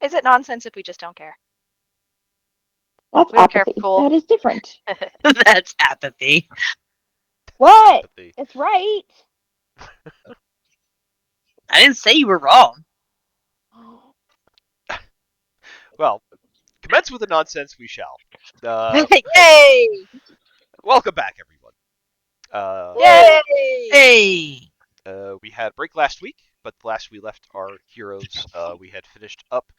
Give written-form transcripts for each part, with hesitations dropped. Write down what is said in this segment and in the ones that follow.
Is it nonsense if we just don't care? That's We don't care if apathy. we're cool. That is different. That's apathy. What? Apathy. It's right. I didn't say you were wrong. Well, commence with the nonsense we shall. Uh, Yay! Welcome back, everyone. Yay! Hey! We had a break last week, but last we left our heroes, we had finished up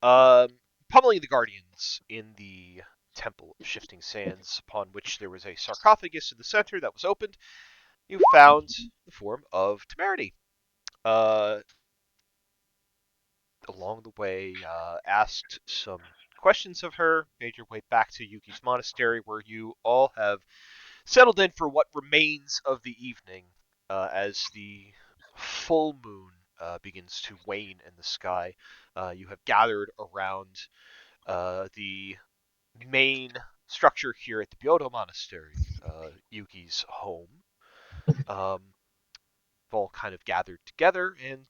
um, pummeling the Guardians in the Temple of Shifting Sands, upon which there was a sarcophagus in the center that was opened. You found the form of Temerity. Uh, Along the way, asked some questions of her, made your way back to Yuki's monastery, where you all have settled in for what remains of the evening as the full moon begins to wane in the sky. You have gathered around the main structure here at the Byodo Monastery, Yuki's home. Um, all kind of gathered together, and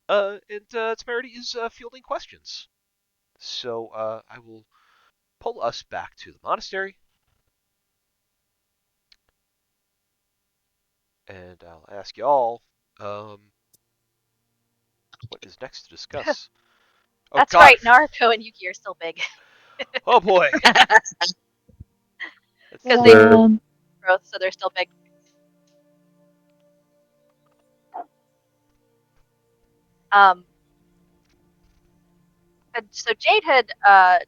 Temerity is fielding questions. So I will pull us back to the monastery, and I'll ask you all, um, what is next to discuss? Oh That's God! right, Naruto and Yuki are still big. Oh boy! Because they Um, growth, so they're still big. Um, so Jade had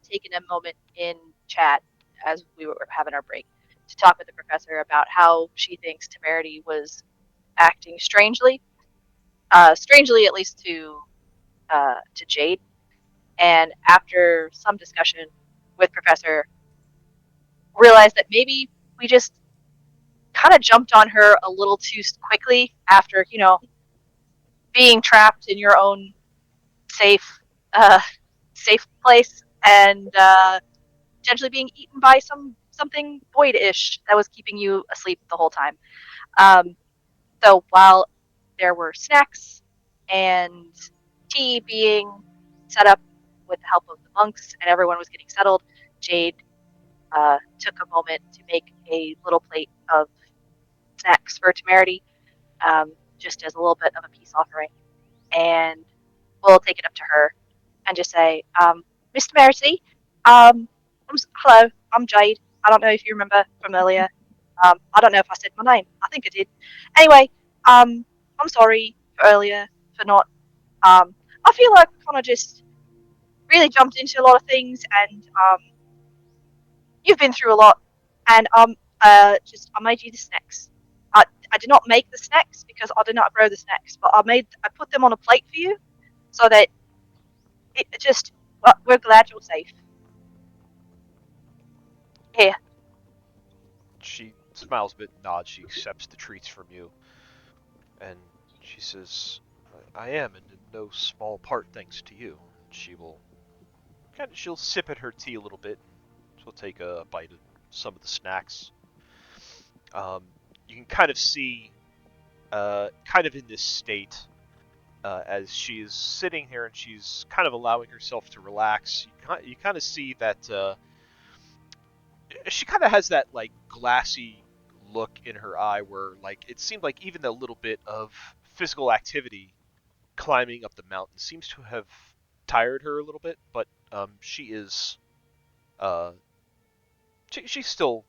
taken a moment in chat as we were having our break to talk with the professor about how she thinks Temerity was acting strangely, strangely at least to Jade. And after some discussion with Professor, realized that maybe we just kind of jumped on her a little too quickly after being trapped in your own safe uh, safe place and potentially being eaten by something void-ish that was keeping you asleep the whole time. Um, so while there were snacks and tea being set up with the help of the monks and everyone was getting settled, Jade took a moment to make a little plate of snacks for Temerity, just as a little bit of a peace offering. And we'll take it up to her and just say, Miss Temerity, hello, I'm Jade. I don't know if you remember from earlier. I don't know if I said my name. I think I did. Anyway, I'm sorry for earlier for not. I feel like we kind of just really jumped into a lot of things, and you've been through a lot, and I made you the snacks. I did not make the snacks because I did not grow the snacks, but I put them on a plate for you so that it just we're glad you're safe. Here. She smiles a bit and nods. She accepts the treats from you, and she says, "I am, and in no small part thanks to you." She will she'll sip at her tea a little bit, and she'll take a bite of some of the snacks. Um, you can kind of see, kind of in this state, as she is sitting here and she's kind of allowing herself to relax. You kind of see that she kind of has that like glassy look in her eye, where like it seemed like even a little bit of physical activity climbing up the mountain seems to have tired her a little bit, but she is uh, she's still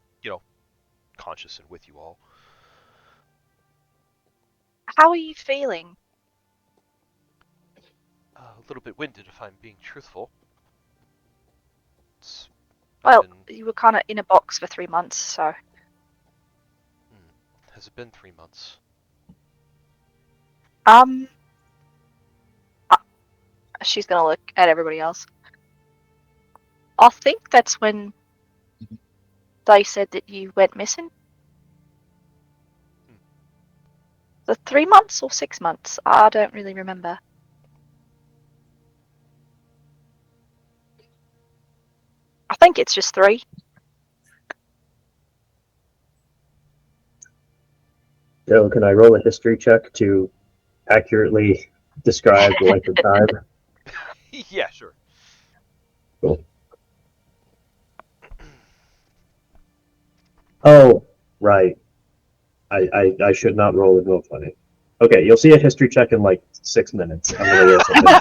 conscious and with you all. How are you feeling? A little bit winded, if I'm being truthful. I've Well, been. you were kind of in a box for 3 months, so. Has it been 3 months? Um, uh, she's gonna look at everybody else. I think that's when they said that you went missing. The 3 months or 6 months? I don't really remember. I think it's just 3. So can I roll a history check to accurately describe the length of time? Yeah, sure. Cool. Oh, right. I should not roll with no funny. Okay, you'll see a history check in like 6 minutes. I'm gonna roll something.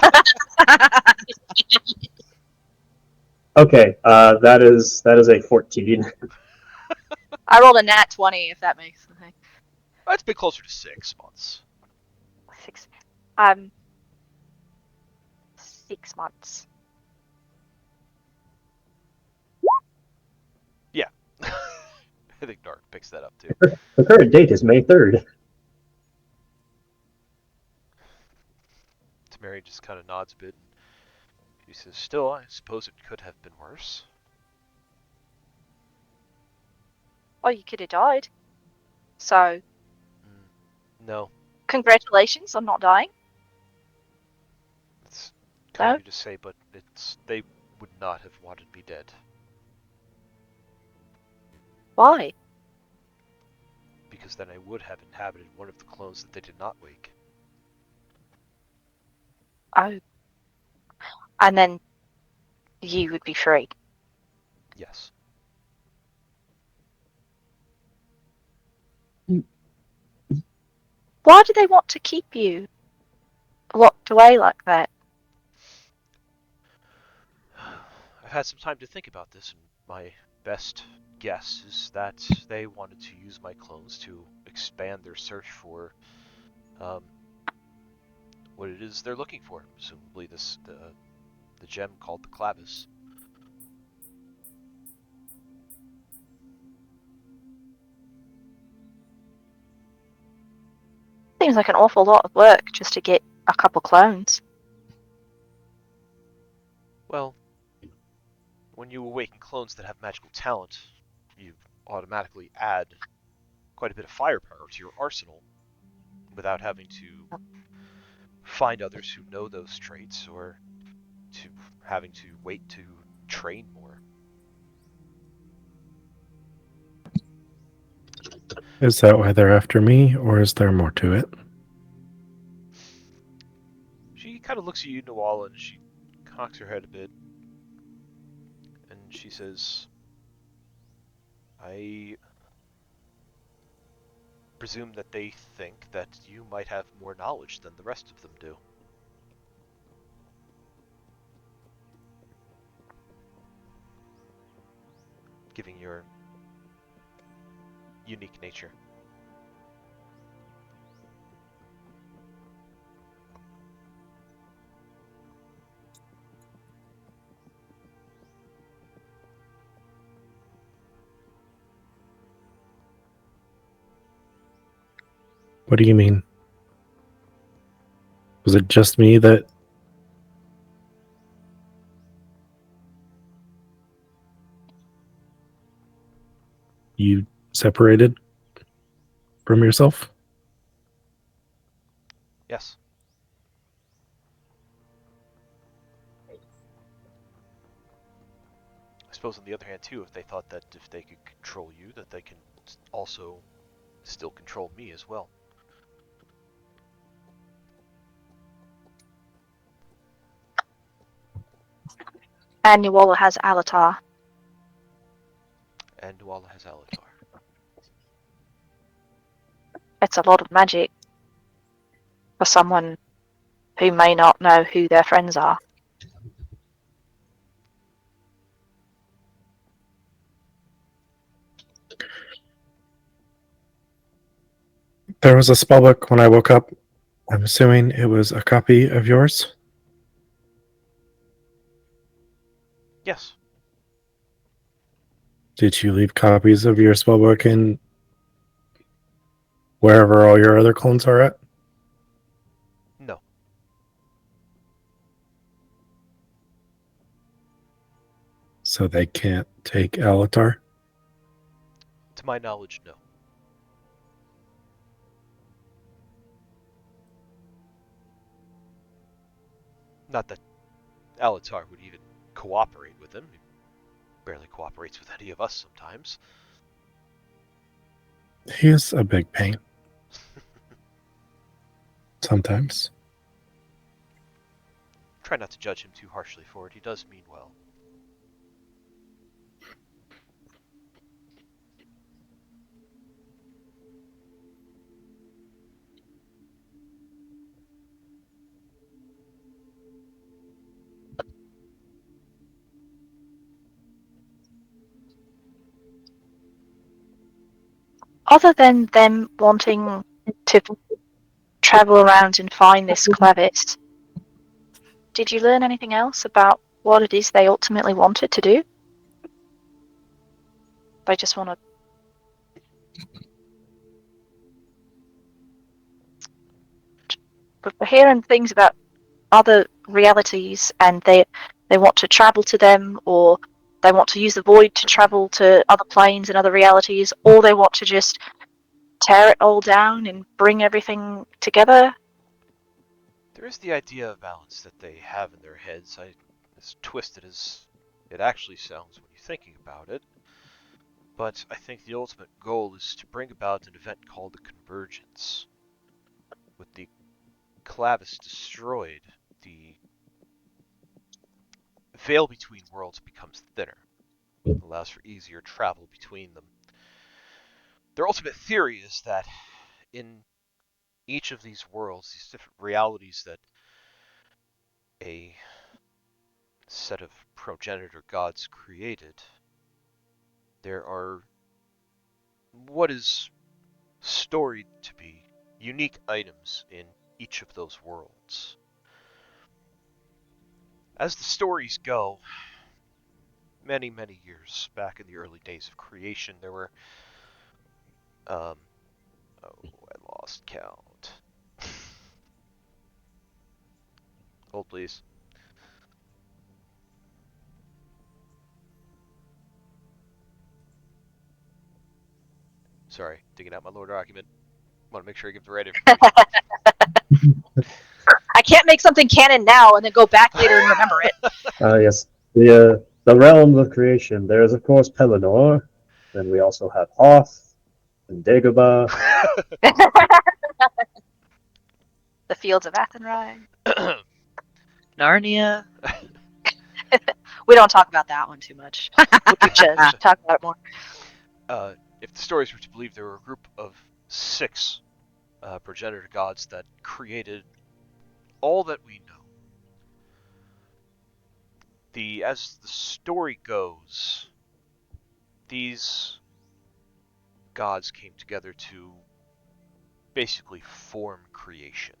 Okay, that is a 14. I rolled a nat 20, if that makes sense. It's been closer to 6 months. 6 months. Yeah. I think Dark picks that up too. The current date is May 3rd. Temerity just kind of nods a bit. And he says, "Still, I suppose it could have been worse." Oh, you could have died. So, No, congratulations on not dying. it's kind No? of you to say, but they would not have wanted me dead. Why? Because then I would have inhabited one of the clones that they did not wake. Oh. And then you would be free. Yes. Why do they want to keep you locked away like that? I've had some time to think about this, and my best guess is that they wanted to use my clones to expand their search for what it is they're looking for. Presumably the gem called the Clavis. Seems like an awful lot of work just to get a couple clones. Well, when you awaken clones that have magical talent, you automatically add quite a bit of firepower to your arsenal without having to find others who know those traits or to having to wait to train more. Is that why they're after me, or is there more to it? She kind of looks at you, Nuala, and she cocks her head a bit. And she says, I presume that they think that you might have more knowledge than the rest of them do. Given your unique nature. What do you mean? Was it just me that you separated from yourself? Yes. I suppose on the other hand too, if they thought that if they could control you, that they can also still control me as well. And Nuala has Alatar. And Nuala has Alatar. It's a lot of magic for someone who may not know who their friends are. There was a spellbook when I woke up. I'm assuming it was a copy of yours. Yes. Did you leave copies of your spellbook in wherever all your other clones are at? No. So they can't take Alatar? To my knowledge, no. Not that Alatar would even cooperate with him. He barely cooperates with any of us sometimes. He is a big pain. Sometimes. Try not to judge him too harshly for it. He does mean well. Other than them wanting to travel around and find this crevice, did you learn anything else about what it is they ultimately wanted to do? They just want to. But we're hearing things about other realities, and they want to travel to them, or they want to use the void to travel to other planes and other realities, or they want to just tear it all down and bring everything together. There is the idea of balance that they have in their heads. As twisted as it actually sounds when you're thinking about it. But I think the ultimate goal is to bring about an event called the convergence. With the Clavis destroyed, the veil between worlds becomes thinner. It allows for easier travel between them. Their ultimate theory is that in each of these worlds, these different realities that a set of progenitor gods created, there are what is storied to be unique items in each of those worlds. As the stories go, many, many years back in the early days of creation, there were, oh, I lost count. Hold, please. Sorry, digging out my Lord document. Want to make sure I give the right information. I can't make something canon now and then go back later and remember it. Yes. The realms of creation. There is, of course, Pelennor. Then we also have Hoth and Dagobah. The fields of Athenry. Narnia. We don't talk about that one too much. Just talk about it more. If the stories were to believe, there were a group of 6 progenitor gods that created all that we know. As the story goes, these gods came together to basically form creation.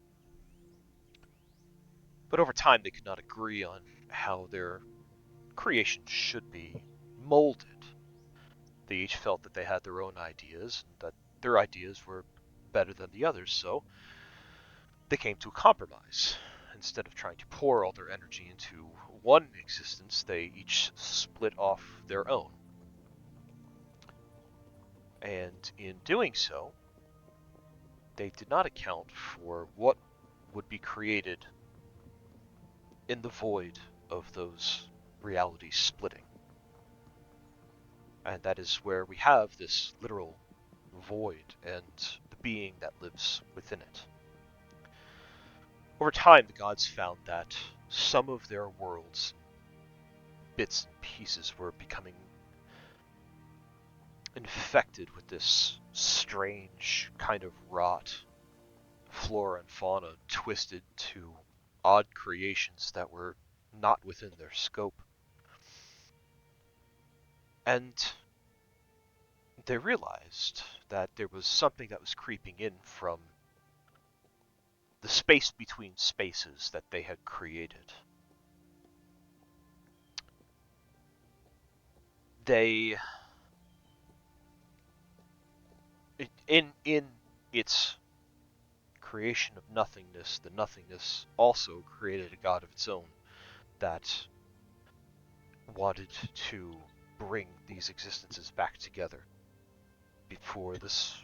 But over time, they could not agree on how their creation should be molded. They each felt that they had their own ideas, and that their ideas were better than the others, so they came to a compromise. Instead of trying to pour all their energy into one existence, they each split off their own. And in doing so, they did not account for what would be created in the void of those realities splitting. And that is where we have this literal void and the being that lives within it. Over time, the gods found that some of their worlds, bits and pieces, were becoming infected with this strange kind of rot. Flora and fauna twisted to odd creations that were not within their scope. And they realized that there was something that was creeping in from the space between spaces that they had created. They, in its creation of nothingness, the nothingness also created a god of its own that wanted to bring these existences back together. Before this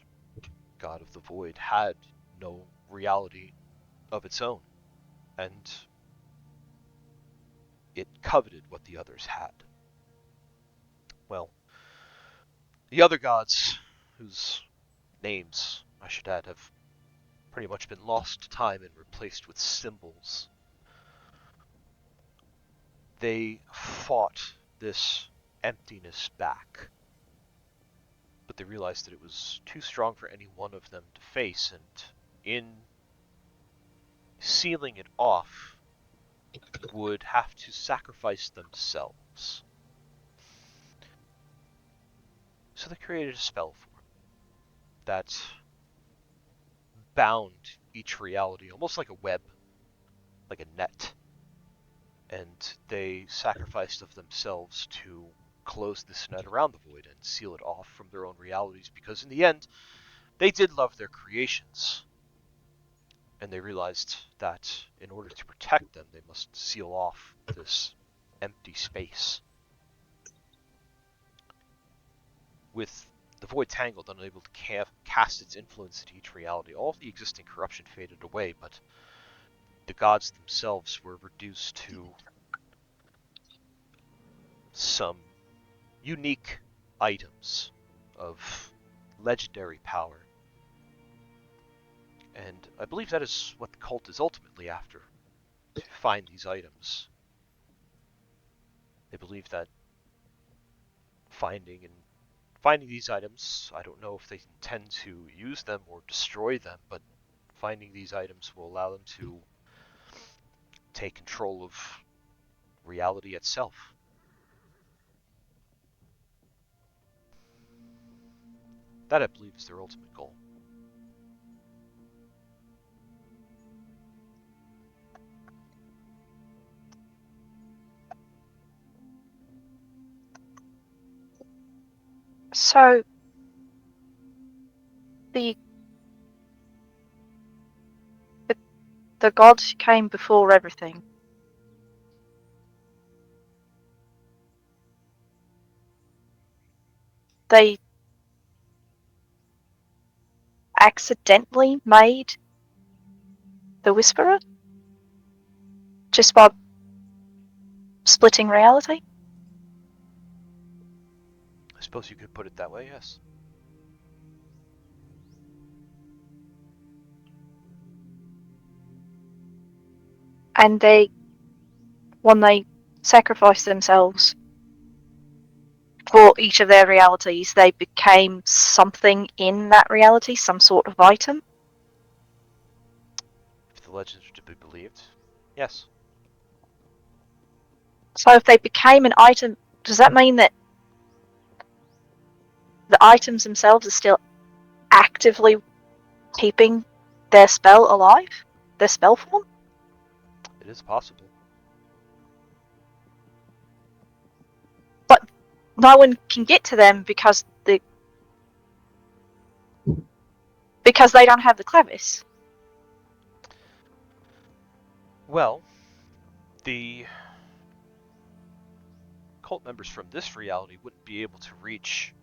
god of the void had no reality of its own, and it coveted what the others had. Well, the other gods, whose names, I should add, have pretty much been lost to time and replaced with symbols, they fought this emptiness back. But they realized that it was too strong for any one of them to face, and in sealing it off, would have to sacrifice themselves. So they created a spell for it that bound each reality almost like a web, like a net. And they sacrificed of themselves to close this net around the void and seal it off from their own realities, because in the end, they did love their creations. And they realized that in order to protect them, they must seal off this empty space. With the void tangled, unable to cast its influence into each reality, all of the existing corruption faded away, but the gods themselves were reduced to some unique items of legendary power. And I believe that is what the cult is ultimately after, to find these items. They believe that finding these items, I don't know if they intend to use them or destroy them, but finding these items will allow them to take control of reality itself. That, I believe, is their ultimate goal. So the the god came before everything. They accidentally made the Whisperer just by splitting reality. I suppose you could put it that way, yes. And when they sacrificed themselves for each of their realities, they became something in that reality, some sort of item. If the legends are to be believed, yes. So if they became an item, does that mean that the items themselves are still actively keeping their spell alive? Their spell form? It is possible. But no one can get to them because they don't have the Clevis. Well, the cult members from this reality wouldn't be able to reach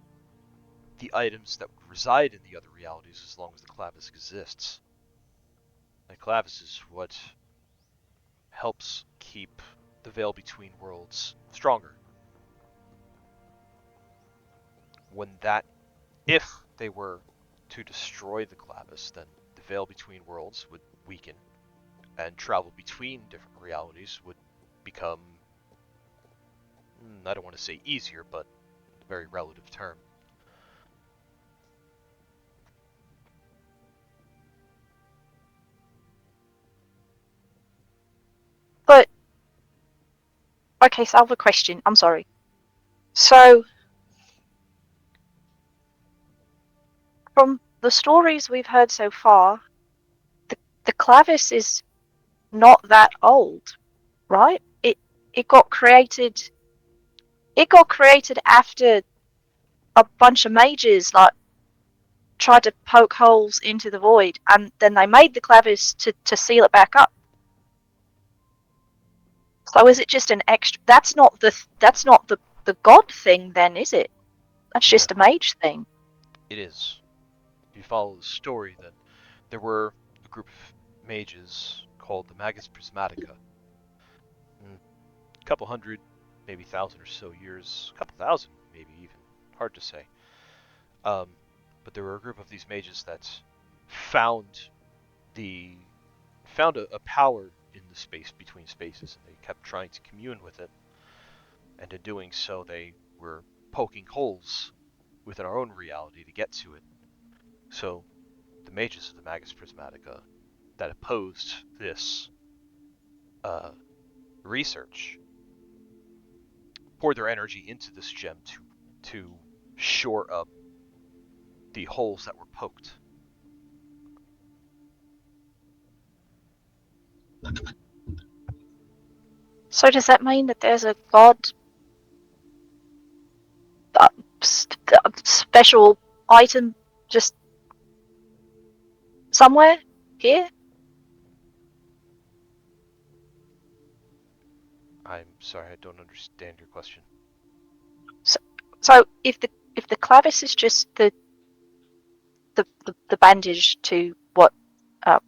the items that would reside in the other realities as long as the Clavis exists. The Clavis is what helps keep the veil between worlds stronger. If they were to destroy the Clavis, then the veil between worlds would weaken, and travel between different realities would become, I don't want to say easier, but a very relative term. But okay, so I have a question. I'm sorry. So from the stories we've heard so far, the Clavis is not that old, right? It got created. It got created after a bunch of mages tried to poke holes into the void, and then they made the Clavis to seal it back up. So is it just an extra? That's not the god thing, then, is it? That's just a mage thing. It is. If you follow the story, then there were a group of mages called the Magus Prismatica. A couple hundred, maybe 1,000 or so years, a couple thousand, maybe even, hard to say. But there were a group of these mages that found a power in the space between spaces, and they kept trying to commune with it. And in doing so, they were poking holes within our own reality to get to it. So, the mages of the Magus Prismatica that opposed this research poured their energy into this gem to shore up the holes that were poked. So does that mean that there's a god special item just somewhere here? I'm sorry, I don't understand your question. So if the clavis is just the bandage to what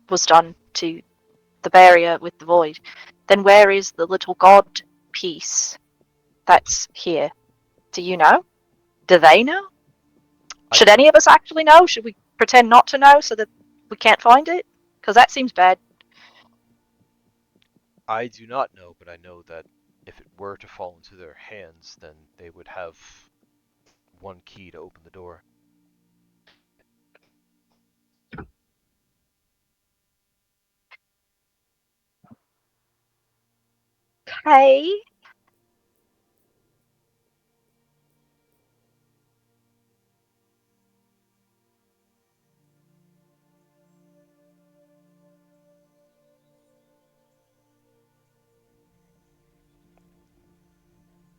was done to the barrier with the void, then where is the little god piece that's here? Do you know? Do they know? Should any of us actually know? Should we pretend not to know so that we can't find it? Because that seems bad. I do not know, but I know that if it were to fall into their hands, then they would have one key to open the door. Okay.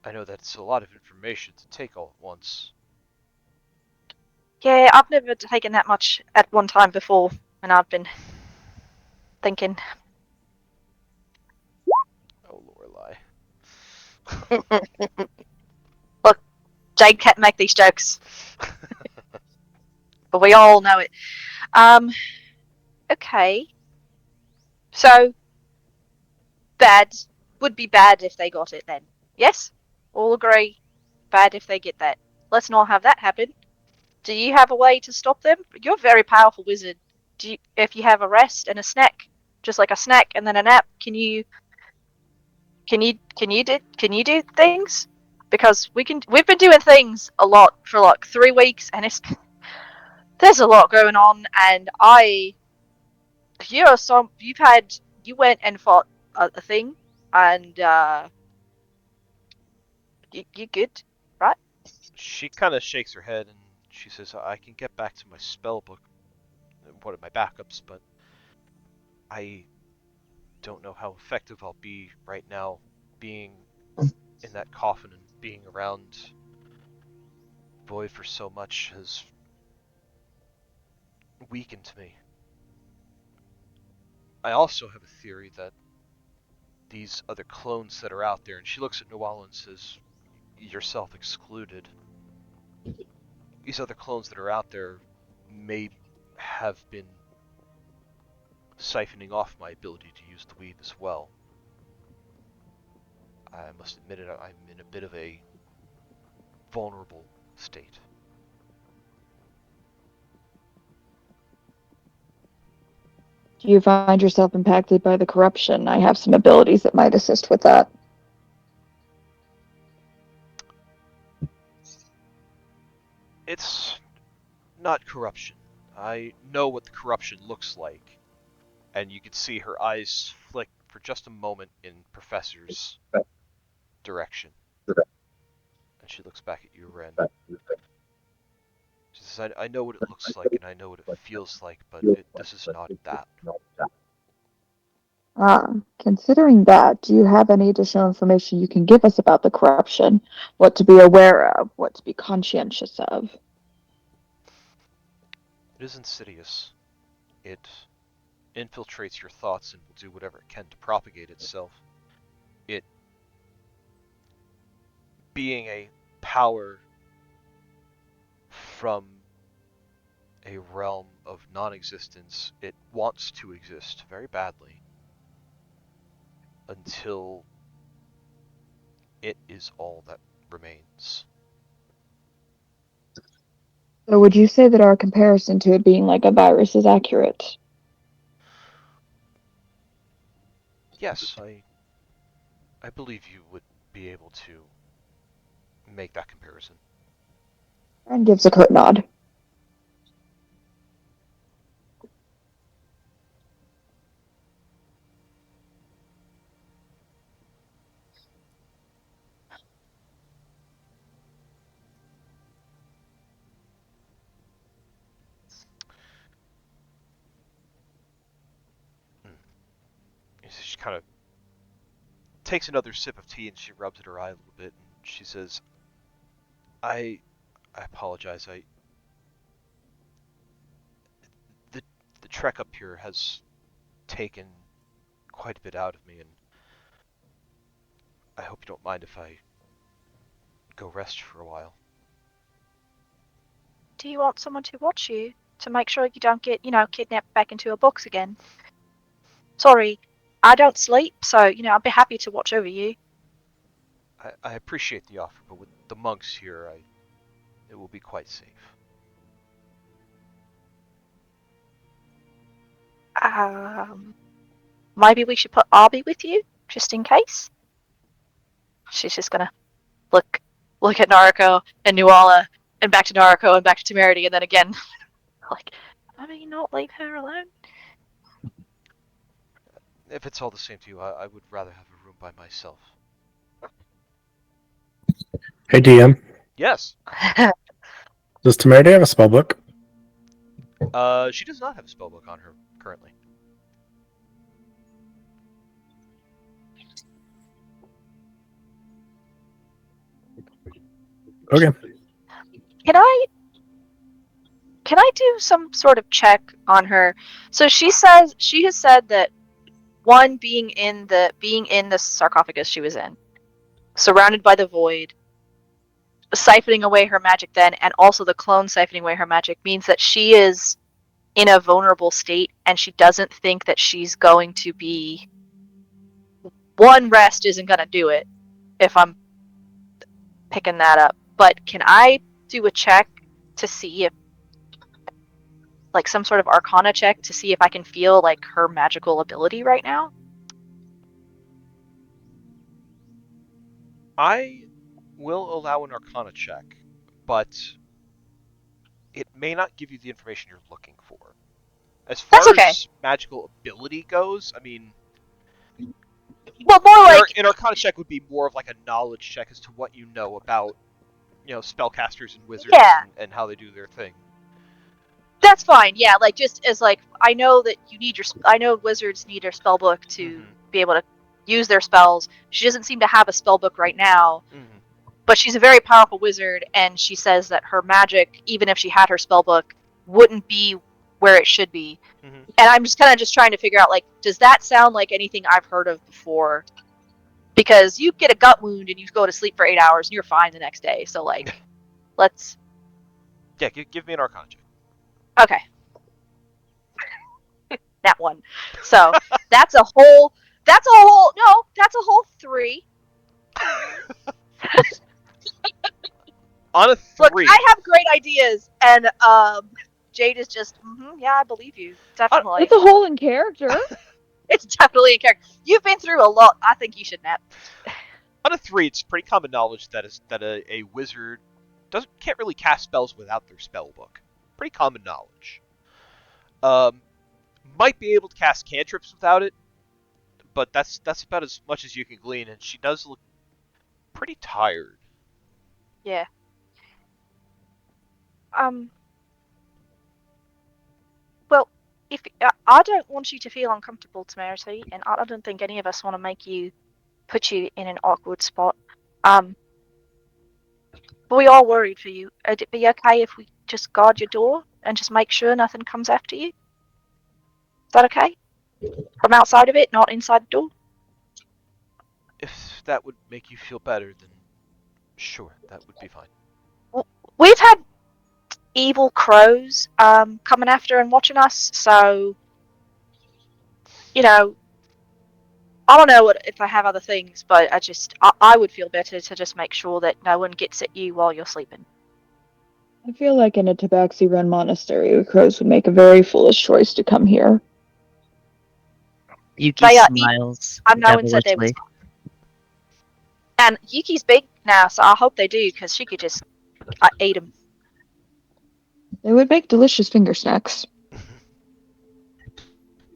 I know that's a lot of information to take all at once. Yeah, I've never taken that much at one time before, and I've been thinking. Oh, Lorelei. Look, Jade can't make these jokes, but we all know it. Okay. So, bad would be bad if they got it then. Yes? All agree. Bad if they get that. Let's not have that happen. Do you have a way to stop them? You're a very powerful wizard. If you have a rest and a snack, just like a snack and then a nap, can you do things? Because we've been doing things a lot for like 3 weeks, and there's a lot going on, and you went and fought a thing, and you good, right? She kind of shakes her head and she says, I can get back to my spell book, one of my backups, but I don't know how effective I'll be right now being in that coffin and being around Void for so much has weakened me. I also have a theory that these other clones that are out there, and she looks at Nuala and says, yourself excluded, these other clones that are out there may have been siphoning off my ability to use the weave as well. I must admit it, I'm in a bit of a vulnerable state. Do you find yourself impacted by the corruption? I have some abilities that might assist with that. It's not corruption. I know what the corruption looks like, and you can see her eyes flick for just a moment in Professor's direction. And she looks back at you, Ren. She says, I know what it looks like and I know what it feels like, but this is not that. Considering that, do you have any additional information you can give us about the corruption? What to be aware of, what to be conscientious of? It is insidious. It infiltrates your thoughts and will do whatever it can to propagate itself. It, being a power from a realm of non-existence, it wants to exist very badly until it is all that remains. So would you say that our comparison to it being like a virus is accurate? Yes, I believe you would be able to make that comparison. And gives a curt nod. She kind of takes another sip of tea and she rubs at her eye a little bit and she says, I apologize. The trek up here has taken quite a bit out of me, and I hope you don't mind if I go rest for a while. Do you want someone to watch you to make sure you don't get, kidnapped back into a box again? Sorry, I don't sleep, so, I'd be happy to watch over you. I appreciate the offer, but with the monks here, it will be quite safe. Maybe we should put Arby with you, just in case. She's just gonna look at Nariko and Nuala, and back to Nariko and back to Temerity, and then again, maybe not leave her alone. If it's all the same to you, I would rather have a room by myself. Hey, DM. Yes. Does Temerity have a spellbook? She does not have a spellbook on her currently. Okay. Can I do some sort of check on her? So she has said that one, being in the sarcophagus she was in, surrounded by the void, siphoning away her magic then, and also the clone siphoning away her magic, means that she is in a vulnerable state, and she doesn't think that she's going to be... One, rest isn't going to do it, if I'm picking that up. But can I do a check to see if, some sort of arcana check to see if I can feel, her magical ability right now? I will allow an arcana check, but it may not give you the information you're looking for. As far as magical ability goes, I mean... Well, more an arcana check would be more of a knowledge check as to what you know about, spellcasters and wizards and how they do their thing. That's fine, yeah, just as, I know that I know wizards need their spellbook to be able to use their spells. She doesn't seem to have a spellbook right now, but she's a very powerful wizard, and she says that her magic, even if she had her spellbook, wouldn't be where it should be. And I'm just kind of trying to figure out, does that sound like anything I've heard of before? Because you get a gut wound and you go to sleep for 8 hours and you're fine the next day. So, let's... Yeah, give me an arcana check. Okay. That one. So, that's a whole 3. On a 3. Look, I have great ideas, and Jade is just, yeah, I believe you. Definitely. It's a whole in character. It's definitely in character. You've been through a lot. I think you should nap. On a 3, it's pretty common knowledge that a wizard can't really cast spells without their spell book. Pretty common knowledge. Might be able to cast cantrips without it, but that's about as much as you can glean, and she does look pretty tired. Yeah. Well, if I don't want you to feel uncomfortable, Temerity, and I don't think any of us want to put you in an awkward spot. But we are worried for you. Would it be okay if we just guard your door and just make sure nothing comes after you? Is that okay? From outside of it, not inside the door? If that would make you feel better, then sure, that would be fine. We've had evil crows coming after and watching us, so I don't know if I have other things, but I would feel better to just make sure that no one gets at you while you're sleeping. I feel like in a tabaxi-run monastery, the crows would make a very foolish choice to come here. Yuki smiles. I know and said they was. And Yuki's big. now, so I hope they do, because she could just eat them. They would make delicious finger snacks.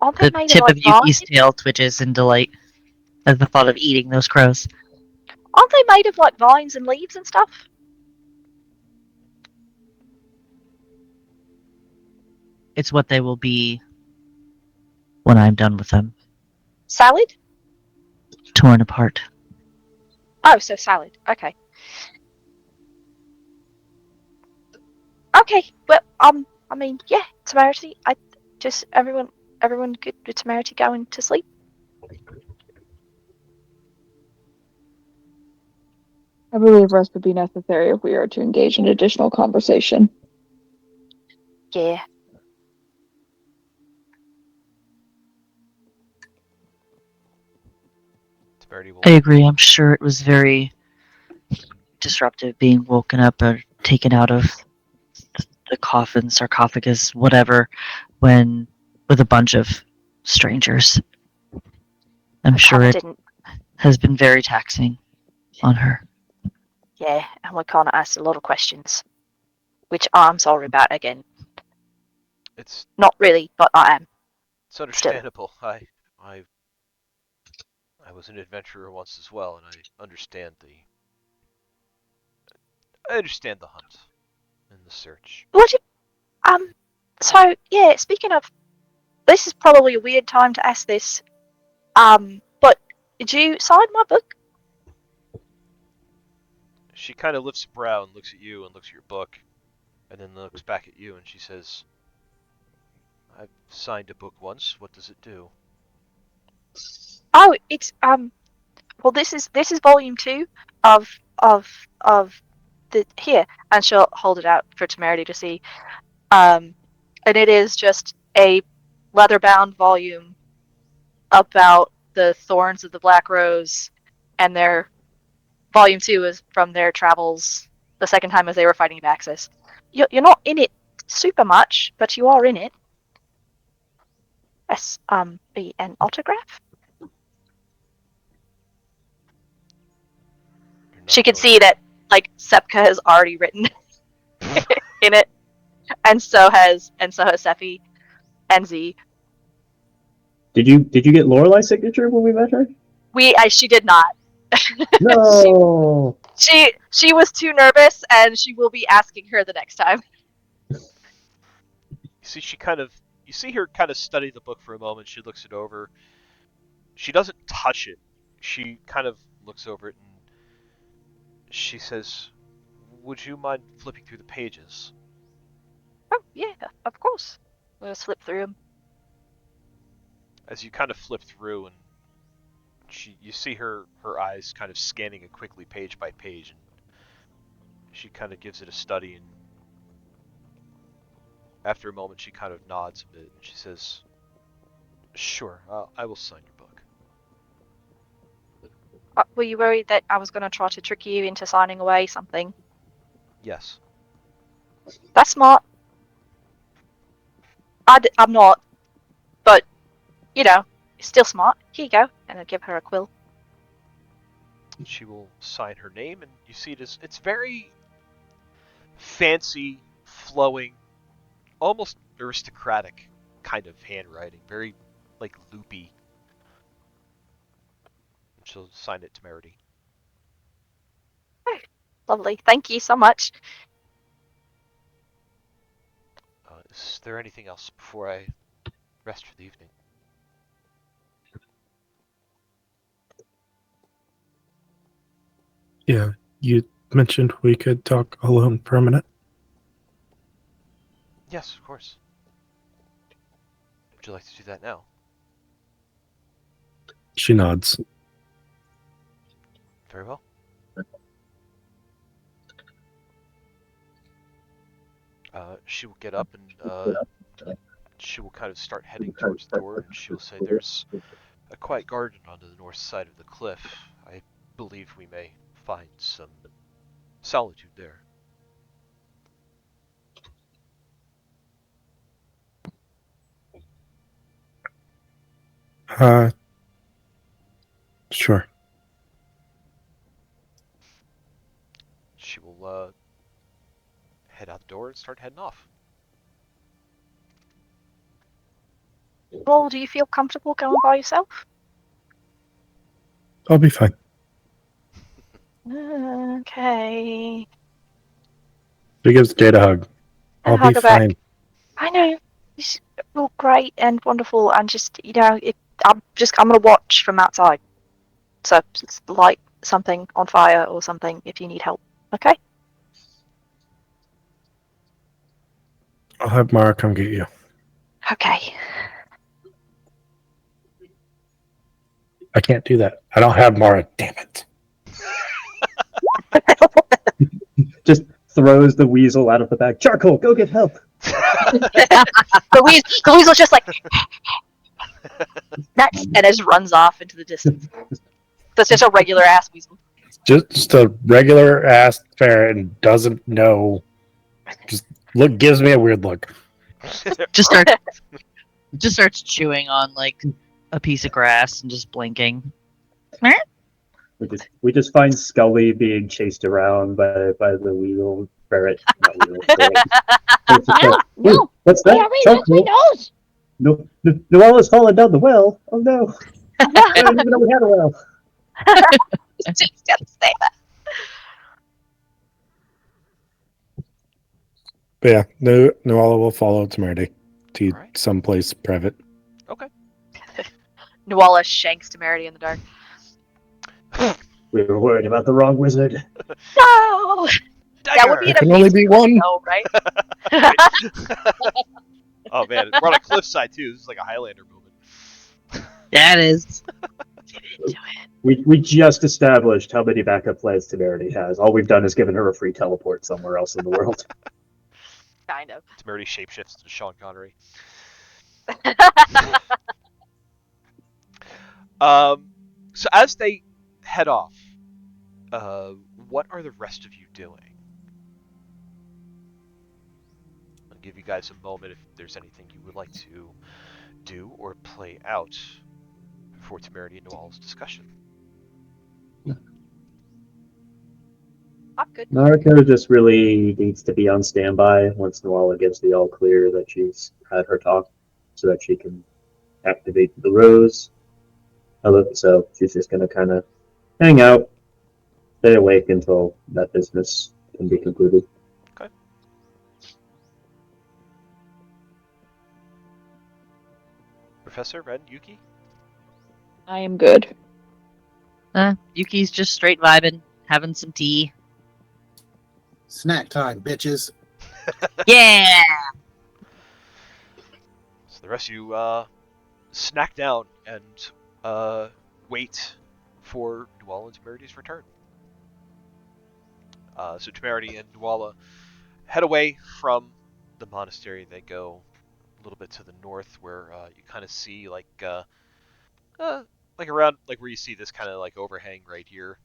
Aren't they The made of tip like of Yuki's vines? tail twitches in delight at the thought of eating those crows. Aren't they made of like vines and leaves and stuff? It's what they will be when I'm done with them, Salad? torn apart. Oh, so salad. Okay. Okay. Well, I mean, yeah, Temerity. I just everyone good with Temerity going to sleep. I believe rest would be necessary if we are to engage in additional conversation. Yeah. Temerity will. I agree. I'm sure it was very disruptive being woken up or taken out of the coffin, sarcophagus, whatever, when with a bunch of strangers. I'm We sure kind of it didn't. has been very taxing on her. Yeah, and we kind of asked a lot of questions, which I'm sorry about again. It's Not really, but I am. it's understandable. I was an adventurer once as well, and I understand the hunt and the search. Would you? So yeah. Speaking of, this is probably a weird time to ask this. But did you sign my book? She kind of lifts a brow and looks at you and looks at your book, and then looks back at you and she says, "I've signed a book once. What does it do?" Oh, it's Well, this is volume 2 of of the here, and she'll hold it out for Temerity to see. And it is just a leather-bound volume about the thorns of the Black Rose, and their volume 2 is from their travels. The second time as they were fighting Baxis. You're not in it super much, but you are in it. Yes, an autograph. You're She not can going. see that like Sepka has already written in it, and so has Sephi and Z. Did you get Lorelei's signature when we met her? She did not. No. She was too nervous, and she will be asking her the next time. You see her kind of study the book for a moment. She looks it over. She doesn't touch it. She kind of looks over it and she says, "Would you mind flipping through the pages?" Oh yeah, of course. We'll slip through them. As you kind of flip through and you see her eyes kind of scanning it quickly page by page, and she kind of gives it a study, and after a moment she kind of nods a bit and she says, "Sure, I will sign your book." Were you worried that I was going to try to trick you into signing away something? Yes. That's smart. I'm not, but you know, it's still smart. Here you go, and I give her a quill. She will sign her name, and you see it's very fancy, flowing, almost aristocratic kind of handwriting, very like loopy. And she'll sign it Temerity. Oh, lovely. Thank you so much. Is there anything else before I rest for the evening? Yeah, you mentioned we could talk alone for a minute. Yes, of course. Would you like to do that now? She nods. Very well. She will get up and she will kind of start heading towards the door, and she will say, "There's a quiet garden on the north side of the cliff. I believe we may find some solitude there." Sure. head out the door and start heading off. Well, do you feel comfortable going by yourself? I'll be fine. Okay. He gives Jade a hug. And I'll be hug her back. fine. I know. It's all great and wonderful, and just I'm gonna watch from outside. So just light something on fire or something if you need help. Okay. I'll have Mara come get you. Okay. I can't do that. I don't have Mara. Damn it. Just throws the weasel out of the bag. Charcoal, go get help. The weasel's just like next, and just runs off into the distance. That's just a regular ass weasel. Just a regular ass ferret and doesn't know. Just gives me a weird look. Just starts chewing on like a piece of grass and just blinking. We just find Scully being chased around by the weasel ferret. Not weasel. Ferret. No, What's hey, that? Irene, that's my nose. No, Noella's fallen down the well. Oh no! I didn't even know we had a well. Just say that. But yeah, Nuala will follow Temerity to Alright. someplace private. Okay. Nuala shanks Temerity in the dark. We were worried about the wrong wizard. No! That would be an There can only amazing be one. show, right? Oh man, we're on a cliffside too. This is like a Highlander moment. Yeah, it is. We just established how many backup plans Temerity has. All we've done is given her a free teleport somewhere else in the world. Kind of. Temerity shapeshifts to Sean Connery. So as they head off, what are the rest of you doing? I'll give you guys a moment if there's anything you would like to do or play out before Temerity and Noel's discussion. I'm good. Nariko just really needs to be on standby once Nuala gives the all clear that she's had her talk, so that she can activate the rose. So she's just going to kind of hang out, stay awake until that business can be concluded. Okay. Professor, Ren, Yuki? I am good. Yuki's just straight vibing, having some tea. Snack time, bitches. Yeah. So the rest of you snack down and wait for Nuala and Temerity's return. So Temerity and Nuala head away from the monastery. They go a little bit to the north, where you kind of see like around like where you see this kind of like overhang right here.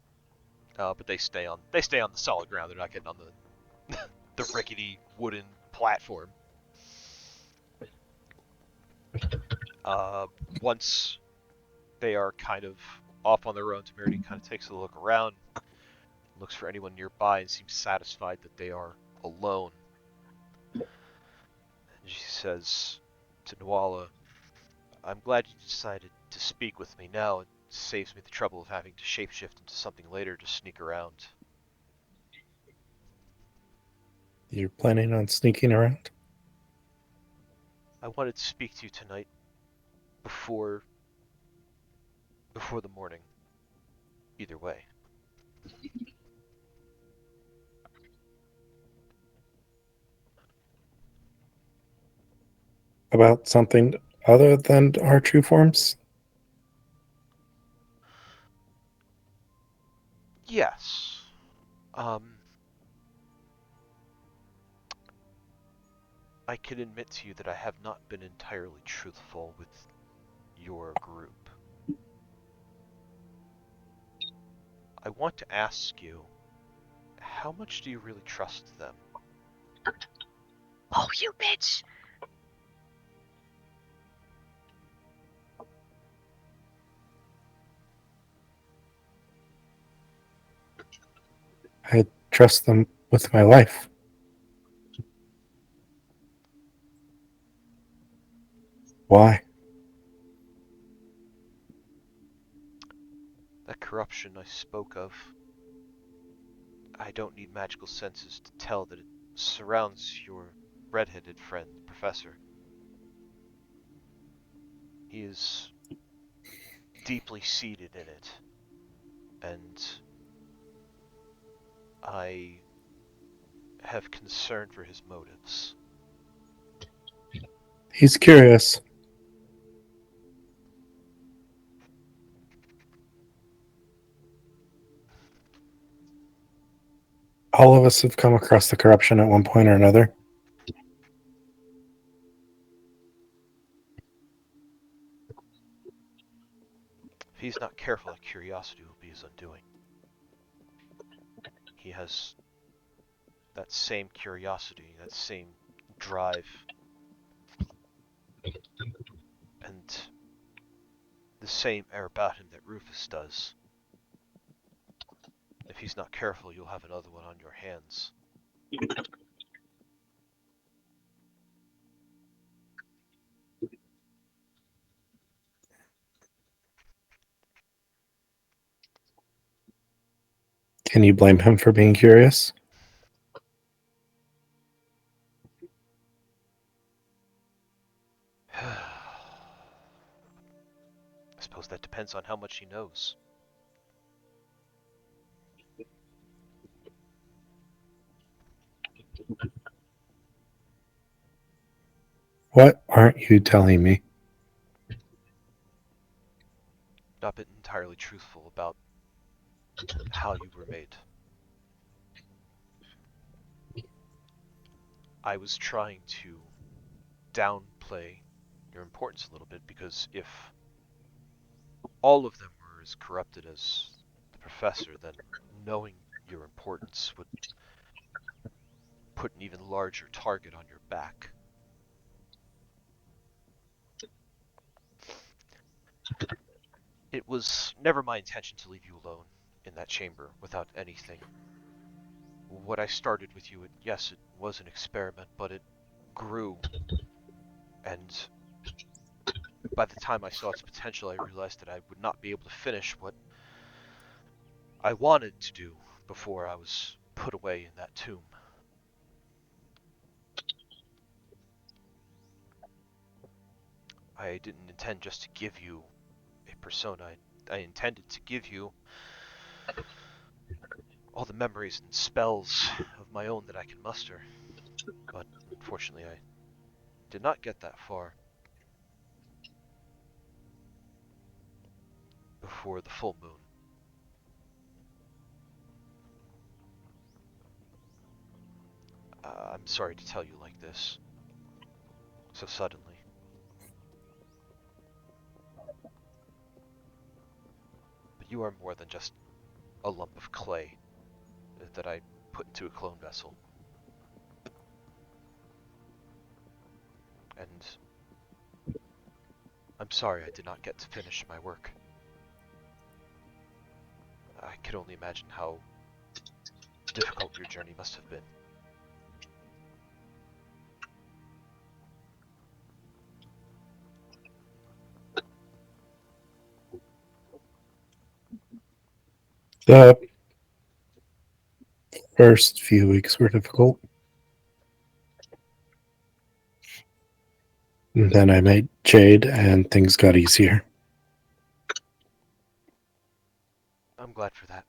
But they stay on the solid ground. They're not getting on the rickety wooden platform. Once they are kind of off on their own, Temerity kind of takes a look around, looks for anyone nearby, and seems satisfied that they are alone. And she says to Nuala, "I'm glad you decided to speak with me now. It saves me the trouble of having to shapeshift into something later to sneak around." You're planning on sneaking around? I wanted to speak to you tonight before the morning. Either way. About something other than our true forms? Yes. I can admit to you that I have not been entirely truthful with your group. I want to ask you, how much do you really trust them? Oh, you bitch! I trust them with my life. Why? That corruption I spoke of, I don't need magical senses to tell that it surrounds your red-headed friend, the Professor. He is deeply seated in it, and I have concern for his motives. He's curious. All of us have come across the corruption at one point or another. If he's not careful, that curiosity will be his undoing. He has that same curiosity, that same drive, and the same air about him that Rufus does. If he's not careful, you'll have another one on your hands. Can you blame him for being curious? I suppose that depends on how much he knows. What aren't you telling me? Not been entirely truthful about how you were made. I was trying to downplay your importance a little bit, because if all of them were as corrupted as the Professor, then knowing your importance would put an even larger target on your back. It was never my intention to leave you alone in that chamber without anything. What I started with you, yes, it was an experiment, but it grew, and by the time I saw its potential, I realized that I would not be able to finish what I wanted to do before I was put away in that tomb. I didn't intend just to give you a persona. I intended to give you all the memories and spells of my own that I can muster. But unfortunately, I did not get that far before the full moon. I'm sorry to tell you like this, so suddenly. But you are more than just a lump of clay that I put into a clone vessel. And I'm sorry I did not get to finish my work. I could only imagine how difficult your journey must have been. The first few weeks were difficult. And then I met Jade and things got easier. I'm glad for that.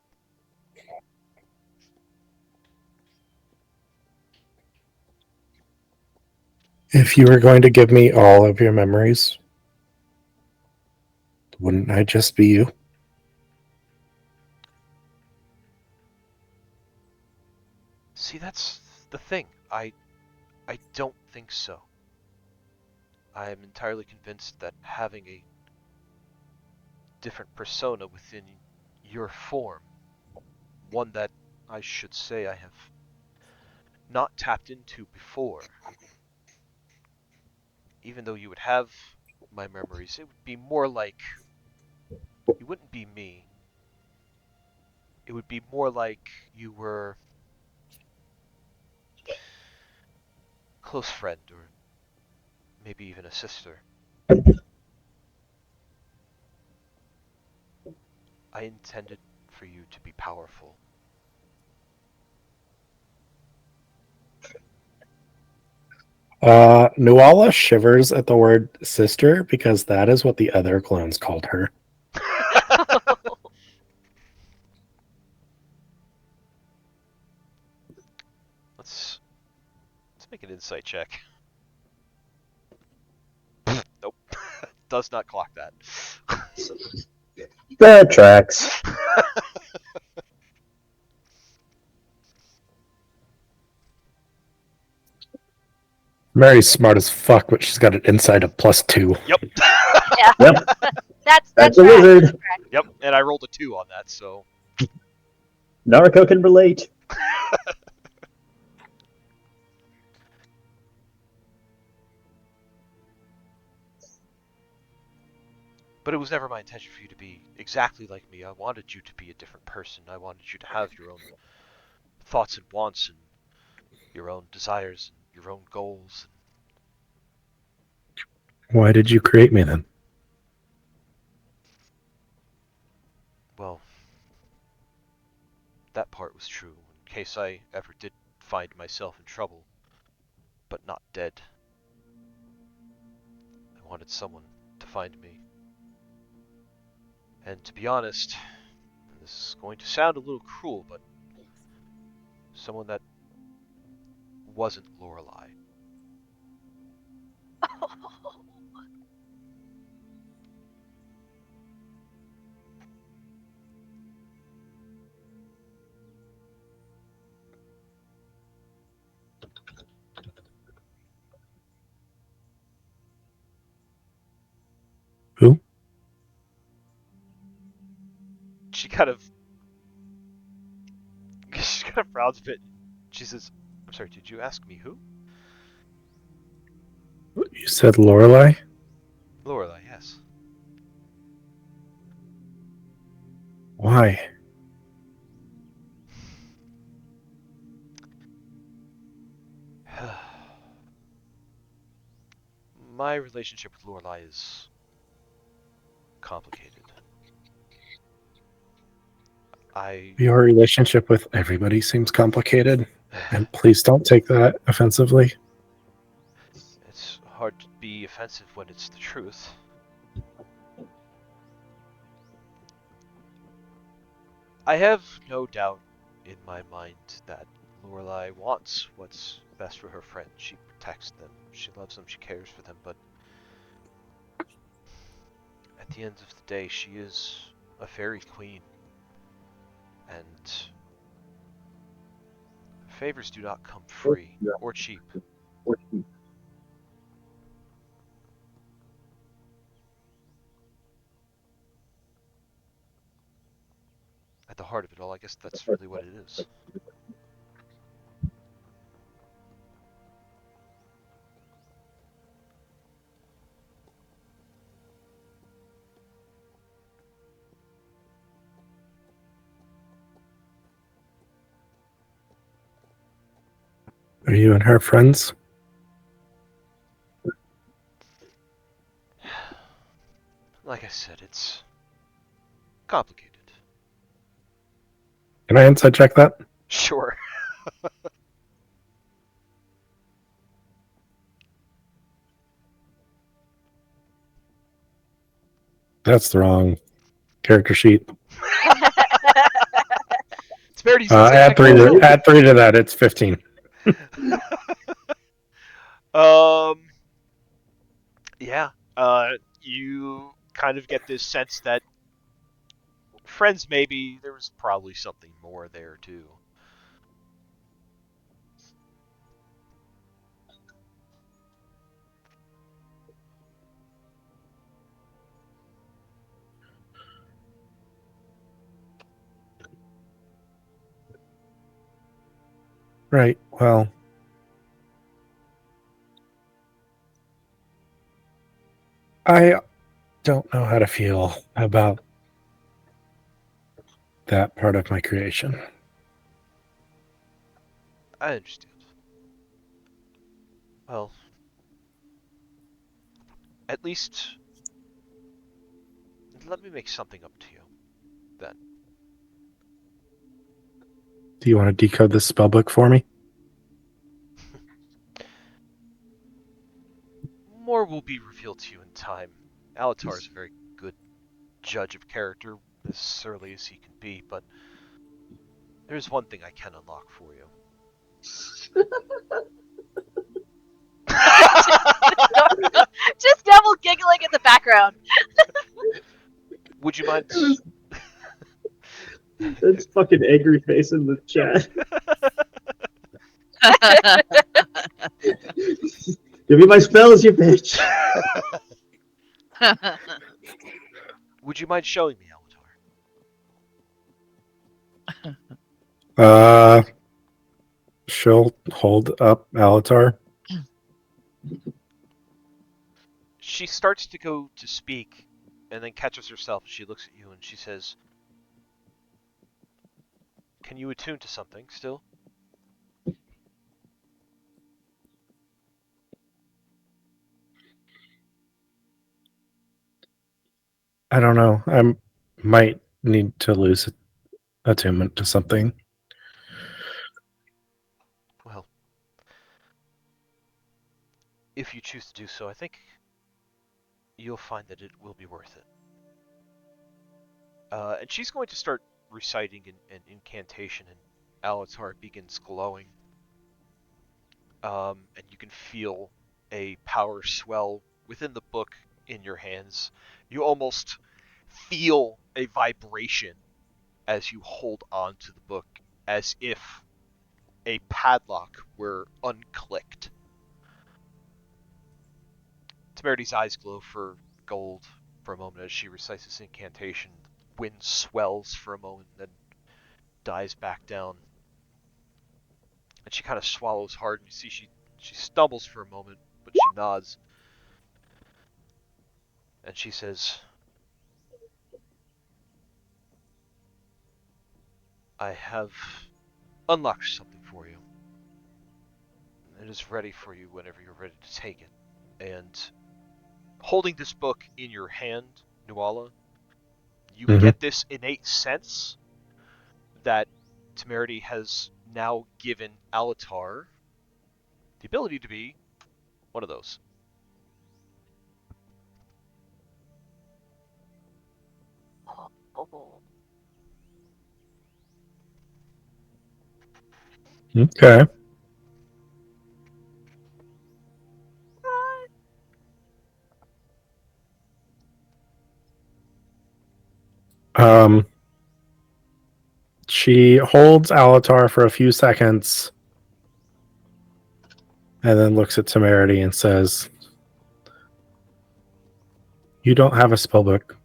If you were going to give me all of your memories, wouldn't I just be you? See, that's the thing. I don't think so. I am entirely convinced that having a different persona within your form, one that I should say I have not tapped into before, even though you would have my memories, it would be more like you wouldn't be me. It would be more like you were a close friend, or maybe even a sister. I intended for you to be powerful. Nuala shivers at the word sister because that is what the other clones called her. Let's make an insight check. Nope. Does not clock that. That tracks. Mary's smart as fuck, but she's got an insight of +2. Yep. Yeah. Yep. That's That's a right. wizard. Yep. And I rolled a 2 on that, so. Naruto can relate. But it was never my intention for you to be exactly like me. I wanted you to be a different person. I wanted you to have your own thoughts and wants and your own desires and your own goals. Why did you create me then? Well, that part was true in case I ever did find myself in trouble, but not dead. I wanted someone to find me. And to be honest, this is going to sound a little cruel, but someone that wasn't Lorelei. Who? She kind of frowns a bit. She says, "I'm sorry, did you ask me who?" You said Lorelei? Lorelei, yes. Why? My relationship with Lorelei is complicated. Your relationship with everybody seems complicated. And please don't take that offensively. It's hard to be offensive when it's the truth. I have no doubt in my mind that Lorelei wants what's best for her friends. She protects them, she loves them, she cares for them, but at the end of the day, she is a fairy queen. And favors do not come free or cheap. At the heart of it all, I guess that's really what it is. Are you and her friends? Like I said, it's complicated. Can I inside check that? Sure. That's the wrong character sheet. Temerity's Add three to that. It's 15. Yeah. You kind of get this sense that friends, maybe there was probably something more there too. Right. Well, I don't know how to feel about that part of my creation. I understand. Well, At least, let me make something up to you, then. Do you want to decode this spellbook for me? More will be revealed to you in time. Alatar is a very good judge of character, as surly as he can be, but there's one thing I can unlock for you. Just double giggling in the background. Would you mind? That's fucking angry face in the chat. Give me my spells, you bitch. Would you mind showing me, Alatar? She'll hold up Alatar. She starts to go to speak, and then catches herself. She looks at you and she says, "Can you attune to something still?" I don't know. I might need to lose attunement to something. Well, if you choose to do so, I think you'll find that it will be worth it. And she's going to start reciting an incantation, and Alatar begins glowing. And you can feel a power swell within the book in your hands. You almost feel a vibration as you hold on to the book, as if a padlock were unclicked. Temerity's eyes glow for gold for a moment as she recites this incantation. The wind swells for a moment, then dies back down. And she kind of swallows hard, and you see she stumbles for a moment, but she nods. And she says, "I have unlocked something for you. It is ready for you whenever you're ready to take it." And holding this book in your hand, Nuala, you get this innate sense that Temerity has now given Alatar the ability to be one of those. Oh. Okay. She holds Alatar for a few seconds and then looks at Temerity and says, "You don't have a spellbook.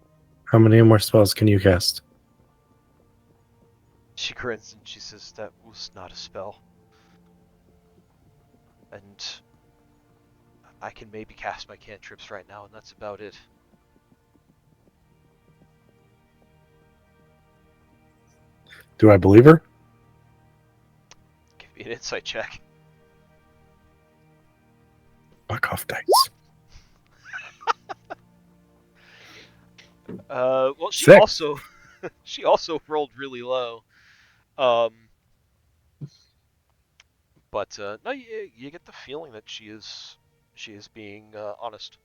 How many more spells can you cast?" She grins and she says, "That was not a spell. And I can maybe cast my cantrips right now, and that's about it." Do I believe her? Give me an insight check. Fuck off dice. Well, she 6. also she also rolled really low. Um, but no, you get the feeling that she is being honest.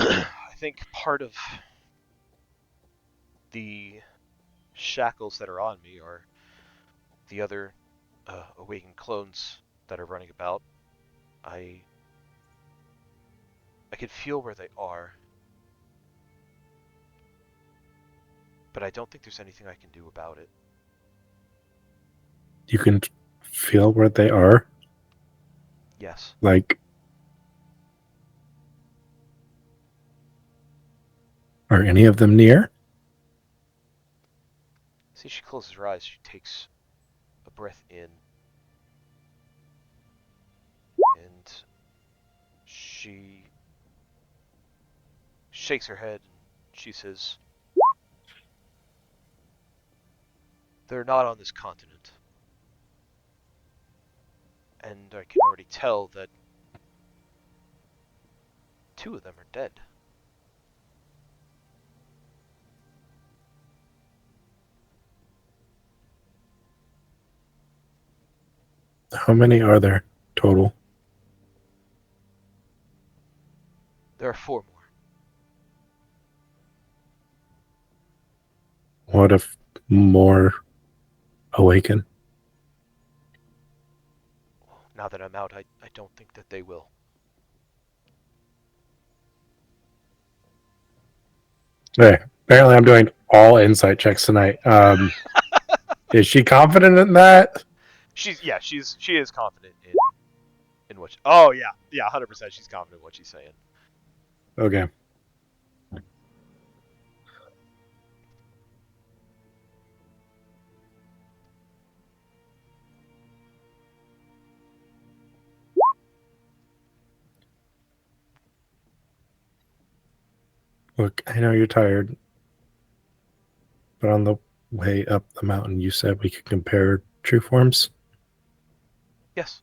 I think part of the shackles that are on me are the other awakened clones that are running about. I I can feel where they are, but I don't think there's anything I can do about it. You can feel where they are? Yes. Like, are any of them near? See, she closes her eyes. She takes a breath in, and she shakes her head, and she says, They're not on this continent. And I can already tell that 2 of them are dead. How many are there total? There are 4 more. What if more awaken? Now that I'm out, I don't think that they will. Hey, apparently I'm doing all insight checks tonight. Is she confident in that? She is confident in what. Oh yeah, 100%. She's confident in what she's saying. Okay. Look, I know you're tired, but on the way up the mountain, you said we could compare true forms. Yes.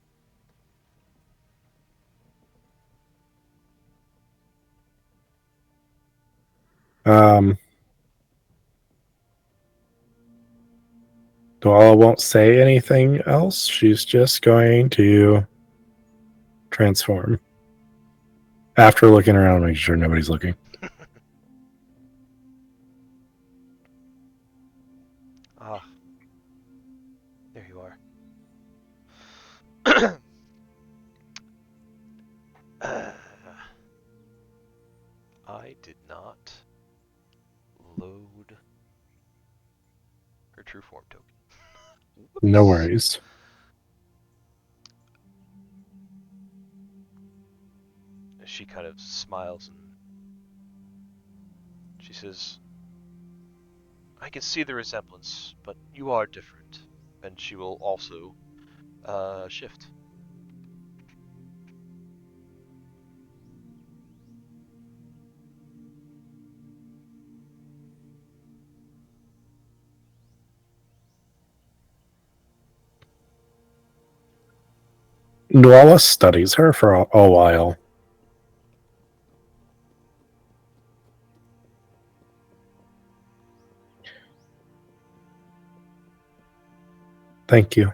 Nuala won't say anything else. She's just going to transform. After looking around, making sure nobody's looking. Ah, there you are. I did not load her true form token. No Whoops. worries. She kind of smiles and she says, I can see the resemblance, but you are different. And she will also shift. Nuala studies her for a while. Thank you.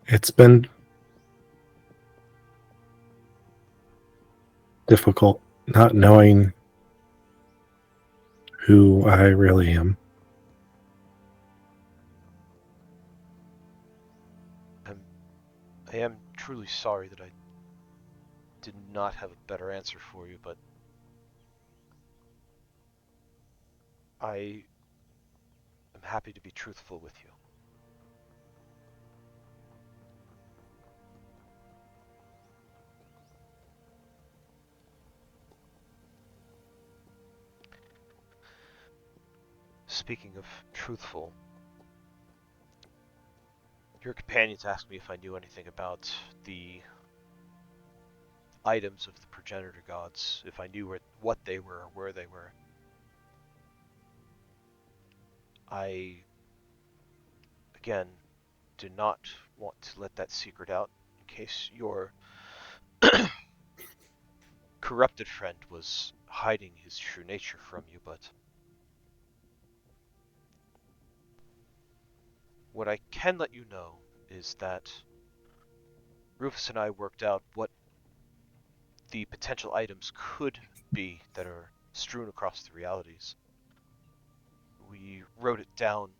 It's been difficult not knowing who I really am. I am truly sorry that I did not have a better answer for you, but I am happy to be truthful with you. Speaking of truthful, your companions asked me if I knew anything about the items of the progenitor gods, if I knew what they were or where they were. I, again, do not want to let that secret out in case your corrupted friend was hiding his true nature from you, but what I can let you know is that Rufus and I worked out what the potential items could be that are strewn across the realities. We wrote it down.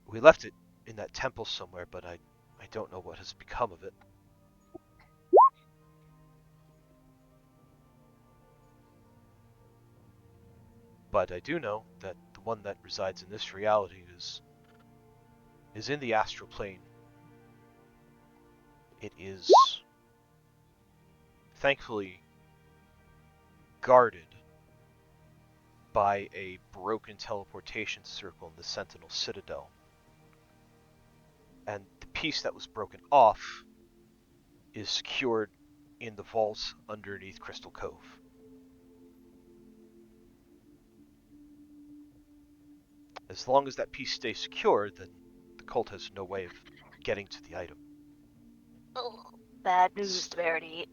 We left it in that temple somewhere, but I don't know what has become of it. But I do know that the one that resides in this reality is in the astral plane. It is thankfully guarded by a broken teleportation circle in the Sentinel Citadel. And the piece that was broken off is secured in the vault underneath Crystal Cove. As long as that piece stays secure, then the cult has no way of getting to the item. Oh, bad news, Temerity.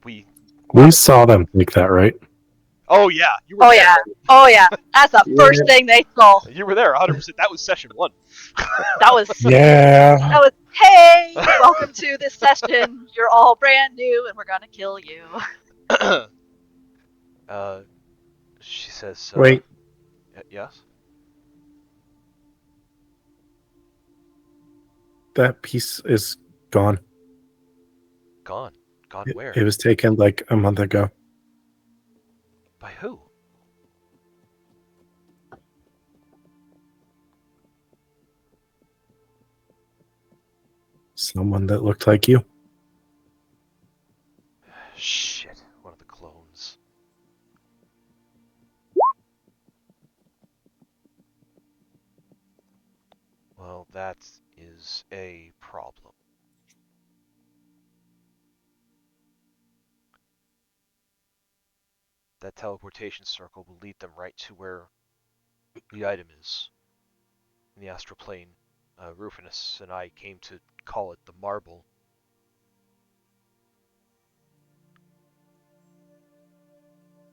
We saw them take that, right? Oh yeah, you were Oh there. yeah. Oh yeah. That's the first thing they saw. You were there, 100%. That was session 1. That was Yeah. That was, hey, welcome to this session. You're all brand new and we're gonna kill you. She says, Wait, yes? that piece is gone. Gone. Gone It where? was taken like a month ago. By who? Someone that looked like you. Shit, one of the clones. Well, that is a problem. That teleportation circle will lead them right to where the item is. In the astral plane, Rufinus and I came to call it the marble.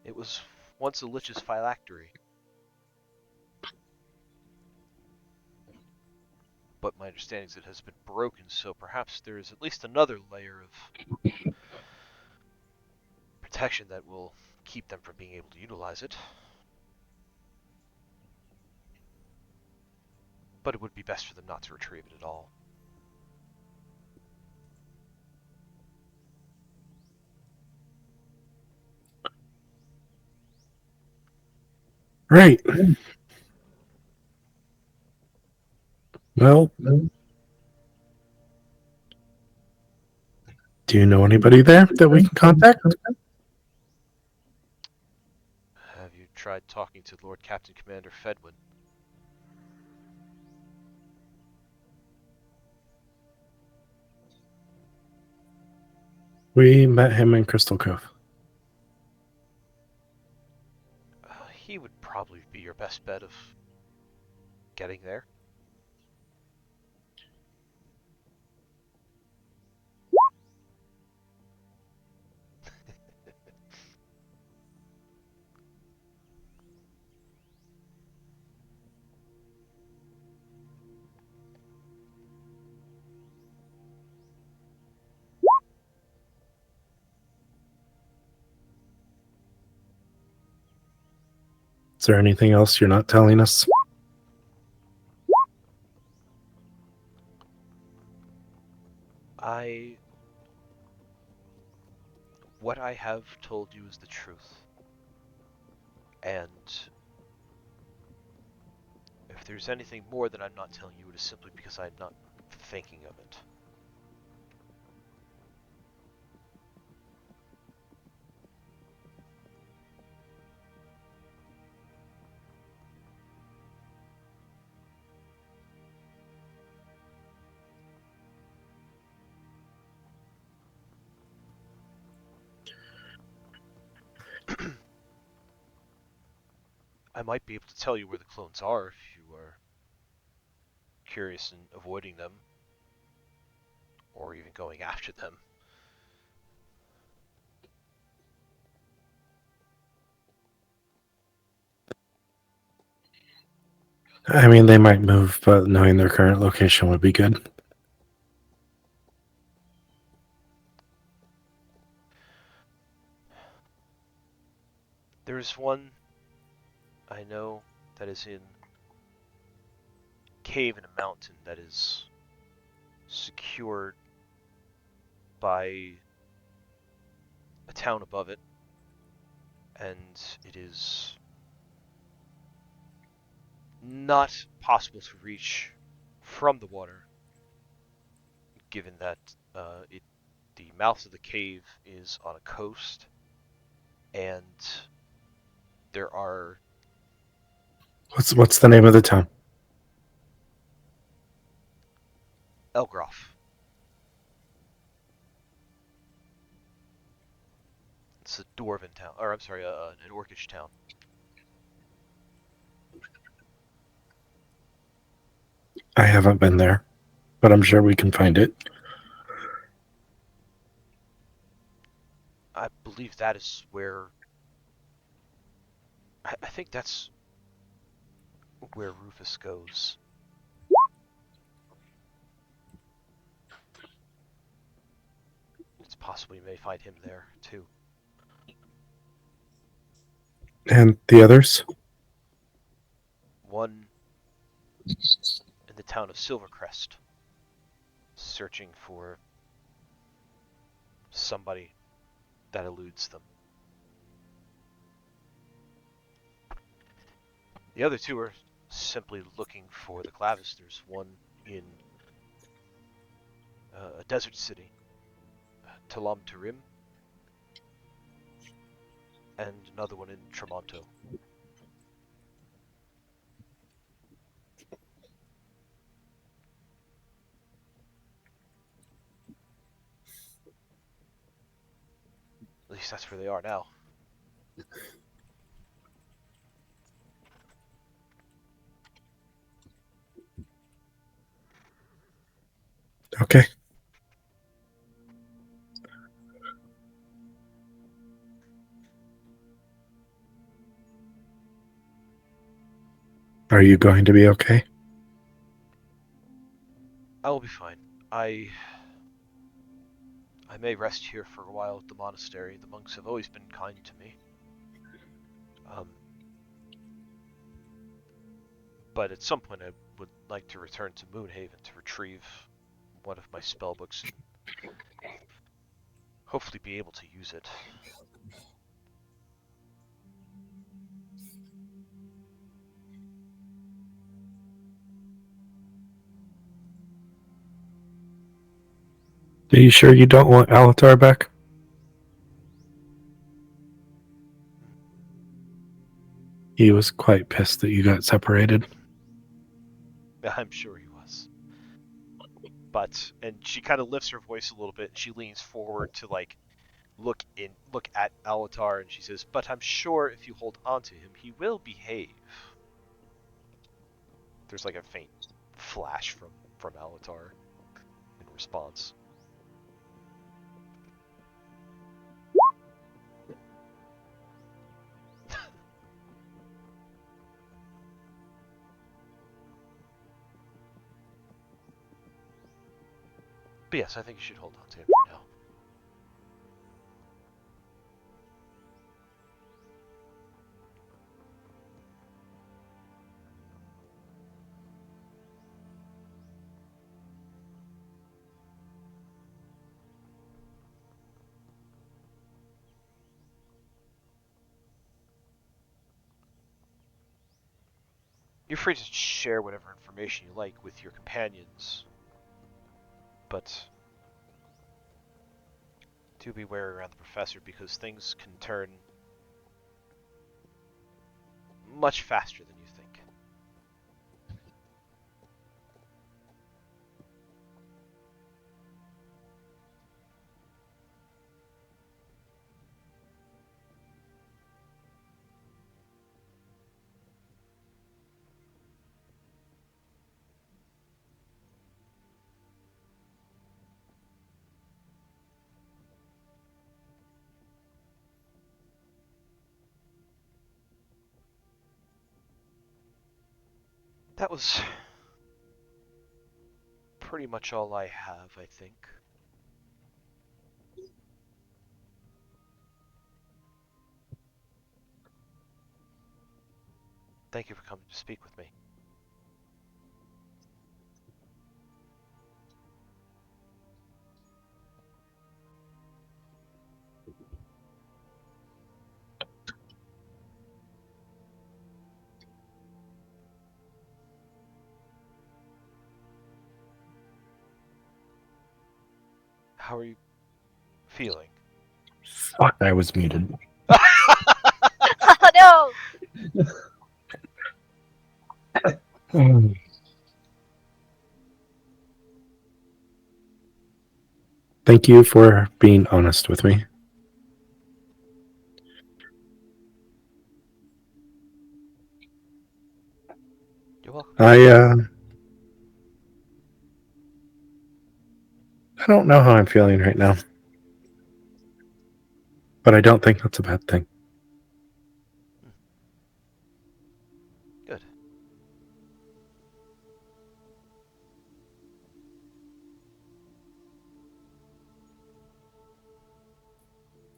It was once a lich's phylactery. But my understanding is it has been broken, so perhaps there is at least another layer of protection that will keep them from being able to utilize it. But it would be best for them not to retrieve it at all. Right. Well, do you know anybody there that we can contact? Have you tried talking to Lord Captain Commander Fedwin? We met him in Crystal Cove. He would probably be your best bet of getting there. Is there anything else you're not telling us? What I have told you is the truth. And if there's anything more that I'm not telling you, it is simply because I'm not thinking of it. I might be able to tell you where the clones are if you are curious in avoiding them, or even going after them. I mean, they might move, but knowing their current location would be good. There is one I know that is in a cave in a mountain that is secured by a town above it, and it is not possible to reach from the water, given that the mouth of the cave is on a coast, and there are What's the name of the town? Elgroff. It's a dwarven town, or I'm sorry, an orcish town. I haven't been there, but I'm sure we can find it. I believe that is where. I think that's where Rufus goes. It's possible you may find him there too. And the others? One in the town of Silvercrest, searching for somebody that eludes them. The other two are simply looking for the Clavisters, one in a desert city, Talam Tarim, and another one in Tremonto. At least that's where they are now. Okay. Are you going to be okay? I will be fine. I may rest here for a while at the monastery. The monks have always been kind to me. But at some point I would like to return to Moonhaven to retrieve one of my spellbooks and hopefully be able to use it. Are you sure you don't want Alatar back? He was quite pissed that you got separated. I'm sure he was. But, and she kind of lifts her voice a little bit and she leans forward to look at Alatar and she says, "But I'm sure if you hold on to him, he will behave." There's like a faint flash from Alatar in response. But yes, I think you should hold on to him for now. You're free to share whatever information you like with your companions, but do be wary around the professor because things can turn much faster than you think. That was pretty much all I have, I think. Thank you for coming to speak with me. How are you feeling? Fuck, I was muted. Oh no! Thank you for being honest with me. welcome. I don't know how I'm feeling right now, but I don't think that's a bad thing. Good.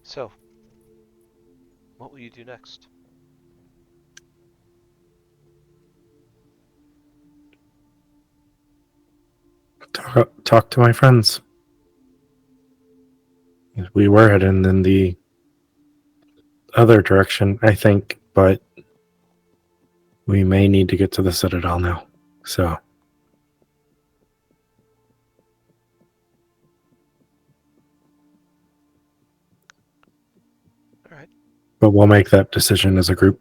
So, what will you do next? Talk to my friends. We were heading in the other direction, I think, but we may need to get to the Citadel now. So, All right. but we'll make that decision as a group.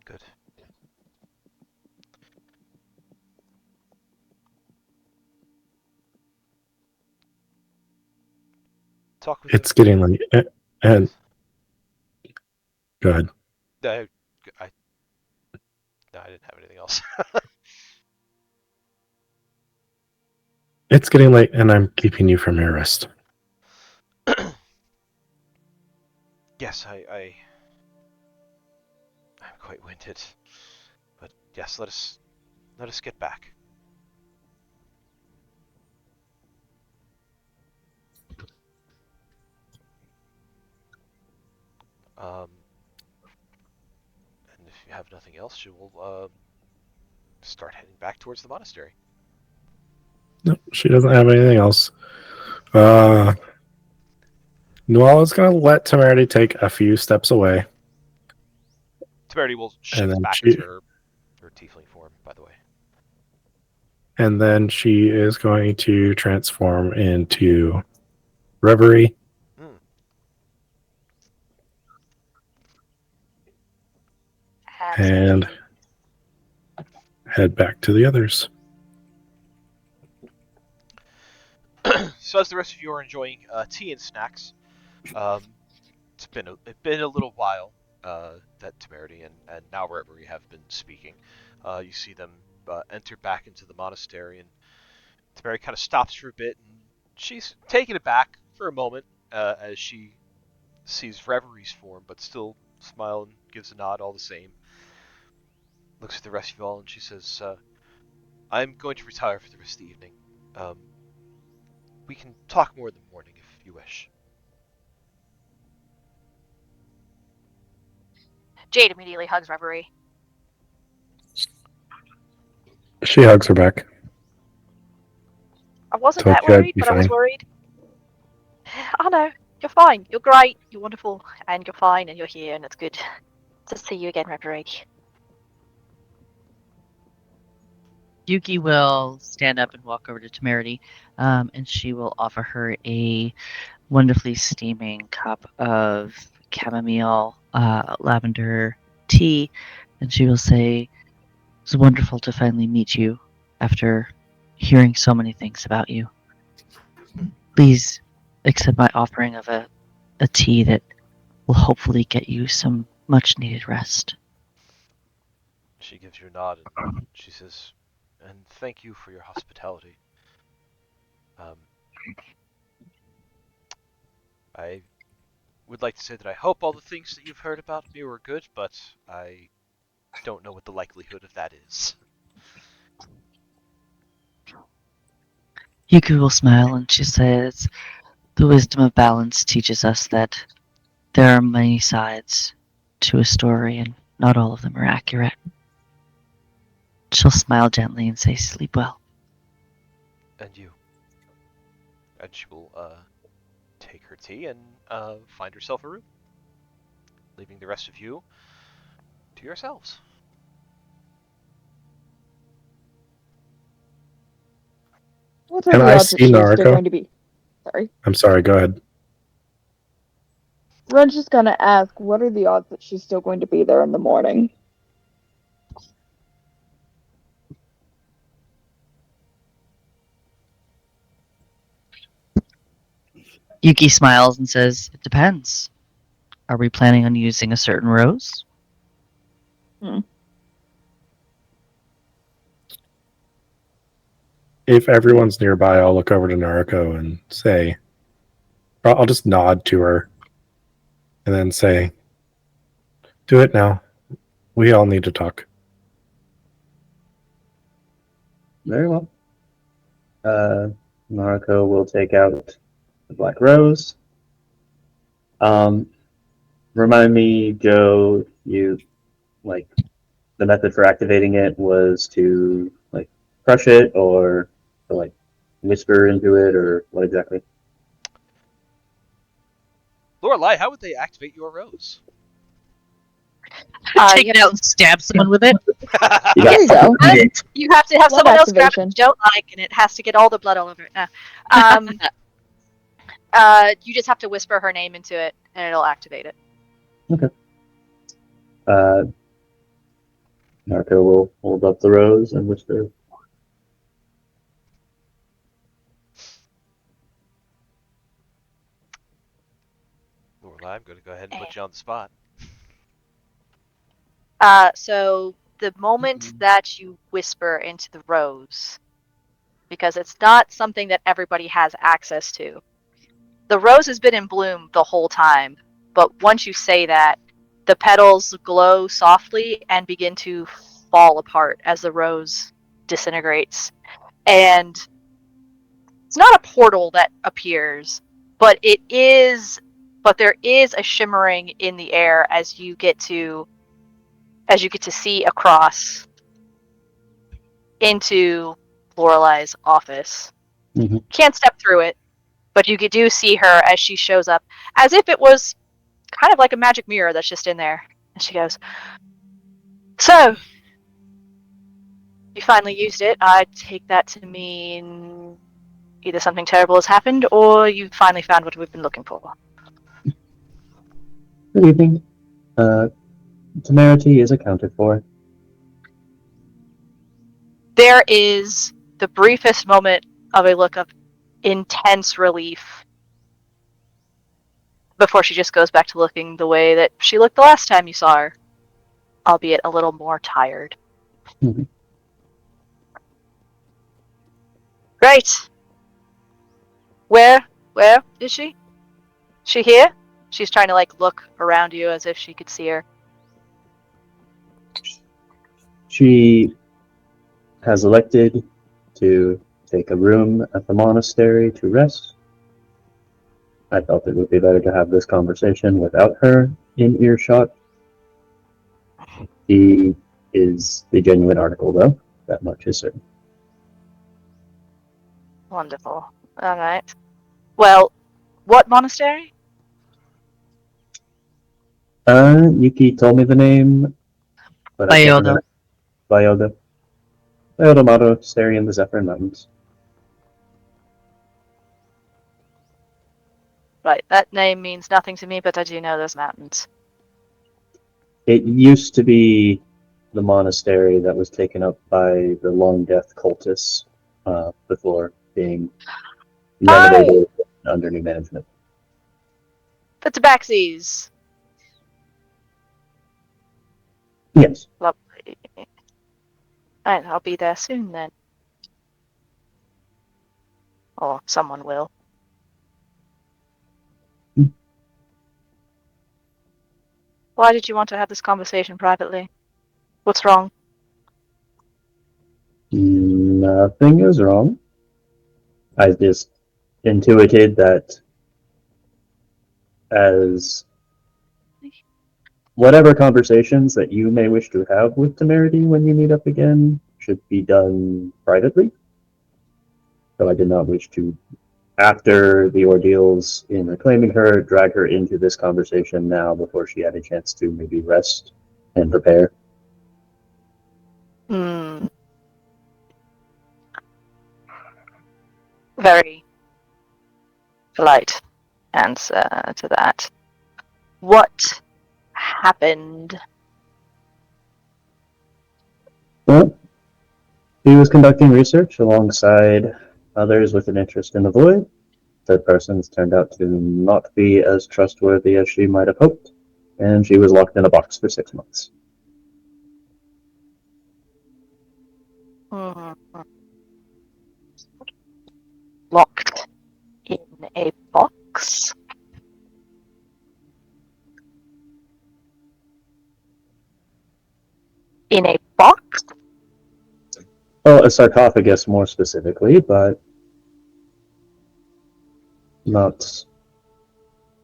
Good. Talk with. It's getting late. And go ahead. I no, I didn't have anything else. It's getting late, and I'm keeping you from your rest. Yes, I'm quite winded, but yes, let us get back. And if you have nothing else, you will start heading back towards the monastery. No, she doesn't have anything else. Nuala's going to let Temerity take a few steps away. Temerity will And shift then back she- into her tiefling form, by the way. And then she is going to transform into Reverie. And head back to the others. So as the rest of you are enjoying tea and snacks, it's been a little while that Temerity and now Reverie have been speaking. You see them enter back into the monastery, and Temerity kind of stops for a bit, and she's taken aback for a moment as she sees Reverie's form, but still smiles and gives a nod all the same. Looks at the rest of you all, and she says, "I'm going to retire for the rest of the evening. We can talk more in the morning if you wish." Jade immediately hugs Reverie. She hugs her back. I wasn't Told that you I'd worried, be but I was fine. worried. I know. You're fine. You're great. You're wonderful. And you're fine, and you're here, and it's good to see you again, Reverie. Yuki will stand up and walk over to Temerity, and she will offer her a wonderfully steaming cup of chamomile lavender tea, and she will say, "It was wonderful to finally meet you after hearing so many things about you. Please accept my offering of a tea that will hopefully get you some much needed rest." She gives you a nod, and she says, "And thank you for your hospitality. I would like to say that I hope all the things that you've heard about me were good, but I don't know what the likelihood of that is." Yuki will smile and she says, "The wisdom of balance teaches us that there are many sides to a story and not all of them are accurate." She'll smile gently and say, "Sleep well." And you. And she will take her tea and find herself a room, leaving the rest of you to yourselves. What are Can the I odds that see she is still Naruto? going to be? Sorry. I'm sorry, go ahead. Ren's just gonna ask, what are the odds that she's still going to be there in the morning? Yuki smiles and says, "It depends. Are we planning on using a certain rose?" if everyone's nearby, I'll look over to Nariko and say, I'll just nod to her and then say, do it now. We all need to talk. Very well. Nariko will take out the Black Rose. Remind me, Joe, you like the method for activating it was to like crush it or to like whisper into it or what exactly? Lorelei, how would they activate your rose? Uh, Take you it have out and stab someone with it. You There you go. You have to have Blood someone else grab it activation. you don't like, and it has to get all the blood all over it. You just have to whisper her name into it, and it'll activate it. Narco will hold up the rose and whisper, Lorelei, I'm going to go ahead and put you on the spot. So the moment that you whisper into the rose, because it's not something that everybody has access to, the rose has been in bloom the whole time, but once you say that, the petals glow softly and begin to fall apart as the rose disintegrates. And it's not a portal that appears, but there is a shimmering in the air as you get to see across into Lorelei's office. Mhm. Can't step through it, but you do see her as she shows up, as if it was kind of like a magic mirror that's just in there. And she goes, "So, you finally used it. I take that to mean either something terrible has happened, or you finally found what we've been looking for." "Good evening. Temerity is accounted for." There is the briefest moment of a look of intense relief before she just goes back to looking the way that she looked the last time you saw her, albeit a little more tired. Mhm. Great. Where is she? She here? She's trying to look around you as if she could see her. She has elected to take a room at the monastery to rest. I felt it would be better to have this conversation without her in earshot. He is the genuine article, though. That much is certain. Wonderful. All right. Well, what monastery? Yuki told me the name, but I can't Byodo. remember. Byodo. Byodo Monastery in the Zephyr Mountains. Right, that name means nothing to me, but I do know those mountains. It used to be the monastery that was taken up by the Long Death cultists before being renovated under new management. The Tabaxis. Yes. Lovely. Alright, I'll be there soon then. Or someone will. Why did you want to have this conversation privately? What's wrong? Nothing is wrong. I just intuited that as whatever conversations that you may wish to have with Temerity when you meet up again should be done privately. So I did not wish to, after the ordeals in reclaiming her, drag her into this conversation now before she had a chance to maybe rest and prepare. Very polite answer to that. What happened? Well, he was conducting research alongside others with an interest in the void. The persons turned out to not be as trustworthy as she might have hoped, and she was locked in a box for 6 months. Mm-hmm. In a box? In a box? Well, a sarcophagus more specifically, but not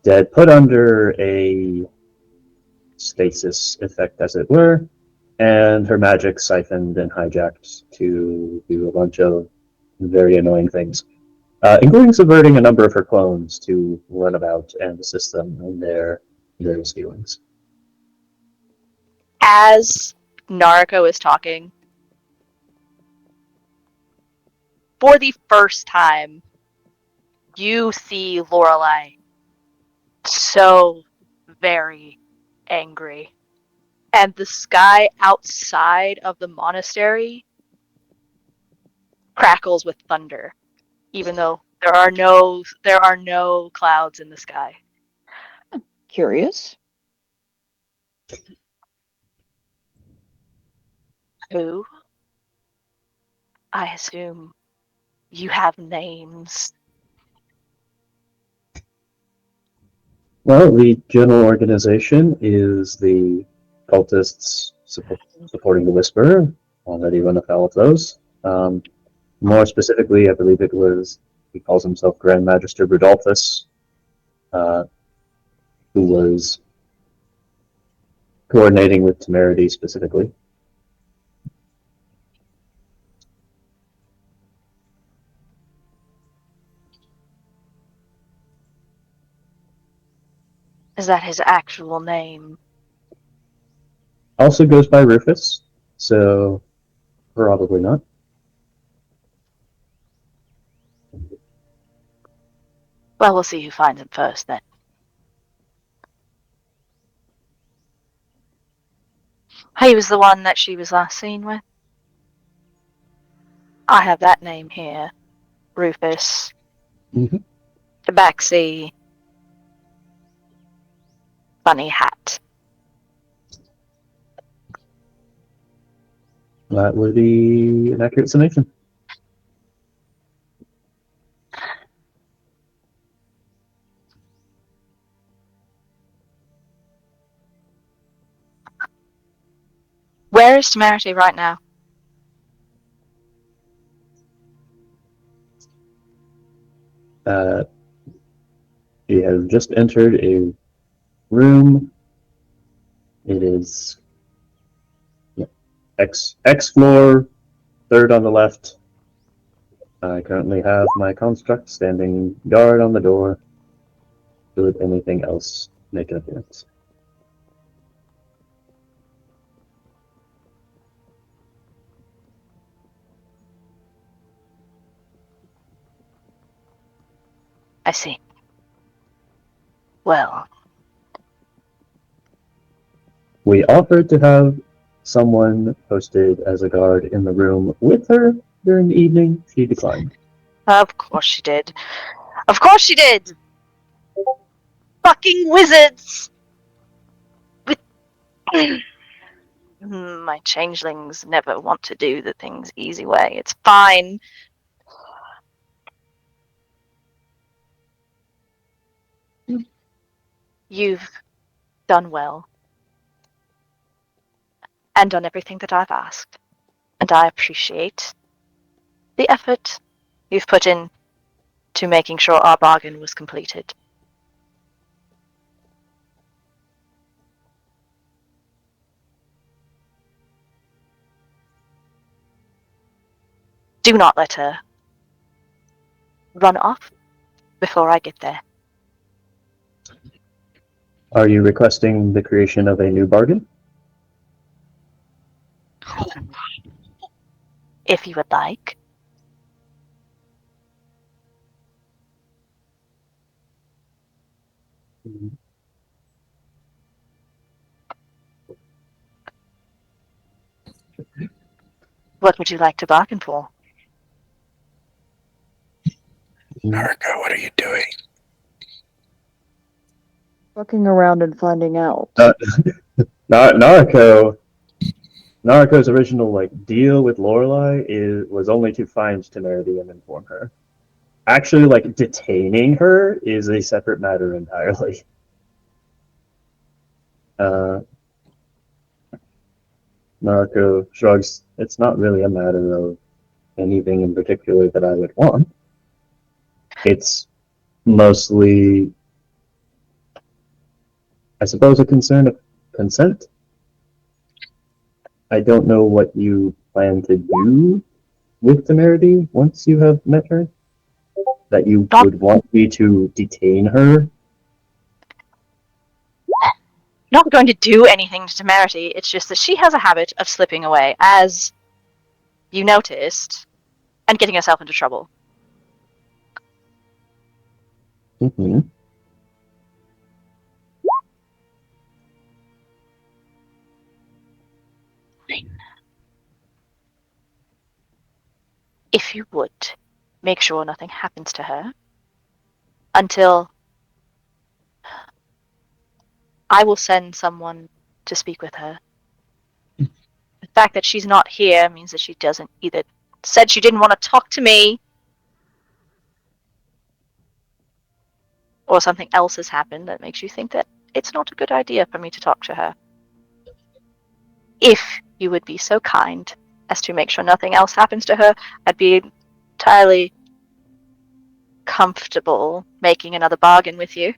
dead. Put under a stasis effect, as it were, and her magic siphoned and hijacked to do a bunch of very annoying things, including subverting a number of her clones to run about and assist them in their various dealings. As Nariko is talking, for the first time, you see Lorelei so very angry. And the sky outside of the monastery crackles with thunder, even though there are no clouds in the sky. Curious. Who? I assume you have names. Well, the general organization is the cultists supporting the Whisperer. Already run afoul of those. More specifically, I believe it was, he calls himself Grand Magister Rudolphus, who was coordinating with Temerity specifically. Is that his actual name? Also goes by Rufus, so probably not. Well, we'll see who finds him first then. He was the one that she was last seen with. I have that name here. Rufus. Mm-hmm. Tabaxi. Funny hat. That would be an accurate summation. Where is Temerity right now? She has just entered a room. It is X floor, third on the left. I currently have my construct standing guard on the door. Should anything else make an appearance? I see. Well. We offered to have someone posted as a guard in the room with her during the evening. She declined. Of course she did. Of course she did! Fucking wizards! My changelings never want to do the things easy way. It's fine. You've done well. And done everything that I've asked. And I appreciate the effort you've put in to making sure our bargain was completed. Do not let her run off before I get there. Are you requesting the creation of a new bargain? If you would like. What would you like to bargain for? Narco, what are you doing? Looking around and finding out. Nariko's original deal with Lorelei was only to find Temerity and inform her. Actually, like, detaining her is a separate matter entirely. Naruto shrugs. It's not really a matter of anything in particular that I would want. It's mostly, I suppose, a concern of consent. I don't know what you plan to do with Temerity once you have met her. That you Not would want me to detain her. not going to do anything to Temerity. It's just that she has a habit of slipping away, as you noticed, and getting herself into trouble. Mm-hmm. If you would, make sure nothing happens to her until I will send someone to speak with her. The fact that she's not here means that she doesn't either said she didn't want to talk to me, or something else has happened that makes you think that it's not a good idea for me to talk to her. If you would be so kind as to make sure nothing else happens to her, I'd be entirely comfortable making another bargain with you.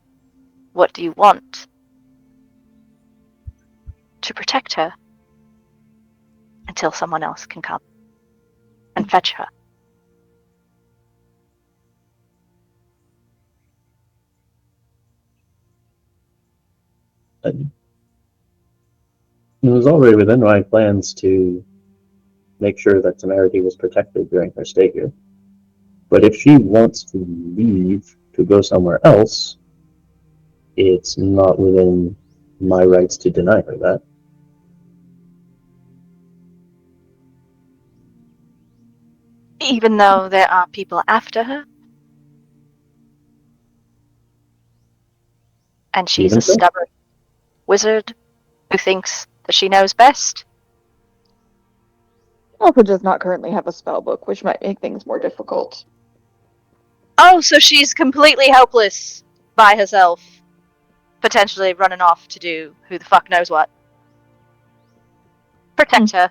What do you want? To protect her until someone else can come and fetch her. It was already within my plans to make sure that Temerity was protected during her stay here. But if she wants to leave to go somewhere else, it's not within my rights to deny her that. Even though there are people after her, and she's Even a so, stubborn wizard who thinks that she knows best. Alpha does not currently have a spell book, which might make things more difficult. Oh, so she's completely helpless by herself, potentially running off to do who the fuck knows what. Protect her.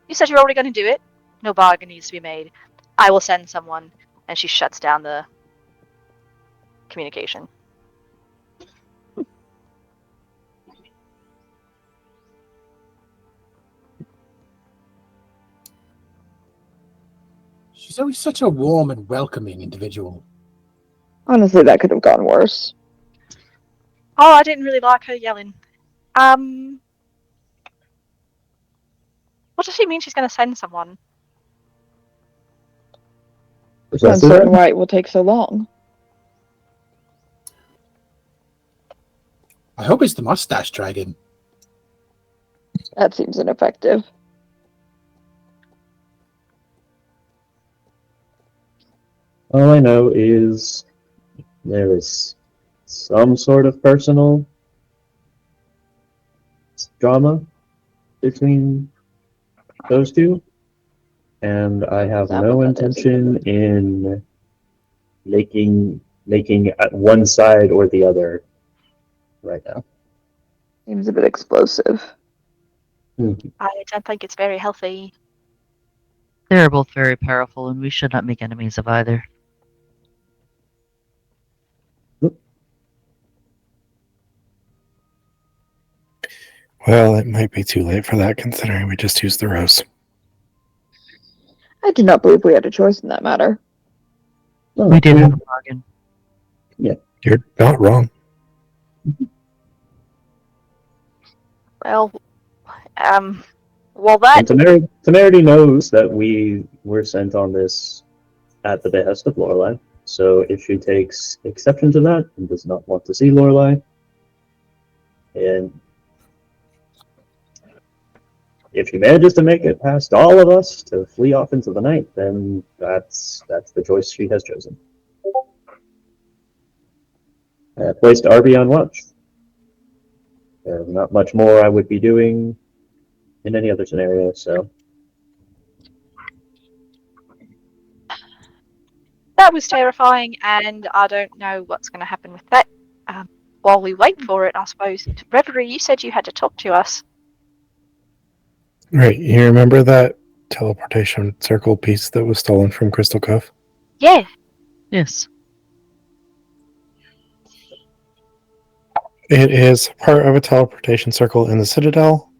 You said you're already going to do it. No bargain needs to be made. I will send someone, and she shuts down the communication. She's always such a warm and welcoming individual. Honestly, that could have gone worse. Oh, I didn't really like her yelling. What does she mean she's going to send someone? It's uncertain why it will take so long. I hope it's the mustache dragon. That seems ineffective. all I know is there is some sort of personal drama between those two, and I have Is that no what that is? intention in making at one side or the other right now. Seems a bit explosive. I don't think it's very healthy. They're both very powerful, and we should not make enemies of either. Well, it might be too late for that, considering we just used the rose. I do not believe we had a choice in that matter. Oh, We did have a bargain. You're not wrong. Well, that... And Temerity knows that we were sent on this at the behest of Lorelei, so if she takes exception to that and does not want to see Lorelei, and if she manages to make it past all of us to flee off into the night, then that's the choice she has chosen. I placed Arby on watch. There's not much more I would be doing in any other scenario, so That was terrifying, and I don't know what's going to happen with that. While we wait for it, I suppose. Reverie, you said you had to talk to us. Right. You remember that teleportation circle piece that was stolen from Crystal Cove? Yeah. Yes. It is part of a teleportation circle in the Citadel,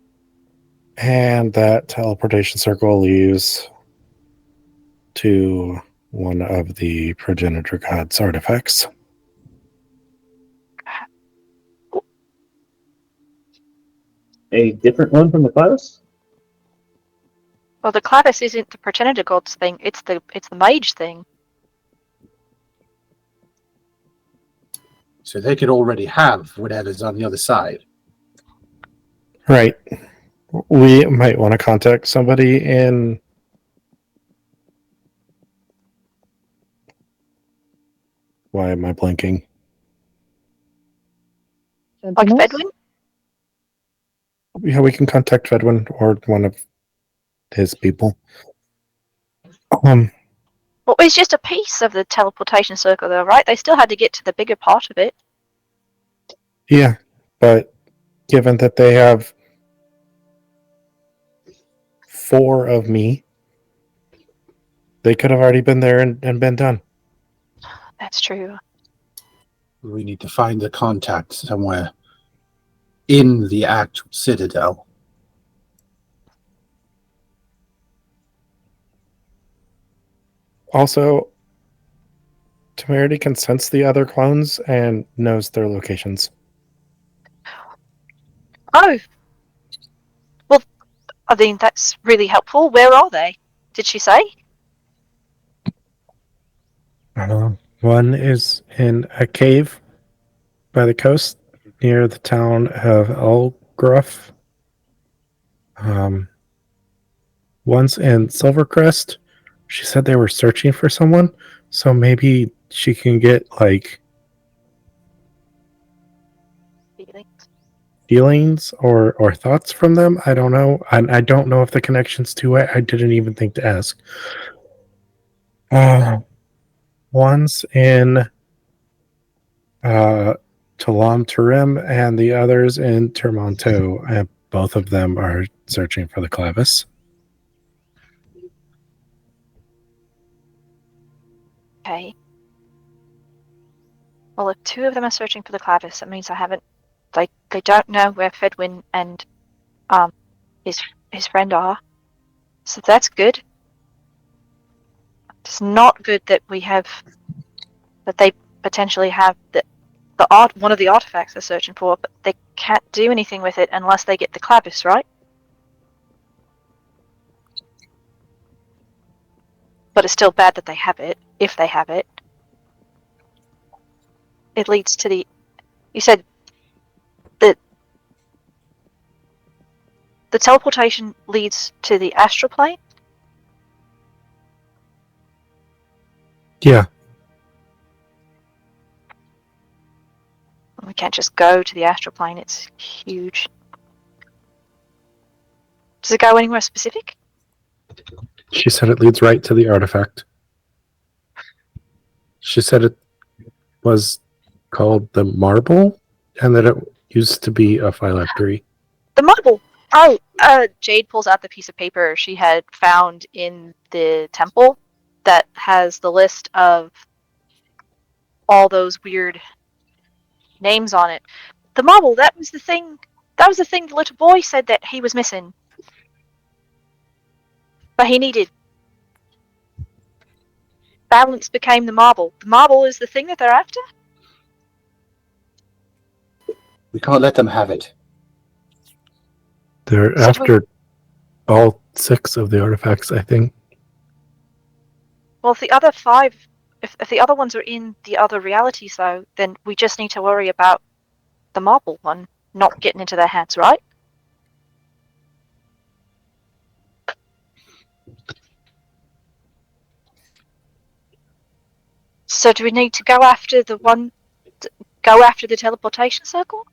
and that teleportation circle leads to one of the Progenitor God's artifacts. A different one from the class? Well, the Clavis isn't the Progenitor Gods thing. It's the Mage thing. So they could already have whatever's on the other side. Right. We might want to contact somebody in... Why am I blinking? Like Sentinels? Fedwin? Yeah, we can contact Fedwin or one of his people. Well, it's just a piece of the teleportation circle, though, right? They still had to get to the bigger part of it. Yeah, but given that they have 4 of me, they could have already been there and been done. That's true. We need to find the contact somewhere in the actual Citadel. Also, Temerity can sense the other clones and knows their locations. Oh. Well, I mean, that's really helpful. Where are they? Did she say? One is in a cave by the coast near the town of Elgruff. One's in Silvercrest. She said they were searching for someone, so maybe she can get like feelings or thoughts from them. I don't know. I don't know if the connection's to it. I didn't even think to ask. One's in Talam Tarim and the other's in Termonto, and both of them are searching for the Clavis. Okay. Well, if 2 of them are searching for the Clavis, that means they don't know where Fedwin and his friend are. So that's good. It's not good that they potentially have one of the artifacts they're searching for, but they can't do anything with it unless they get the Clavis, right? But it's still bad that they have it, if they have it. It leads to you said that the teleportation leads to the astral plane? Yeah. We can't just go to the astral plane, it's huge. Does it go anywhere specific? She said it leads right to the artifact. She said it was called the Marble, and that it used to be a phylactery. The marble! Oh, Jade pulls out the piece of paper she had found in the temple that has the list of all those weird names on it. The marble, that was the thing the little boy said that he was missing. But he needed. Balance became the marble. The marble is the thing that they're after? We can't let them have it. They're So after all 6 of the artifacts, I think. Well, if the other 5, if the other ones are in the other realities, though, then we just need to worry about the marble one not getting into their hands, right? So do we need to go after the teleportation circle?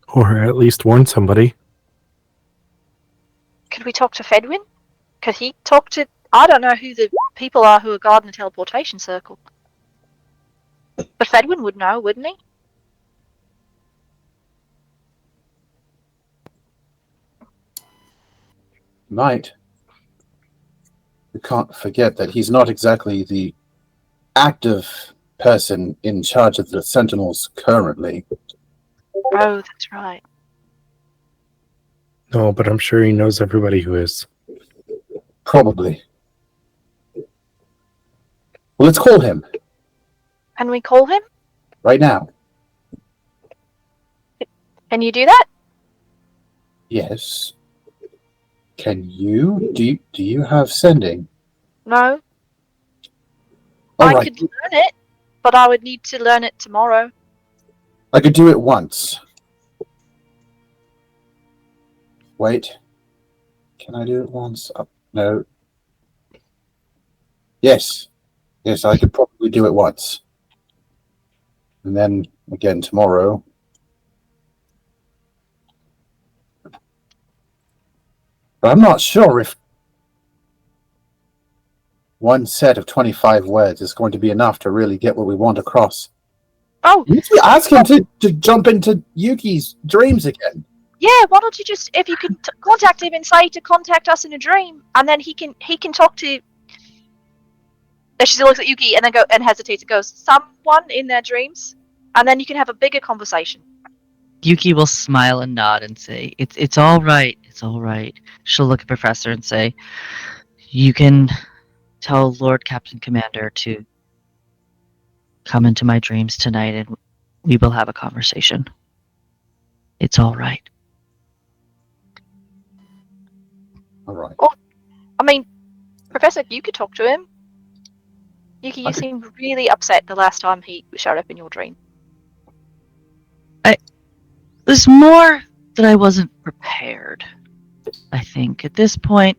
Or at least warn somebody. Could we talk to Fedwin? Could he talk to I don't know who the people are who are guarding the teleportation circle. But Fedwin would know, wouldn't he? Might. We can't forget that he's not exactly the active person in charge of the Sentinels currently. Oh, that's right. No, but I'm sure he knows everybody who is. Probably. Well, let's call him Can we call him? right now. Can you do that? Yes. Can you? Do you have sending? No. All I right. could learn it, but I would need to learn it tomorrow. I could do it once. Wait. Can I do it once? No. Yes. Yes, I could probably do it once. And then again tomorrow. But I'm not sure if one set of 25 words is going to be enough to really get what we want across. Oh, We ask him to jump into Yuki's dreams again. yeah. Why don't you just, if you can contact him and say to contact us in a dream, and then he can talk to. She still looks at Yuki and then hesitates and goes, someone in their dreams, and then you can have a bigger conversation. Yuki will smile and nod and say, "It's all right. It's all right." She'll look at Professor and say, "You can tell Lord Captain Commander to come into my dreams tonight, and we will have a conversation. It's all right." All right. I mean, Professor, you could talk to him. Yuki, you seemed really upset the last time he showed up in your dream. There's more that I wasn't prepared. I think at this point,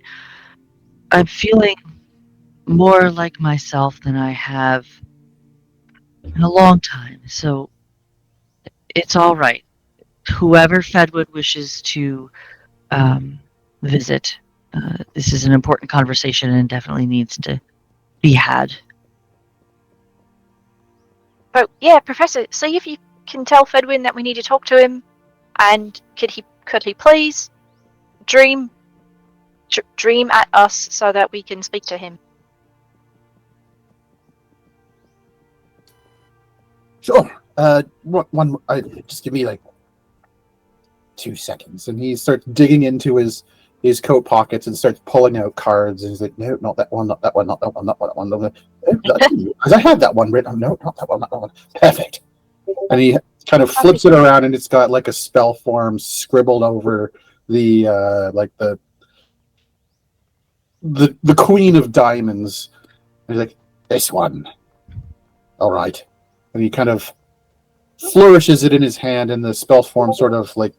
I'm feeling more like myself than I have in a long time. So it's all right. Whoever Fedwood wishes to visit, this is an important conversation and definitely needs to be had. But yeah, Professor, see if you can tell Fedwin that we need to talk to him, and could he please dream at us so that we can speak to him. Sure. Just give me like 2 seconds. And he starts digging into his coat pockets and starts pulling out cards. And he's like, no, not that one, not that one, not that one, not that one. Because I had that one written. No, not that one, not that one. Perfect. And he kind of flips it around, and it's got like a spell form scribbled over the the Queen of Diamonds. And he's like, this one. All right. And he kind of flourishes it in his hand, and the spell form sort of like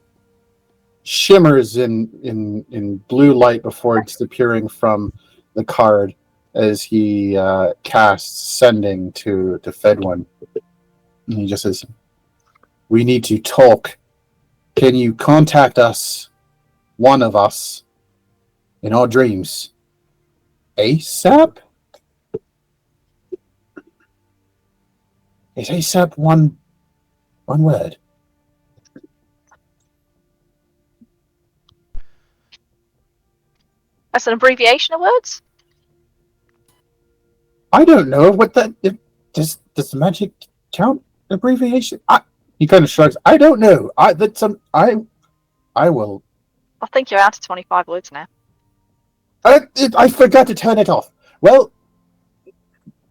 shimmers in blue light before disappearing from the card as he casts sending to Fedwin. And he just says, "We need to talk. Can you contact us, one of us, in our dreams, ASAP?" Is ASAP one word? That's an abbreviation of words? I don't know what that. Does the magic count abbreviation? He kind of shrugs. I don't know. I will. I think you're out of 25 words now. I forgot to turn it off. Well,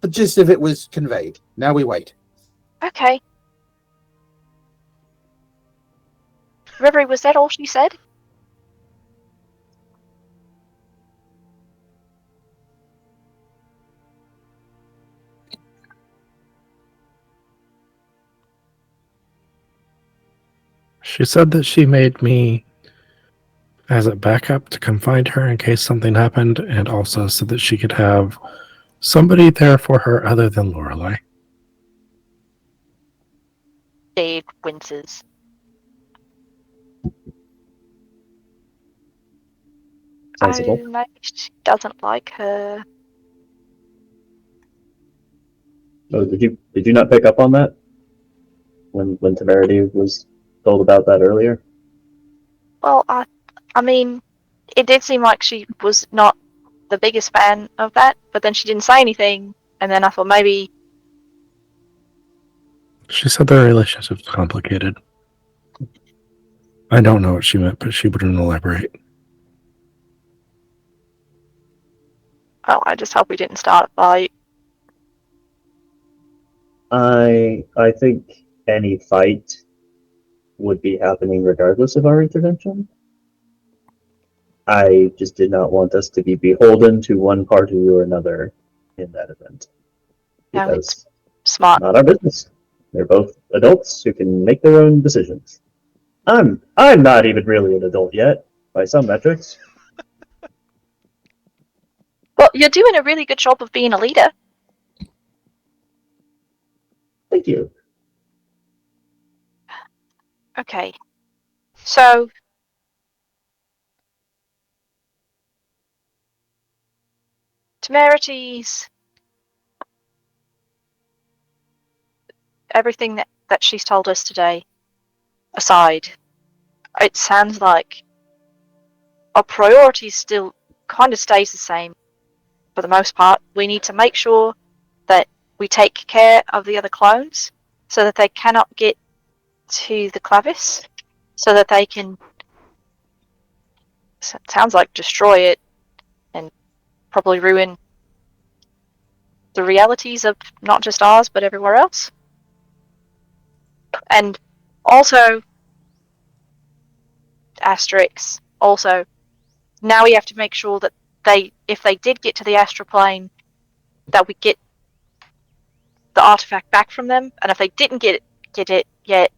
the gist of it was conveyed. Now we wait. Okay. Reverie, was that all she said? She said that she made me as a backup to come find her in case something happened, and also said that she could have somebody there for her other than Lorelei. Dave winces. Sensible. Oh, maybe she doesn't like her. Oh, did you not pick up on that when Temerity was told about that earlier? Well, I mean, it did seem like she was not the biggest fan of that, but then she didn't say anything, and then I thought maybe. She said their relationship's complicated. I don't know what she meant, but she wouldn't elaborate. Oh, I just hope we didn't start a fight. I think any fight would be happening regardless of our intervention. I just did not want us to be beholden to one party or another in that event. No, it's Because smart. not our business. They're both adults who can make their own decisions. I'm not even really an adult yet, by some metrics. Well, you're doing a really good job of being a leader. Thank you. Okay. So, Temerity's everything that she's told us today aside, it sounds like our priority still kind of stays the same for the most part. We need to make sure that we take care of the other clones so that they cannot get to the clavis, so that they can, sounds like, destroy it and probably ruin the realities of not just ours but everywhere else. And also, asterisks, also, now we have to make sure that if they did get to the astral plane, that we get the artifact back from them, and if they didn't get it yet,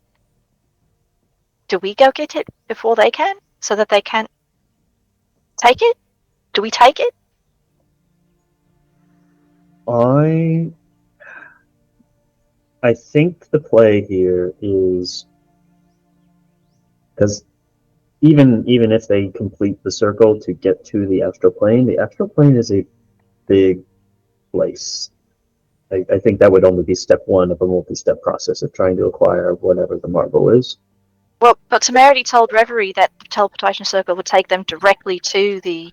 do we go get it before they can, so that they can take it? Do we take it? I think the play here is because even if they complete the circle to get to the astral plane is a big place. I think that would only be step one of a multi-step process of trying to acquire whatever the marble is. Well, but Temerity told Reverie that the teleportation circle would take them directly to the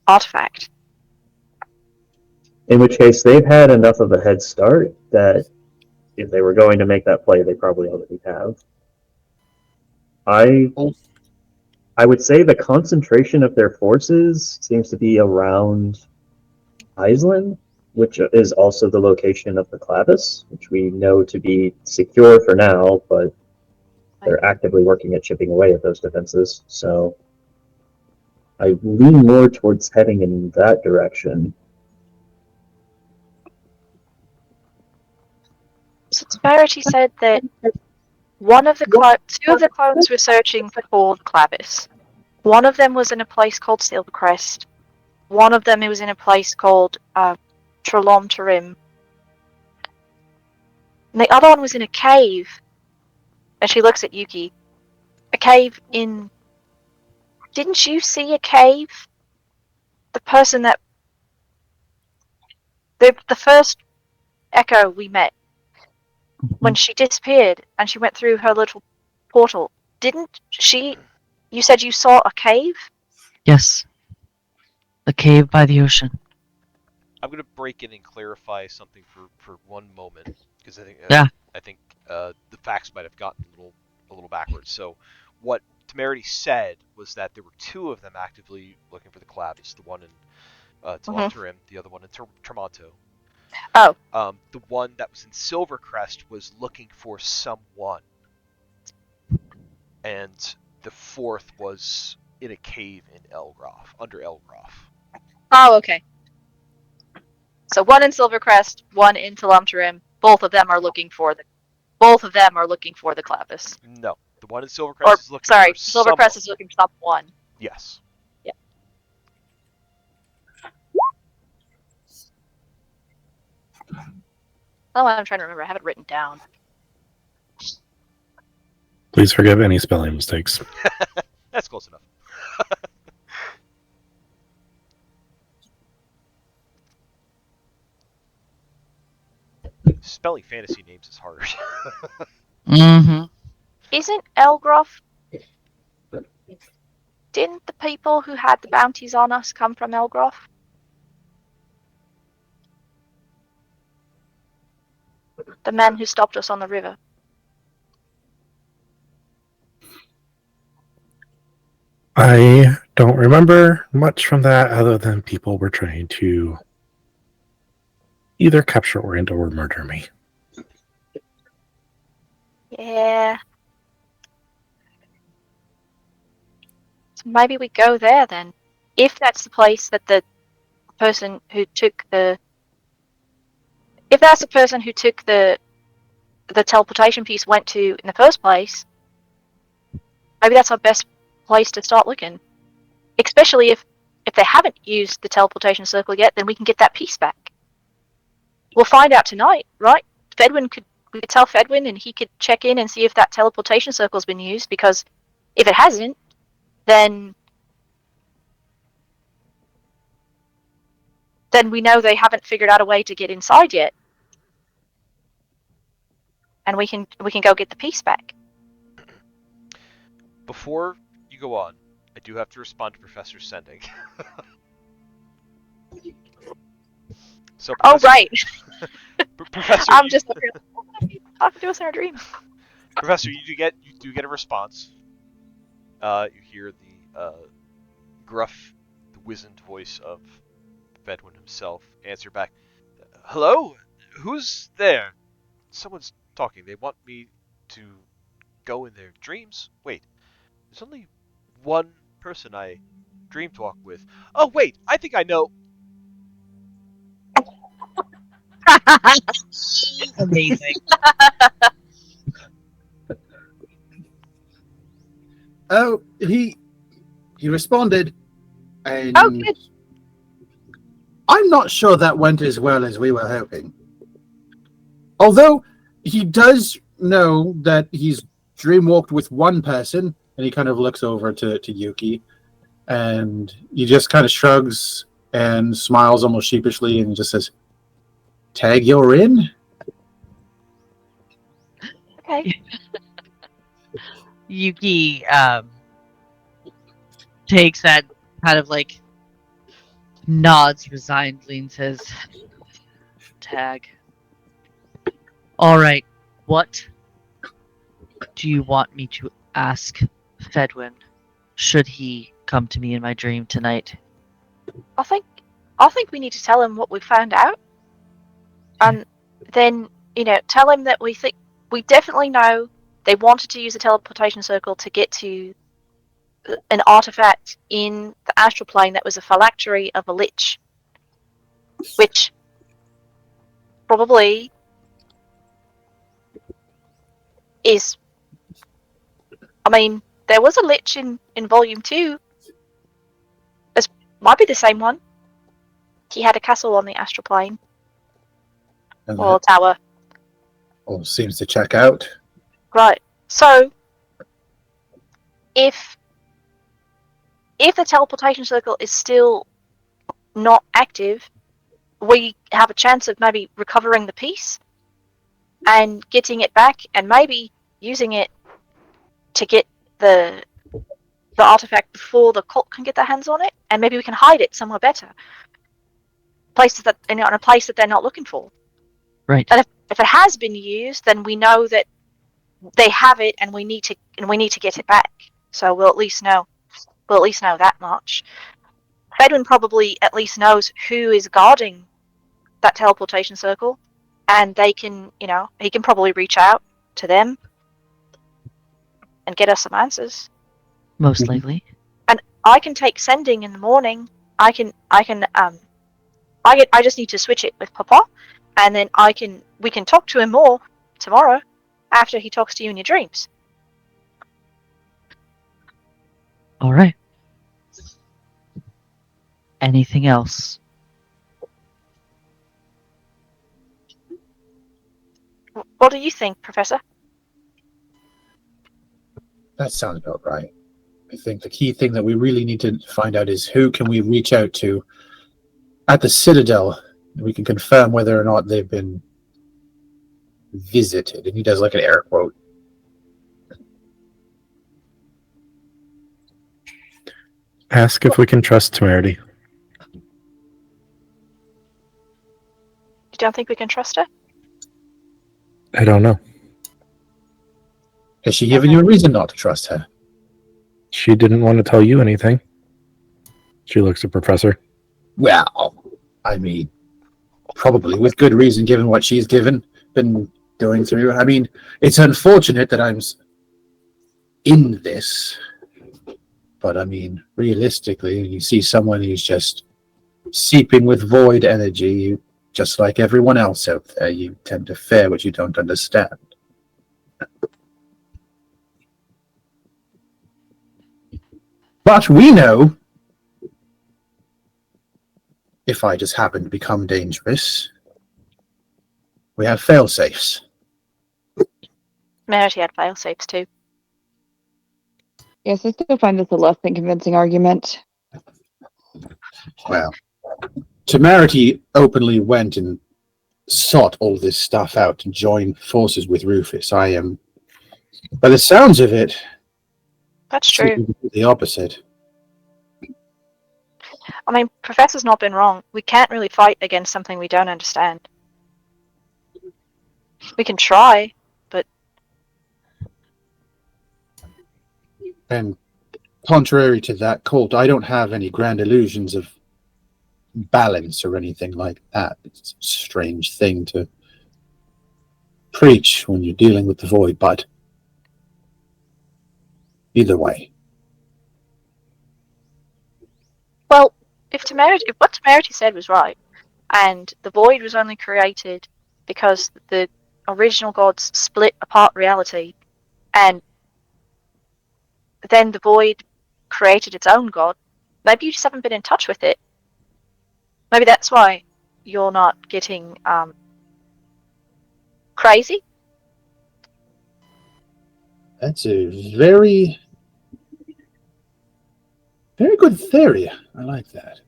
artifact. In which case, they've had enough of a head start that if they were going to make that play, they probably already have. I would say the concentration of their forces seems to be around Iceland, which is also the location of the Clavis, which we know to be secure for now, but they're actively working at chipping away at those defenses. So I lean more towards heading in that direction. So Temerity said that two of the clones were searching for the clavis. One of them was in a place called Silvercrest. One of them was in a place called Trelom Tarim. And the other one was in a cave. And she looks at Yuki. A cave in... Didn't you see a cave? The person that... The first Echo we met, when she disappeared and she went through her little portal, didn't she... You said you saw a cave? Yes. The cave by the ocean. I'm gonna break in and clarify something for one moment because I think the facts might have gotten a little backwards. So what Temerity said was that there were two of them actively looking for the Clavis, the one in Talantarim, the other one in Tremonto. Oh. The one that was in Silvercrest was looking for someone, and the fourth was in a cave in Elgroff, under Elgroff. Oh, okay. So one in Silvercrest, one in Talantarim. Both of them are looking for the clavis. No, the one in Silvercrest is looking for someone. Silvercrest is looking for someone. Yes. Yeah. Oh, I'm trying to remember. I have it written down. Please forgive any spelling mistakes. That's close enough. spelling fantasy names is hard. Mm-hmm. Isn't Elgroth? Didn't the people who had the bounties on us come from Elgroth? The men who stopped us on the river. I don't remember much from that other than people were trying to either capture or murder me. Yeah. So maybe we go there then. If that's the place that the person who took the... If that's the person who took the teleportation piece went to in the first place, maybe that's our best place to start looking. Especially if they haven't used the teleportation circle yet, then we can get that piece back. We'll find out tonight, right? We could tell Fedwin and he could check in and see if that teleportation circle's been used, because if it hasn't, then we know they haven't figured out a way to get inside yet. And we can go get the piece back. Before you go on, I do have to respond to Professor Sending. So, Oh, right. Professor, I'm just talking to us in our dream. Professor, you do get a response. You hear the gruff, the wizened voice of Fedwin himself answer back. Hello? Who's there? Someone's talking. They want me to go in their dreams? Wait, there's only one person I dream talk with. Oh, wait, I think I know. Amazing. Oh, he responded, and Oh, good. I'm not sure that went as well as we were hoping. Although he does know that he's dreamwalked with one person, and he kind of looks over to Yuki, and he just kind of shrugs and smiles almost sheepishly, and just says, "Tag, you're in." Okay. Yuki takes that kind of like nods resignedly and says, "Tag. All right, what do you want me to ask Fedwin should he come to me in my dream tonight?" I think we need to tell him what we found out, and then tell him that we definitely know they wanted to use a teleportation circle to get to an artifact in the astral plane that was a phylactery of a lich, which probably is. I mean, there was a lich in Volume 2. This might be the same one. He had a castle on the astral plane. And Or a tower. all seems to check out. Right. So, if the teleportation circle is still not active, we have a chance of maybe recovering the piece and getting it back, and maybe using it to get the artifact before the cult can get their hands on it, and maybe we can hide it somewhere better, places that in a place that they're not looking for. Right. And if it has been used, then we know that they have it, and we need to get it back. So we'll at least know that much. Fedwin probably at least knows who is guarding that teleportation circle, and they can, he can probably reach out to them and get us some answers. Most likely. And I can take sending in the morning. I just need to switch it with Papa, and then we can talk to him more tomorrow after he talks to you in your dreams. All right. Anything else? What do you think, Professor? That sounds about right. I think the key thing that we really need to find out is who can we reach out to at the Citadel. We can confirm whether or not they've been visited. And he does like an air quote. Ask if we can trust Temerity. You don't think we can trust her? I don't know. Has she given you a reason not to trust her? She didn't want to tell you anything. She looks at Professor. Well, I mean, probably with good reason, given what she's been going through. I mean, it's unfortunate that I'm in this, but I mean, realistically, you see someone who's just seeping with void energy, just like everyone else out there, you tend to fear what you don't understand. But we know if I just happen to become dangerous, we have fail-safes. Temerity had fail-safes too. Yes, I still find this a less than convincing argument. Well, Temerity openly went and sought all this stuff out to join forces with Rufus. I am, by the sounds of it, That's true. the opposite. I mean, Professor's not been wrong. We can't really fight against something we don't understand. We can try, but... And contrary to that cult, I don't have any grand illusions of balance or anything like that. It's a strange thing to preach when you're dealing with the void, but either way. Well, if what Temerity said was right, and the void was only created because the original gods split apart reality, and then the void created its own god, maybe you just haven't been in touch with it. Maybe that's why you're not getting crazy. That's a very, very good theory. I like that.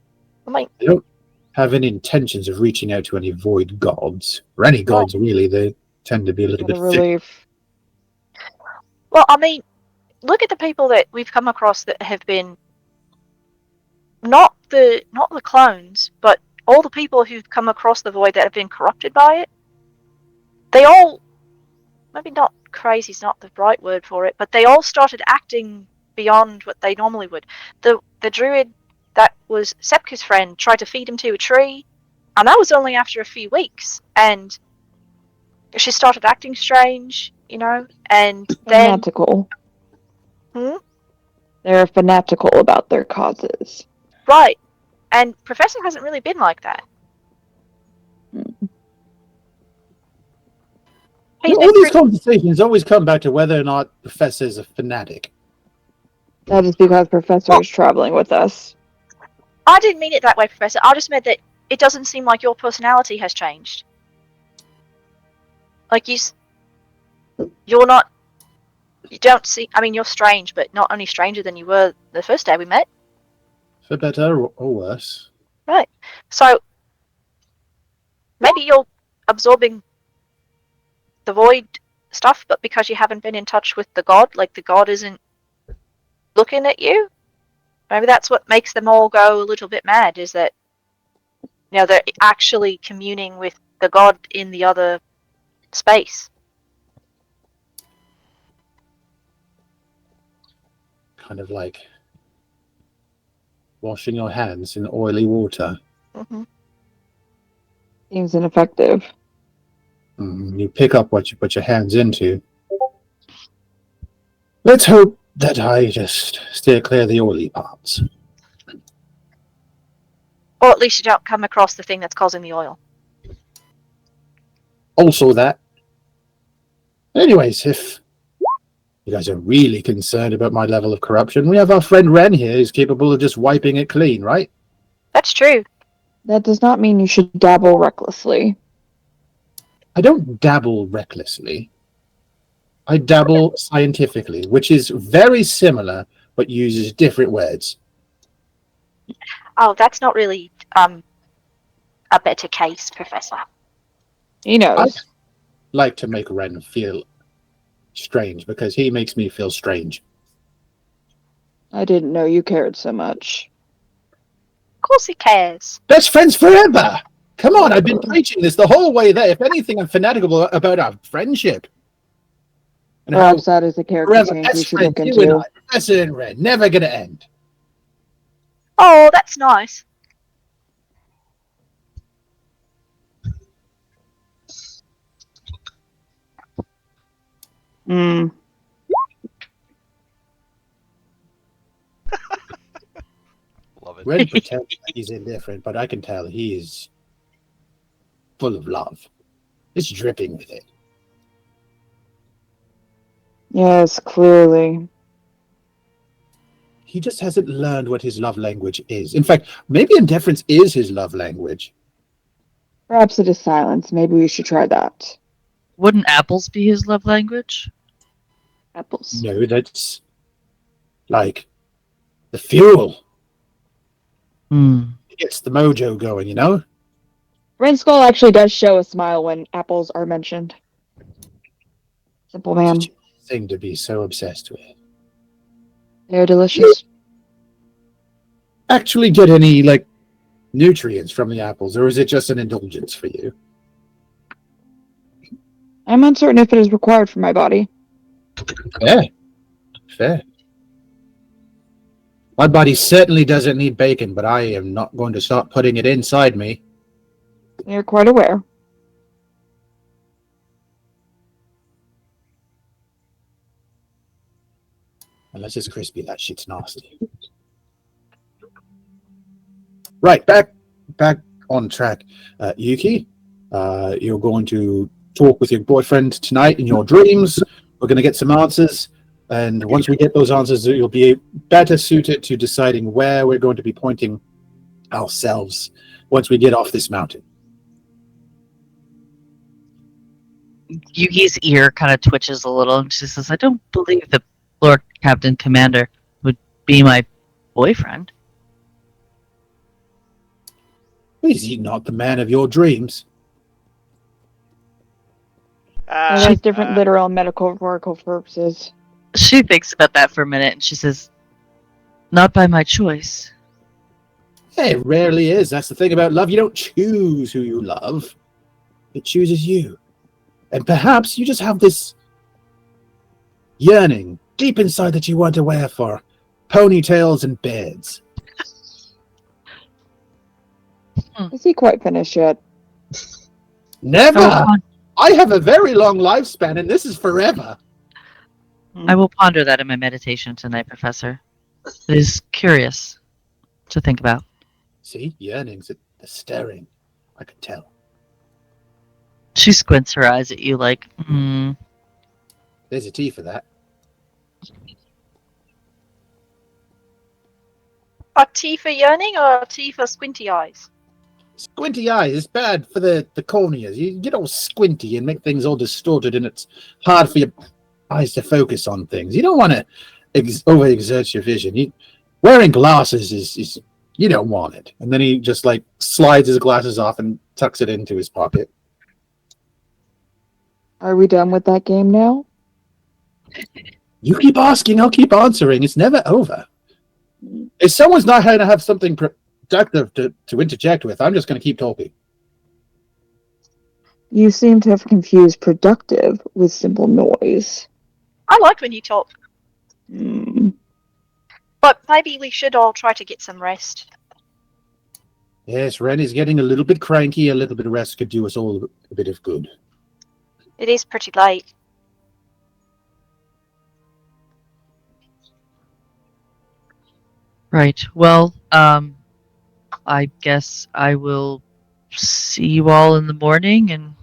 I mean, I don't have any intentions of reaching out to any void gods, or any gods really. They tend to be a little What bit a relief. well, I mean, look at the people that we've come across that have been not the clones, but all the people who've come across the void that have been corrupted by it. They all, maybe not crazy is not the right word for it, but they all started acting beyond what they normally would. The druid that was Sepka's friend tried to feed him to a tree, and that was only after a few weeks, and she started acting strange, you know, and then... Fanatical. Hmm? They're fanatical about their causes. Right. And Professor hasn't really been like that. He's all been these pretty... conversations always come back to whether or not Professor is a fanatic. That is because Professor is traveling with us. I didn't mean it that way, Professor. I just meant that it doesn't seem like your personality has changed. Like you're not... You don't see... I mean, you're strange, but not only stranger than you were the first day we met. For better or worse. Right. So, maybe you're absorbing the void stuff, but because you haven't been in touch with the god, like the god isn't looking at you. Maybe that's what makes them all go a little bit mad, is that, you know, they're actually communing with the god in the other space. Kind of like washing your hands in oily water. Mm-hmm. Seems ineffective. You pick up what you put your hands into. Let's hope that I just steer clear of the oily parts. Or at least you don't come across the thing that's causing the oil. Also that. Anyways, if you guys are really concerned about my level of corruption, we have our friend Ren here who's capable of just wiping it clean, right? That's true. That does not mean you should dabble recklessly. I don't dabble recklessly. I dabble scientifically, which is very similar but uses different words. Oh, that's not really a better case, Professor. He knows. like to make Ren feel strange because he makes me feel strange. I didn't know you cared so much. Of course he cares. Best friends forever! Come on, I've been preaching this the whole way there. If anything, I'm fanatical about our friendship. And Perhaps how that is a character forever change we best should friends, look you and I, into. Professor and Ren, never gonna end. Oh, that's nice. Hmm. Love it. Ren pretends he's indifferent, but I can tell he is full of love. It's dripping with it. Yes, clearly. He just hasn't learned what his love language is. In fact, maybe indifference is his love language. Perhaps it is silence. Maybe we should try that. Wouldn't apples be his love language? Apples. No, that's like the fuel. It gets the mojo going, you know? Ren Skull actually does show a smile when apples are mentioned. Simple man. Such a thing to be so obsessed with. They're delicious. Actually get any, like, nutrients from the apples, or is it just an indulgence for you? I'm uncertain if it is required for my body. Fair. Fair. My body certainly doesn't need bacon, but I am not going to stop putting it inside me. You're quite aware. Unless it's crispy, that shit's nasty. Right, back on track. Yuki, you're going to talk with your boyfriend tonight in your dreams. We're going to get some answers, and once we get those answers, you'll be better suited to deciding where we're going to be pointing ourselves once we get off this mountain. Yuki's ear kind of twitches a little, and she says, I don't believe the Lord Captain Commander would be my boyfriend. Is he not the man of your dreams? Well, that's different literal and metaphorical purposes. She thinks about that for a minute, and she says, not by my choice. It rarely is. That's the thing about love. You don't choose who you love. It chooses you. And perhaps you just have this yearning deep inside that you want to wear for ponytails and beards. Is he quite finished yet? Never! I have a very long lifespan, and this is forever. I will ponder that in my meditation tonight, Professor. It is curious to think about. See? Yearnings, the staring. I could tell. She squints her eyes at you like, There's a T for that. A T for yearning or a T for squinty eyes? Squinty eyes is bad for the corneas. You get all squinty and make things all distorted, and it's hard for your eyes to focus on things. You don't want to overexert your vision. Wearing glasses is you don't want it. And then he just like slides his glasses off and tucks it into his pocket. Are we done with that game now? You keep asking, I'll keep answering. It's never over. If someone's not going to have something productive to interject with, I'm just going to keep talking. You seem to have confused productive with simple noise. I like when you talk, Hmm. but maybe we should all try to get some rest. Yes, Ren is getting a little bit cranky. A little bit of rest could do us all a bit of good. It is pretty late. right. Well, I guess I will see you all in the morning and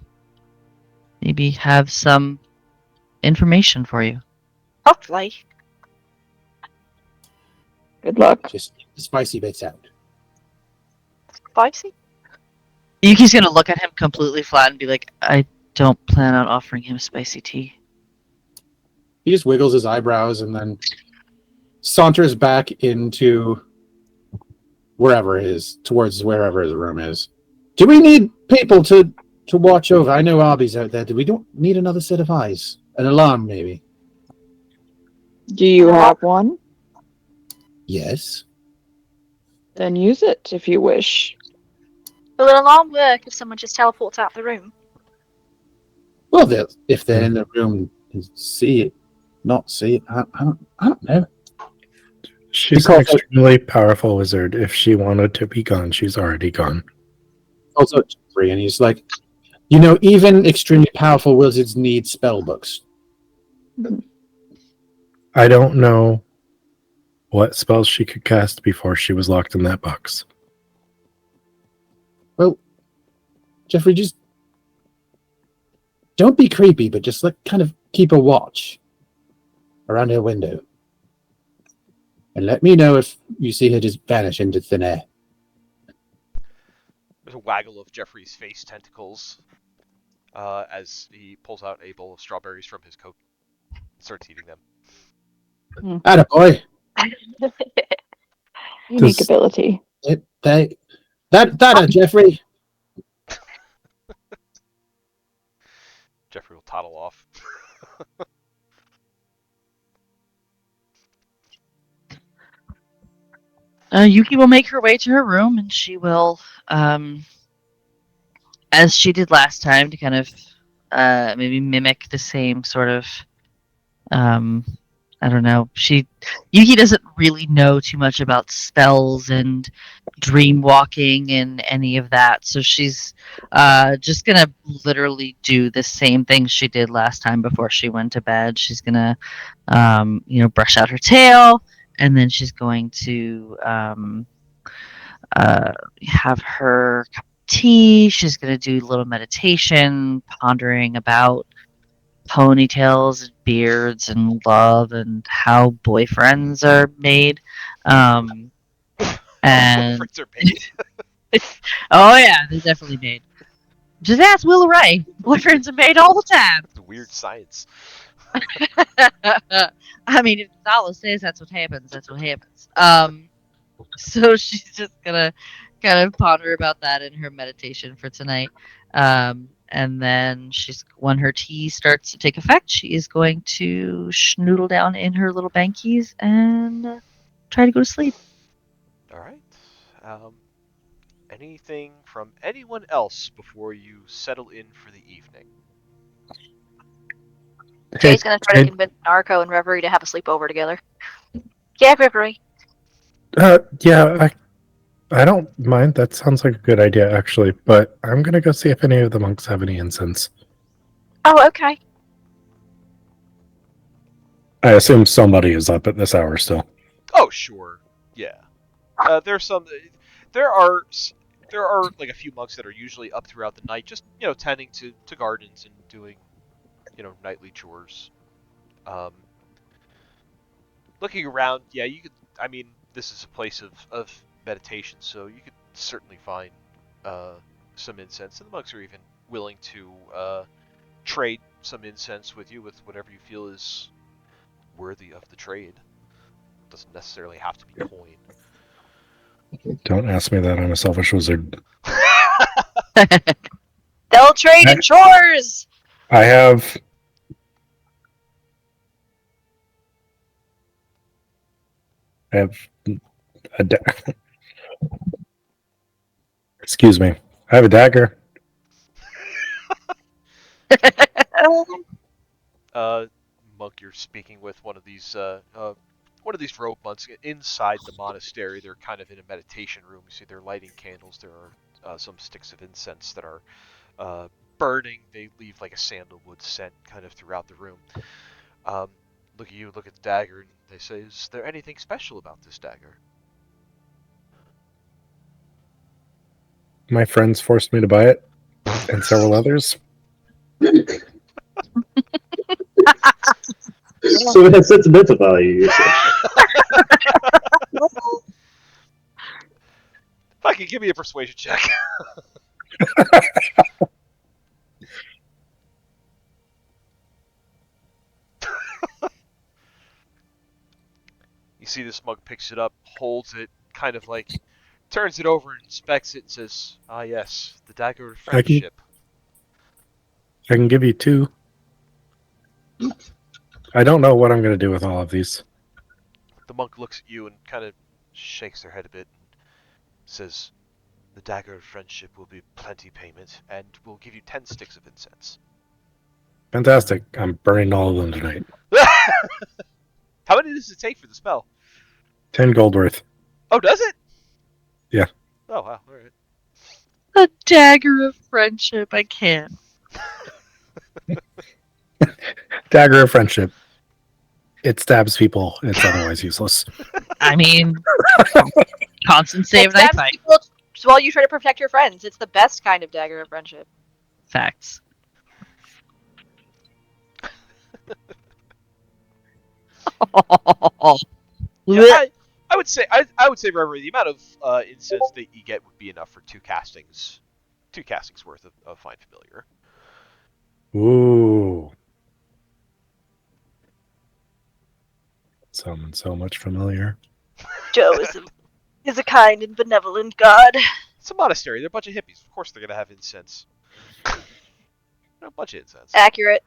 maybe have some information for you. Hopefully. Good luck. Just keep the spicy bits out. Spicy? Yuki's gonna look at him completely flat and be like, I don't plan on offering him spicy tea. He just wiggles his eyebrows and then saunters back into wherever it is, towards wherever the room is. Do we need people to to watch over. I know Arby's out there. Do we don't need another set of eyes? An alarm, maybe? Do you have one? Yes. Then use it if you wish. Will an alarm work if someone just teleports out the room? Well, if they're in the room and see it, not see it, I don't know. She's an extremely powerful wizard. If she wanted to be gone, she's already gone. Also, free, and he's like, even extremely powerful wizards need spell books. I don't know what spells she could cast before she was locked in that box. Well, Jeffrey, just don't be creepy, but just kind of keep a watch around her window. And let me know if you see her just vanish into thin air. There's a waggle of Jeffrey's face tentacles as he pulls out a bowl of strawberries from his coat and starts eating them. Attaboy. Unique ability. That Jeffrey. Jeffrey will toddle off. Yuki will make her way to her room, and she will, as she did last time, to kind of maybe mimic the same sort of, I don't know. Yuki doesn't really know too much about spells and dream walking and any of that, so she's just gonna literally do the same thing she did last time before she went to bed. She's gonna, brush out her tail, and then she's going to have her cup of tea. She's going to do a little meditation, pondering about ponytails and beards and love and how boyfriends are made. And Boyfriends are made. oh yeah, they're definitely made. Just ask Will Ray. Boyfriends are made all the time. It's weird science. I mean, if Nala says that's what happens, that's what happens. So she's just gonna kind of ponder about that in her meditation for tonight. And then when her tea starts to take effect, she is going to schnoodle down in her little bankies and try to go to sleep. All right. Anything from anyone else before you settle in for the evening? Jay's gonna try to convince Narco and Reverie to have a sleepover together. Yeah, Reverie. Yeah, I don't mind. That sounds like a good idea, actually. But I'm gonna go see if any of the monks have any incense. Oh, okay. I assume somebody is up at this hour still. Oh, sure. Yeah. There are like a few monks that are usually up throughout the night, just tending to gardens and doing nightly chores. Looking around, yeah, you could. I mean, this is a place of meditation, so you could certainly find some incense, and the monks are even willing to trade some incense with you with whatever you feel is worthy of the trade. Doesn't necessarily have to be coin. Don't ask me that. I'm a selfish wizard. They'll trade in chores. I have excuse me. I have a dagger. Monk, you're speaking with one of these robe monks inside the monastery. They're kind of in a meditation room. You see, they're lighting candles. There are some sticks of incense that are burning. They leave like a sandalwood scent kind of throughout the room. Look at you, look at the dagger, and they say, "Is there anything special about this dagger?" My friends forced me to buy it, and several others. So it has sentimental value. Fucking give me a persuasion check. You see this monk picks it up, holds it, kind of like turns it over and inspects it and says, "Ah, yes, the dagger of friendship." I can give you 2. I don't know what I'm going to do with all of these. The monk looks at you and kind of shakes their head a bit and says, "The dagger of friendship will be plenty payment, and we'll give you 10 sticks of incense." Fantastic. I'm burning all of them tonight. How many does it take for the spell? 10 gold worth. Oh, does it? Yeah. Oh, wow. All right. A dagger of friendship. I can't. Dagger of friendship. It stabs people. It's otherwise useless. I mean, constant save knife fight. People while you try to protect your friends. It's the best kind of dagger of friendship. Facts. Yeah, I would say, Reverie, the amount of incense that you get would be enough for 2 castings worth of Find Familiar. Ooh. Summon so much familiar. Joe is a kind and benevolent god. It's a monastery. They're a bunch of hippies. Of course they're going to have incense. A bunch of incense. Accurate.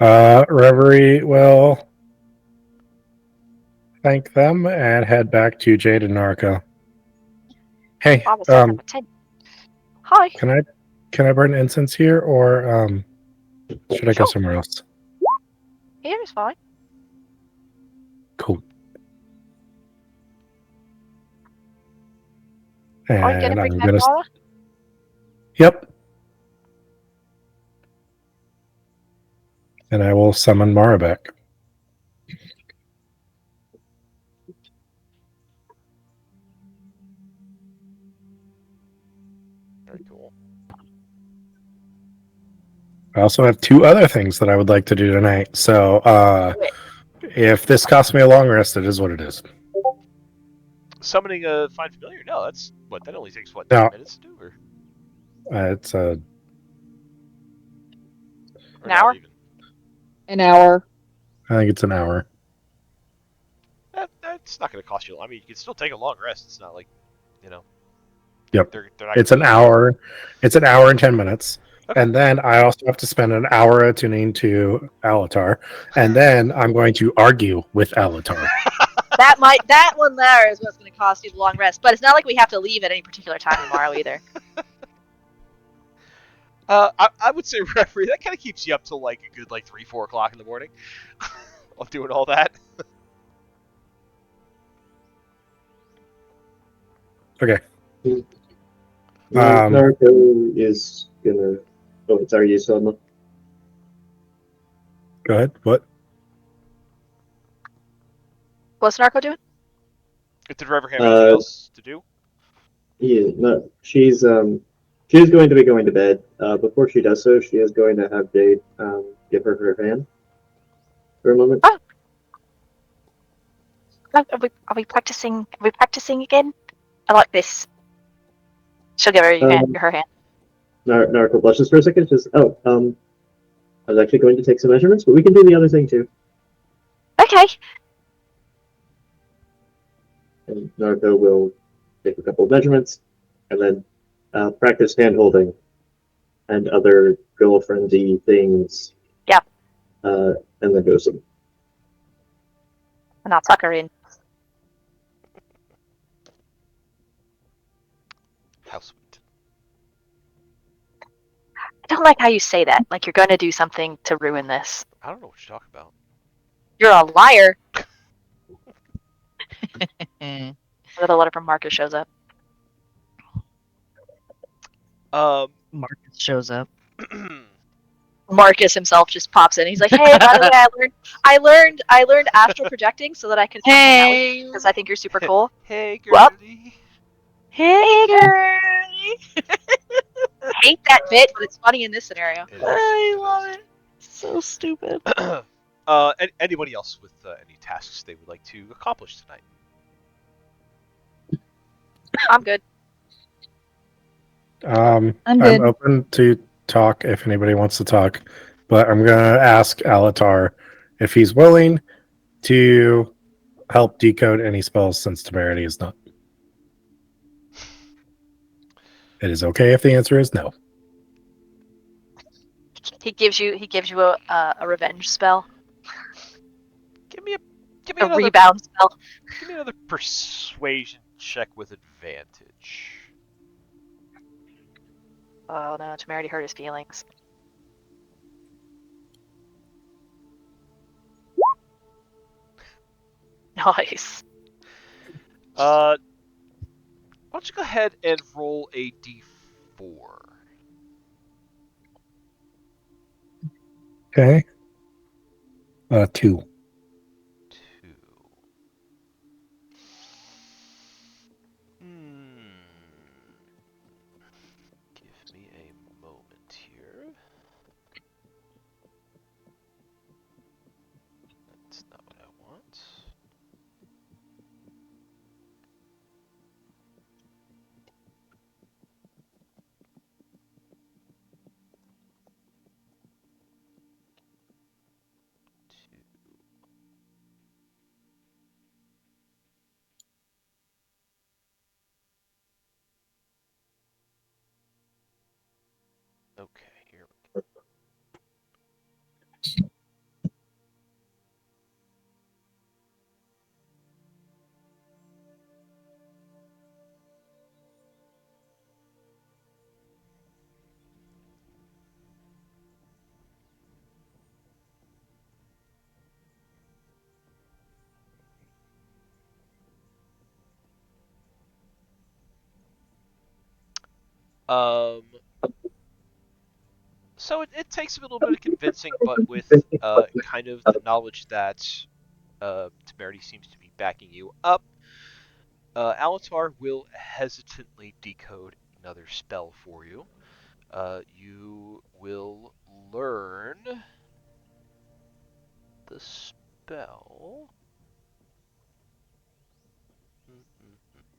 Reverie will thank them and head back to Jade and Narco. Hey, I was talking about 10. Hi. can I burn incense here, or should I go somewhere else? Here is fine. Cool. Are you going to bring back Laura? Yep. And I will summon Mara back. Very cool. I also have 2 other things that I would like to do tonight. So if this costs me a long rest, it is what it is. Summoning a Find Familiar? No, that's what. That only takes what, No. 10 minutes to do, or It's a An hour? Even? An hour. I think it's an hour. That's not going to cost you. I mean, you can still take a long rest. It's not like, you know. Yep. They're not It's gonna an be- hour. It's an hour and 10 minutes. Okay. And then I also have to spend an hour attuning to Alatar. And then I'm going to argue with Alatar. That one there is what's going to cost you the long rest. But it's not like we have to leave at any particular time tomorrow either. I would say, Referee, that kind of keeps you up till like a good 3-4 o'clock in the morning. Of doing all that. Okay. Naruto is gonna. Oh, sorry, you still on the. Go ahead. What? What's Narco doing? Did Rever have anything else to do? Yeah, no, she's going to be going to bed. Before she does so, she is going to have Jade give her hand for a moment. Oh. Are we practicing? Are we practicing again? I like this. She'll give her her hand. Naruto blushes for a second. Just I was actually going to take some measurements, but we can do the other thing too. Okay. And Naruto will take a couple of measurements, and then practice hand holding and other girlfriendy things. Yeah. And then go some. And I'll tuck her in. How sweet. I don't like how you say that. Like you're going to do something to ruin this. I don't know what you're talking about. You're a liar. Eh. The letter from Marcus shows up. Marcus shows up. Marcus himself just pops in. He's like, "Hey, by the way, I learned astral projecting so that I can Hey. because I think you're super cool." Hey, Well- girlie. Hey, girl. Hate that bit, but it's funny in this scenario. It is. I love it. So stupid. Anybody else with any tasks they would like to accomplish tonight? I'm good. I'm I'm good. open to talk if anybody wants to talk, but I'm gonna ask Alatar if he's willing to help decode any spells since Temerity is not. It is okay if the answer is no. He gives you a revenge spell, Give me a another rebound spell. give me another persuasion check with advantage. Oh no, Temerity hurt his feelings. Nice. Why don't you go ahead and roll a d4? Okay. 2. 2. Hmm. Give me a moment here. That's not what I want. Okay, here we go. Um, so it takes a little bit of convincing, but with kind of the knowledge that Temerity seems to be backing you up, Alatar will hesitantly decode another spell for you. You will learn the spell.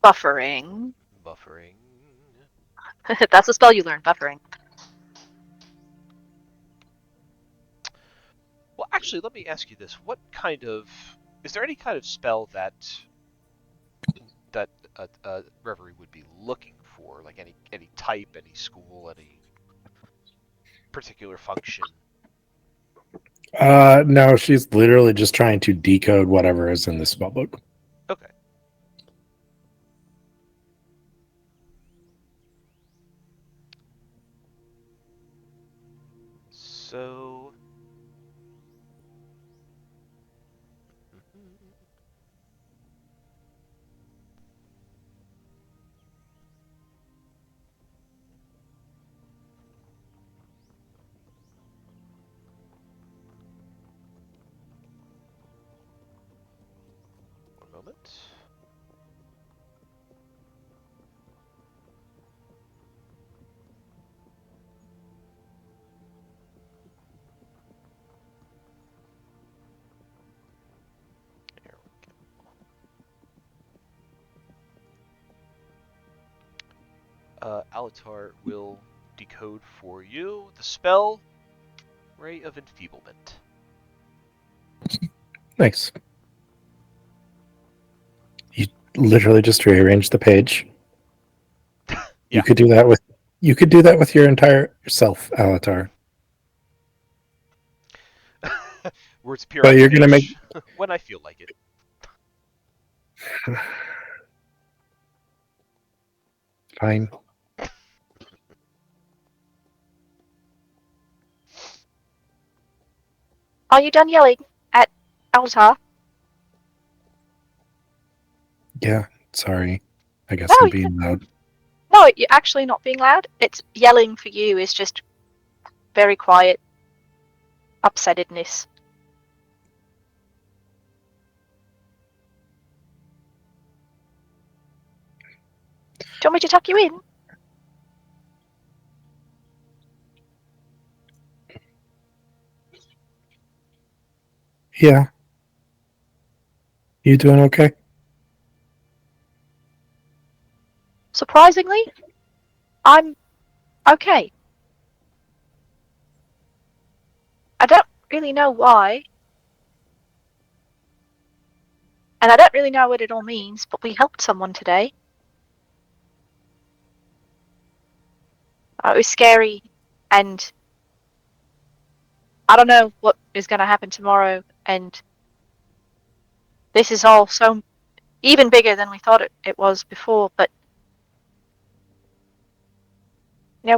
Buffering. Buffering. That's a spell you learn, buffering. Well, actually, let me ask you this: is there any kind of spell that Reverie would be looking for, like any type, any school, any particular function? No, she's literally just trying to decode whatever is in the spellbook. Okay. So. One moment. There we go. Alatar will decode for you the spell Ray of Enfeeblement. Nice. You literally just rearrange the page. Yeah. You could do that with your entire self, Alatar. Words appear on But the you're gonna make page when I feel like it. fine. Are you done yelling at Altar? Yeah, sorry. I guess No, I'm being loud. no, you're actually not being loud. It's yelling for you is just very quiet upsettedness. Do you want me to tuck you in? Yeah. You doing okay? Surprisingly, I'm okay. I don't really know why, and I don't really know what it all means, but we helped someone today. It was scary, and I don't know what is going to happen tomorrow, and this is all so even bigger than we thought it was before, but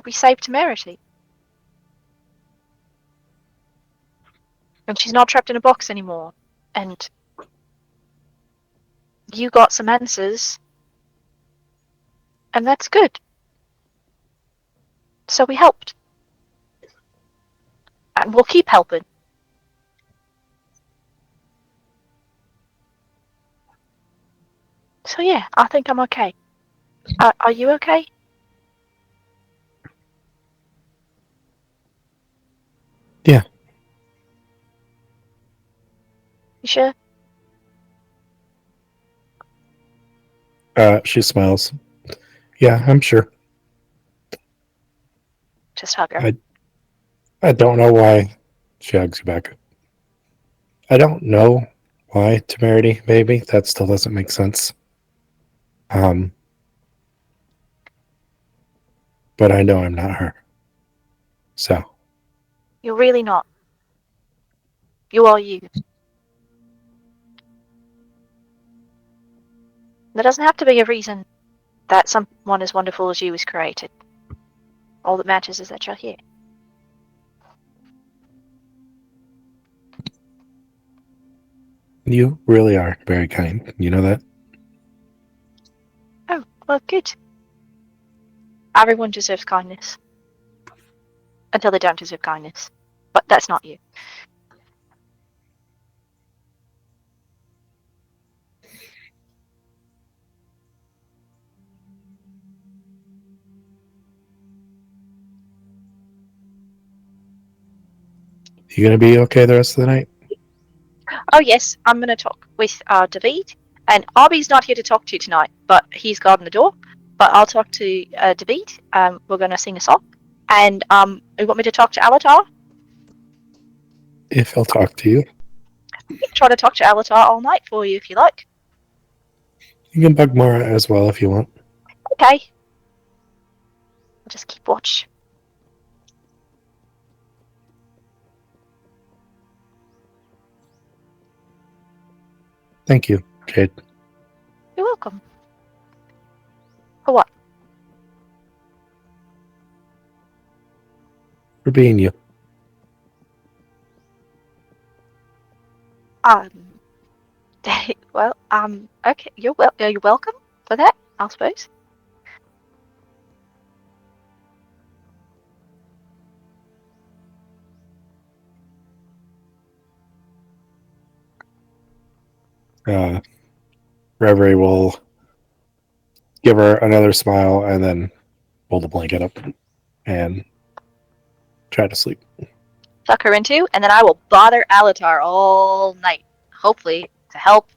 we saved Temerity. And she's not trapped in a box anymore. And you got some answers, and that's good. So we helped. And we'll keep helping. So yeah, I think I'm okay. Are you okay? Yeah. You sure? She smiles. Yeah, I'm sure. Just hug her. I don't know why. She hugs you back. I don't know why Temerity, maybe. That still doesn't make sense. But I know I'm not her. So. You're really not. You are you. There doesn't have to be a reason that someone as wonderful as you is created. All that matters is that you're here. You really are very kind. You know that? Oh, well, good. Everyone deserves kindness. Until they don't deserve kindness. But that's not you. You gonna be okay the rest of the night? Oh yes, I'm going to talk with David. And Arby's not here to talk to you tonight, but he's guarding the door. But I'll talk to David. We're going to sing a song. And you want me to talk to Alatar? If he'll talk to you. I can try to talk to Alatar all night for you if you like. You can bug Mara as well if you want. Okay. I'll just keep watch. Thank you, Jade. You're welcome. For what? For being you. Well, okay. You're welcome for that, I suppose. Reverie will give her another smile and then pull the blanket up and try to sleep. Tuck her into, and then I will bother Alatar all night. Hopefully, to help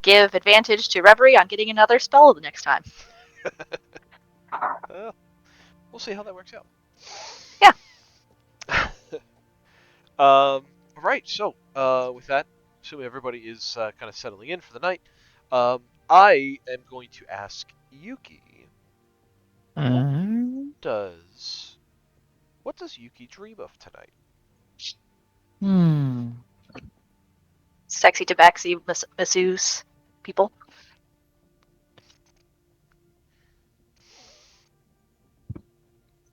give advantage to Reverie on getting another spell the next time. We'll see how that works out. Yeah. Right. So, with that, assuming everybody is kind of settling in for the night, I am going to ask Yuki. What does Yuki dream of tonight? Sexy tabaxi masseuse people.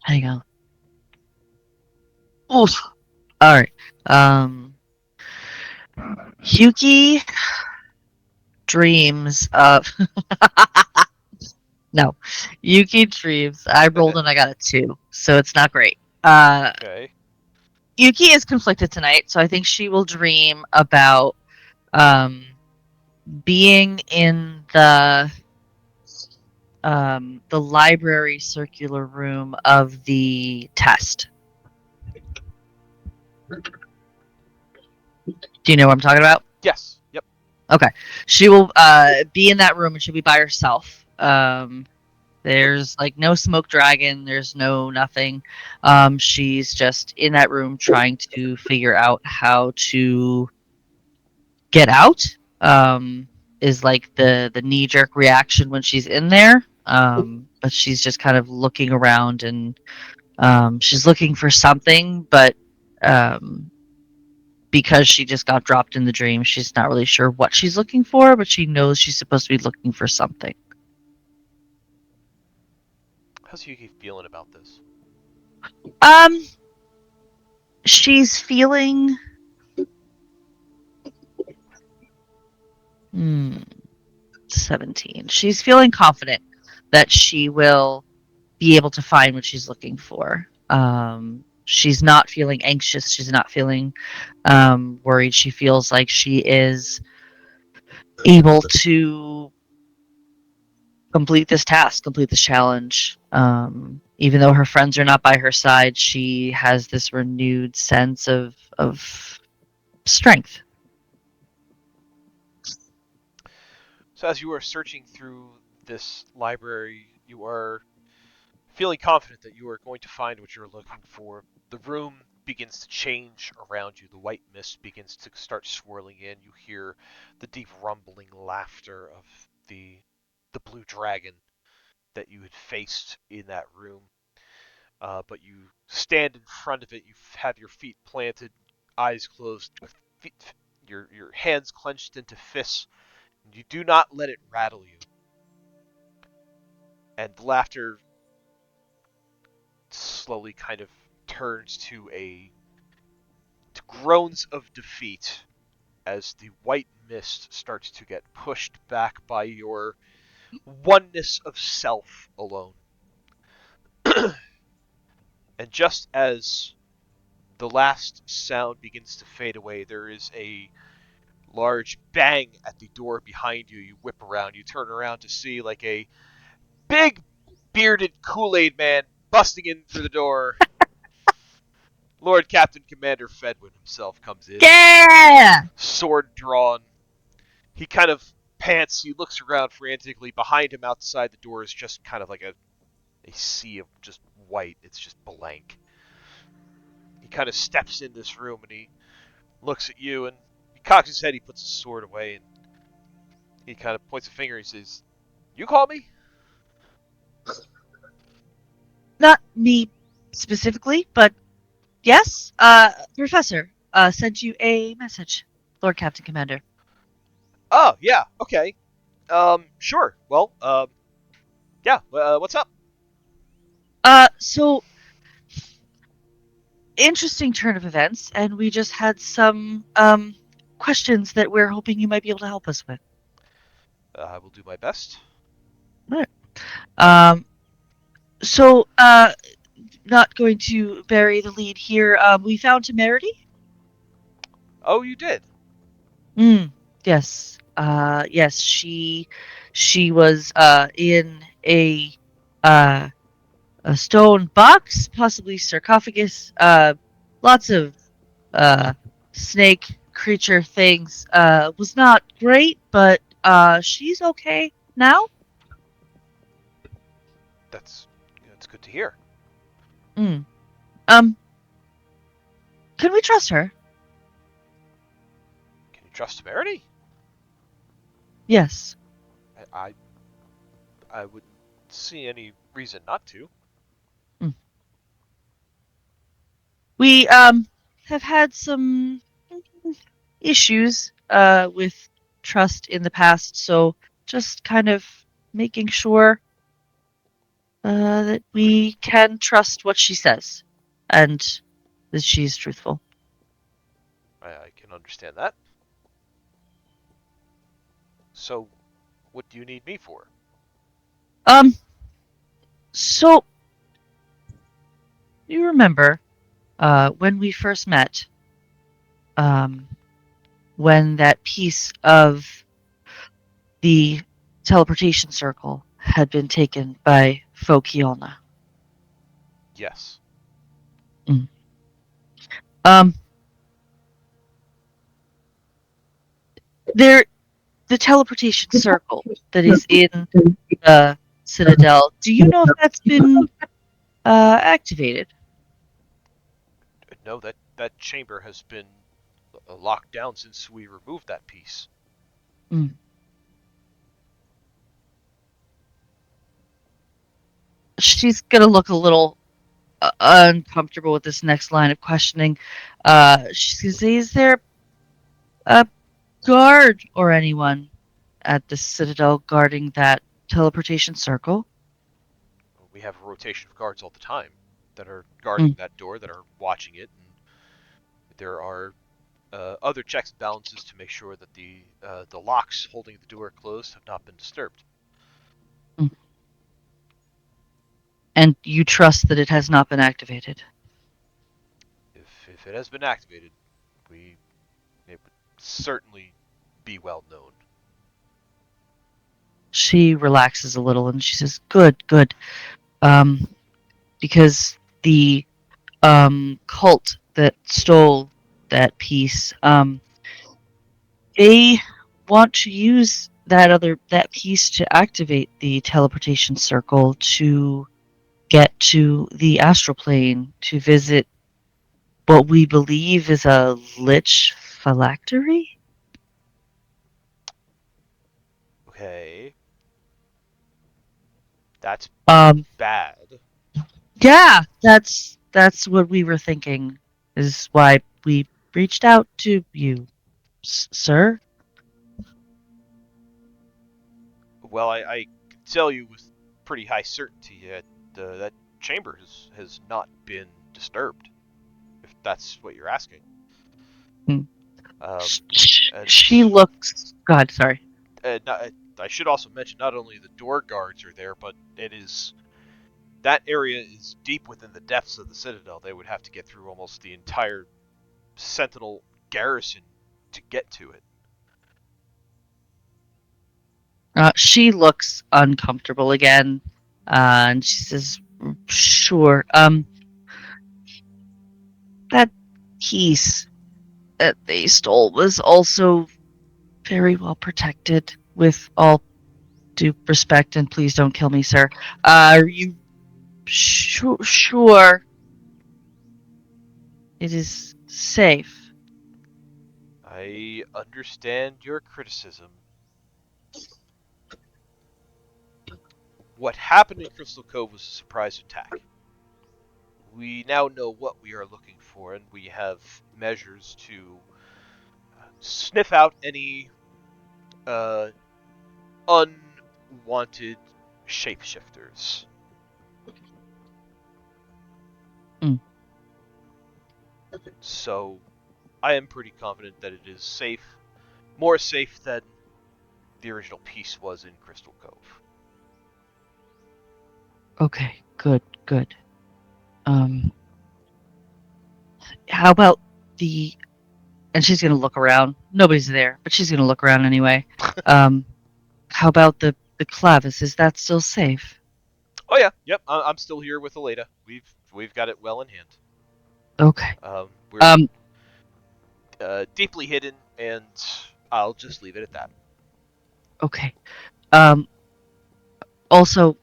Hang on. Oof. All right. Yuki dreams of. No, Yuki dreams. I rolled and I got a 2, so it's not great. Okay. Yuki is conflicted tonight, so I think she will dream about being in the library circular room of the test. Do you know what I'm talking about? Yes. Yep. Okay. She will be in that room and she'll be by herself. There's like no smoke dragon. There's no nothing. She's just in that room trying to figure out how to get out. Is like the knee jerk reaction when she's in there. But she's just kind of looking around and she's looking for something, but because she just got dropped in the dream, she's not really sure what she's looking for, but she knows she's supposed to be looking for something. How's Yuki feeling about this? She's feeling 17. She's feeling confident that she will be able to find what she's looking for. She's not feeling anxious. She's not feeling worried. She feels like she is able to complete this task, complete this challenge. Even though her friends are not by her side, she has this renewed sense of strength. So as you are searching through this library, you are feeling confident that you are going to find what you're looking for. The room begins to change around you. The white mist begins to start swirling in. You hear the deep rumbling laughter of the blue dragon that you had faced in that room. But you stand in front of it. You have your feet planted, eyes closed, your hands clenched into fists. And you do not let it rattle you. And the laughter slowly kind of turns to groans of defeat as the white mist starts to get pushed back by your oneness of self alone. And just as the last sound begins to fade away, there is a large bang at the door behind you. You whip around, you turn around to see like a big bearded Kool-Aid man busting in through the door. Lord Captain Commander Fedwin himself comes in, Yeah! sword drawn. He kind of pants, he looks around frantically. Behind him outside the door is just kind of like a sea of just white. It's just blank. He kind of steps in this room and he looks at you and he cocks his head, he puts his sword away, and he kind of points a finger and he says, "You call me?" Not me specifically, but yes. Professor sent you a message, Lord Captain Commander. Oh, yeah, okay. Sure. Well, yeah, what's up? So interesting turn of events, and we just had some questions that we're hoping you might be able to help us with. I will do my best. All right. So not going to bury the lead here. We found Temerity. Oh, you did? Yes. Yes. She was in uh a stone box, possibly sarcophagus. Lots of uh snake creature things. Was not great, but she's okay now. That's good to hear. Mm. Um. Can we trust her? Can you trust Temerity? Yes. I I wouldn't see any reason not to. Mm. We have had some issues with trust in the past, so just kind of making sure that we can trust what she says and that she's truthful. I can understand that. So, what do you need me for? Um, so you remember when we first met, um, when that piece of the teleportation circle had been taken by Fokiona. Yes. Um, there, the teleportation circle that is in the Citadel. Do you know if that's been activated? No, that chamber has been locked down since we removed that piece. Mm. She's gonna look a little uncomfortable with this next line of questioning. She says, "Is there a guard or anyone at the Citadel guarding that teleportation circle?" We have a rotation of guards all the time that are guarding that door, that are watching it, and there are other checks and balances to make sure that the locks holding the door closed have not been disturbed. And you trust that it has not been activated? If it has been activated, it would certainly be well known. She relaxes a little and she says, "Good, good. Because the cult that stole that piece, they want to use that piece to activate the teleportation circle to get to the astral plane to visit what we believe is a lich phylactery." Okay. That's bad. Yeah, that's what we were thinking. Is why we reached out to you, sir. Well, I can tell you with pretty high certainty that that chamber has not been disturbed, if that's what you're asking. Hmm. Um, and She looks. God, sorry. I should also mention not only the door guards are there, but that area is deep within the depths of the Citadel. They would have to get through almost the entire Sentinel garrison to get to it. She looks uncomfortable again, and she says, "Sure. That piece that they stole was also very well protected. With all due respect, and please don't kill me, sir. Are you sure it is safe?" I understand your criticism. What happened in Crystal Cove was a surprise attack. We now know what we are looking for, and we have measures to sniff out any uh, unwanted shapeshifters. Mm. So I am pretty confident that it is safe, more safe than the original piece was in Crystal Cove. Okay, good, good. How about the? And she's gonna look around. Nobody's there, but she's gonna look around anyway. Um, how about the clavis? Is that still safe? Oh yeah, yep. I'm still here with Aleda. We've got it well in hand. Okay. We're deeply hidden, and I'll just leave it at that. Okay. Also,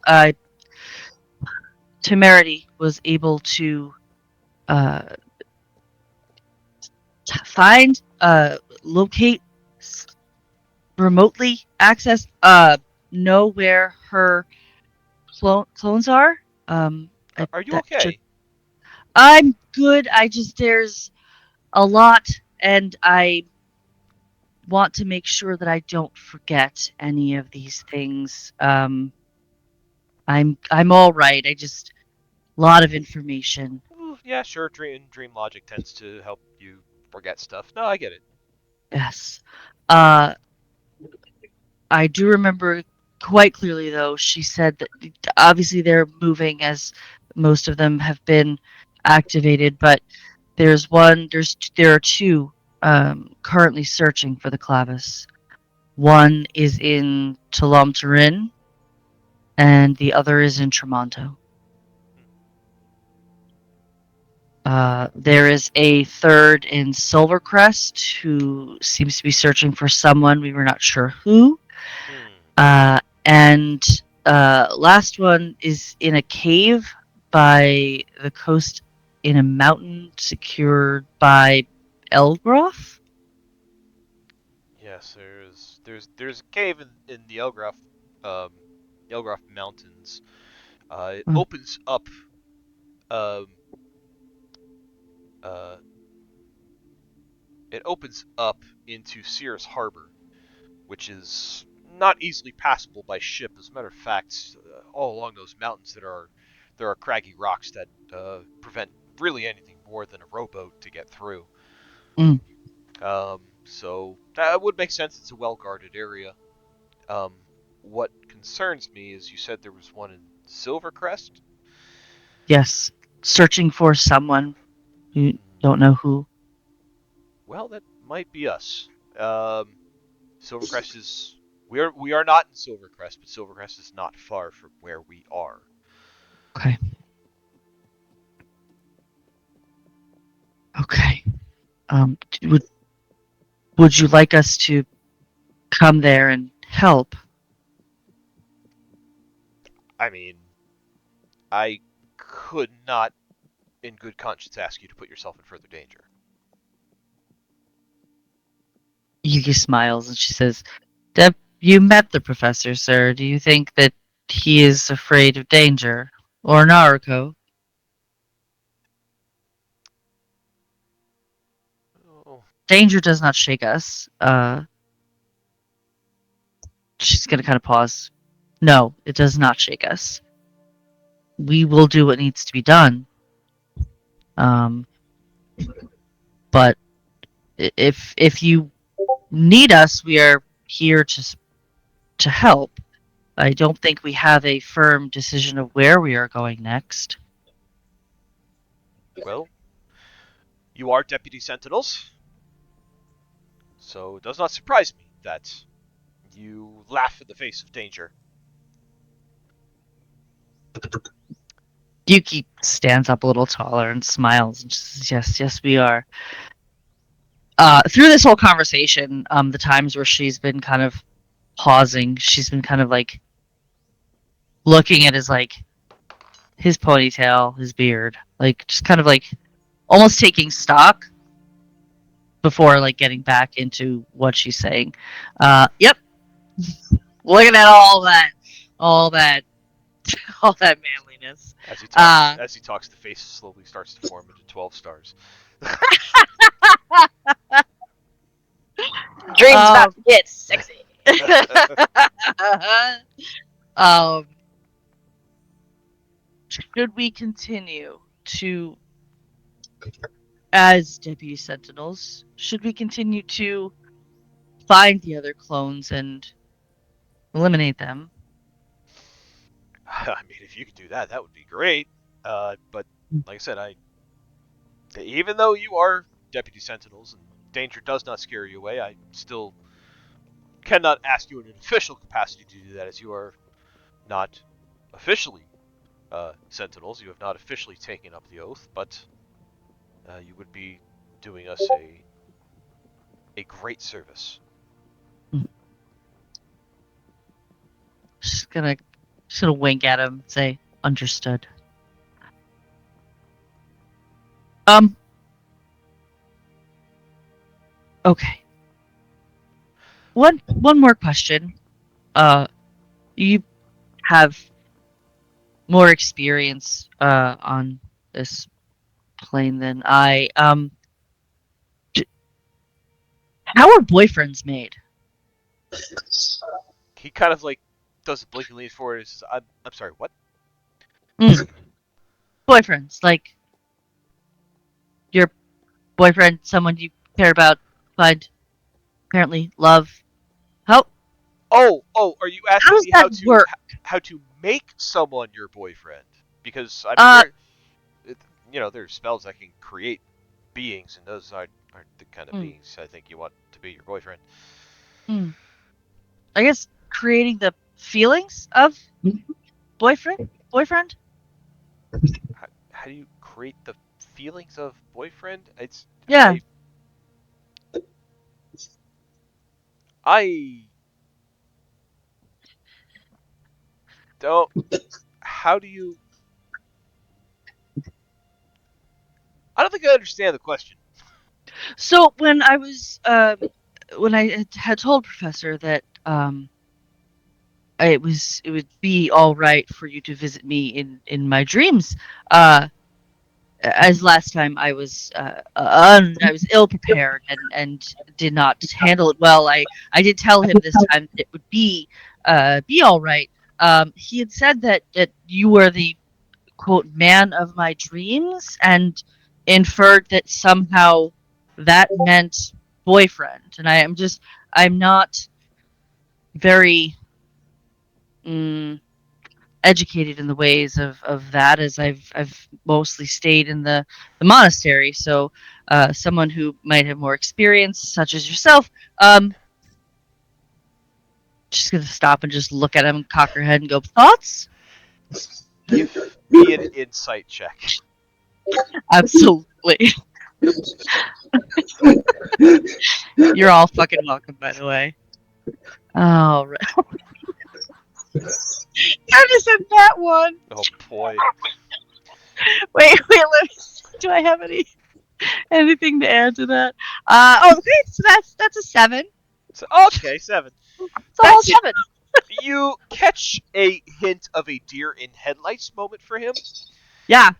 Temerity was able to uh, find, locate, remotely access, know where her clones are. Um, Are you that just, okay? I'm good. There's a lot, and I want to make sure that I don't forget any of these things. I'm all right. I just lot of information. Ooh, yeah, sure. Dream logic tends to help you forget stuff. No, I get it. Yes. Uh, I do remember quite clearly, though. She said that obviously they're moving as most of them have been activated, but there are two currently searching for the clavis. One is in Talam Turin, and the other is in Tremonto. There is a third in Silvercrest who seems to be searching for someone. We were not sure who. And last one is in a cave by the coast in a mountain secured by Elgroth. Yes, there's a cave in the Elgroth Mountains. It opens up um, uh, it opens up into Sears Harbor, which is not easily passable by ship. As a matter of fact, all along those mountains there are craggy rocks that prevent really anything more than a rowboat to get through. Mm. So that would make sense. It's a well guarded area. Um, what concerns me is you said there was one in Silvercrest. Yes, searching for someone. You don't know who. Well, that might be us. Um, Silvercrest is we are not in Silvercrest, but Silvercrest is not far from where we are. Okay. Okay. Would you like us to come there and help? I mean, I could not, in good conscience, ask you to put yourself in further danger. Yuki smiles and she says, Deb, you met the professor, sir. Do you think that he is afraid of danger? Or Naruko? Oh, Danger does not shake us. She's gonna kind of pause. No, it does not shake us. We will do what needs to be done. Um, but if you need us, we are here to help. I don't think we have a firm decision of where we are going next. well, you are deputy sentinels, so it does not surprise me that you laugh in the face of danger. Yuki stands up a little taller and smiles and says, "Yes, yes, we are." Through this whole conversation, the times where she's been kind of pausing, she's been kind of like looking at his ponytail, his beard, like just kind of like almost taking stock before like getting back into what she's saying. Yep, looking at all that, all that manliness. As he talks, the face slowly starts to form into 12 stars. Dream's about to get sexy. um, should we continue to, as deputy sentinels, should we continue to find the other clones and eliminate them? I mean, if you could do that, that would be great. But like I said, even though you are deputy sentinels and danger does not scare you away, I still cannot ask you in an official capacity to do that, as you are not officially sentinels. You have not officially taken up the oath, but you would be doing us a great service. Just gonna wink at him, say, understood. Okay. One more question. You have more experience on this plane than I. How are boyfriends made? He kind of like does a blink and leans forward and says, I'm sorry, what? Boyfriends, like your boyfriend, someone you care about, find, apparently love. How Are you asking does me that work? how to make someone your boyfriend? Because I mean, there's spells that can create beings, and those aren't the kind of beings I think you want to be your boyfriend. I guess creating the feelings of boyfriend. How do you create the feelings of boyfriend? Yeah. I don't. How do you? I don't think I understand the question. So when I was when I had told Professor that it would be all right for you to visit me in my dreams, as last time I was ill prepared and did not handle it well. I did tell him this time that it would be all right. He had said that you were the quote man of my dreams and inferred that somehow that meant boyfriend, and I'm not very educated in the ways of that, as I've mostly stayed in the monastery. So someone who might have more experience, such as yourself, just gonna stop and just look at him, cock her head, and go, thoughts? Give me an insight check. Absolutely. You're all fucking welcome, by the way. All right. I just said that one. Oh boy. Wait, do I have anything to add to that? Okay, so that's a 7. So, okay, 7. It's a whole 7. You catch a hint of a deer in headlights moment for him. Yeah.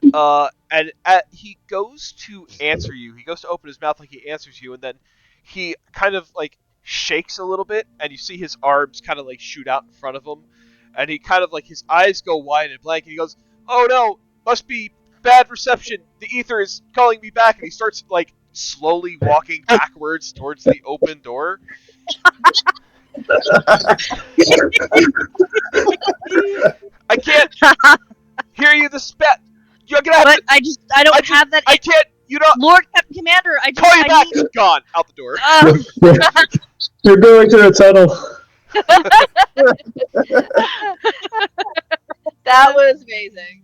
And he goes to answer you. He goes to open his mouth like he answers you, and then he kind of like shakes a little bit, and you see his arms kind of like shoot out in front of him, and he kind of like his eyes go wide and blank, and he goes, "Oh no, must be bad reception. The ether is calling me back," and he starts like slowly walking backwards towards the open door. I can't hear you. The spat. You're gonna have But to. I don't have that. I can't. You know. Lord Captain Commander, Call you back. need. Gone out the door. You're going to the tunnel. That was amazing.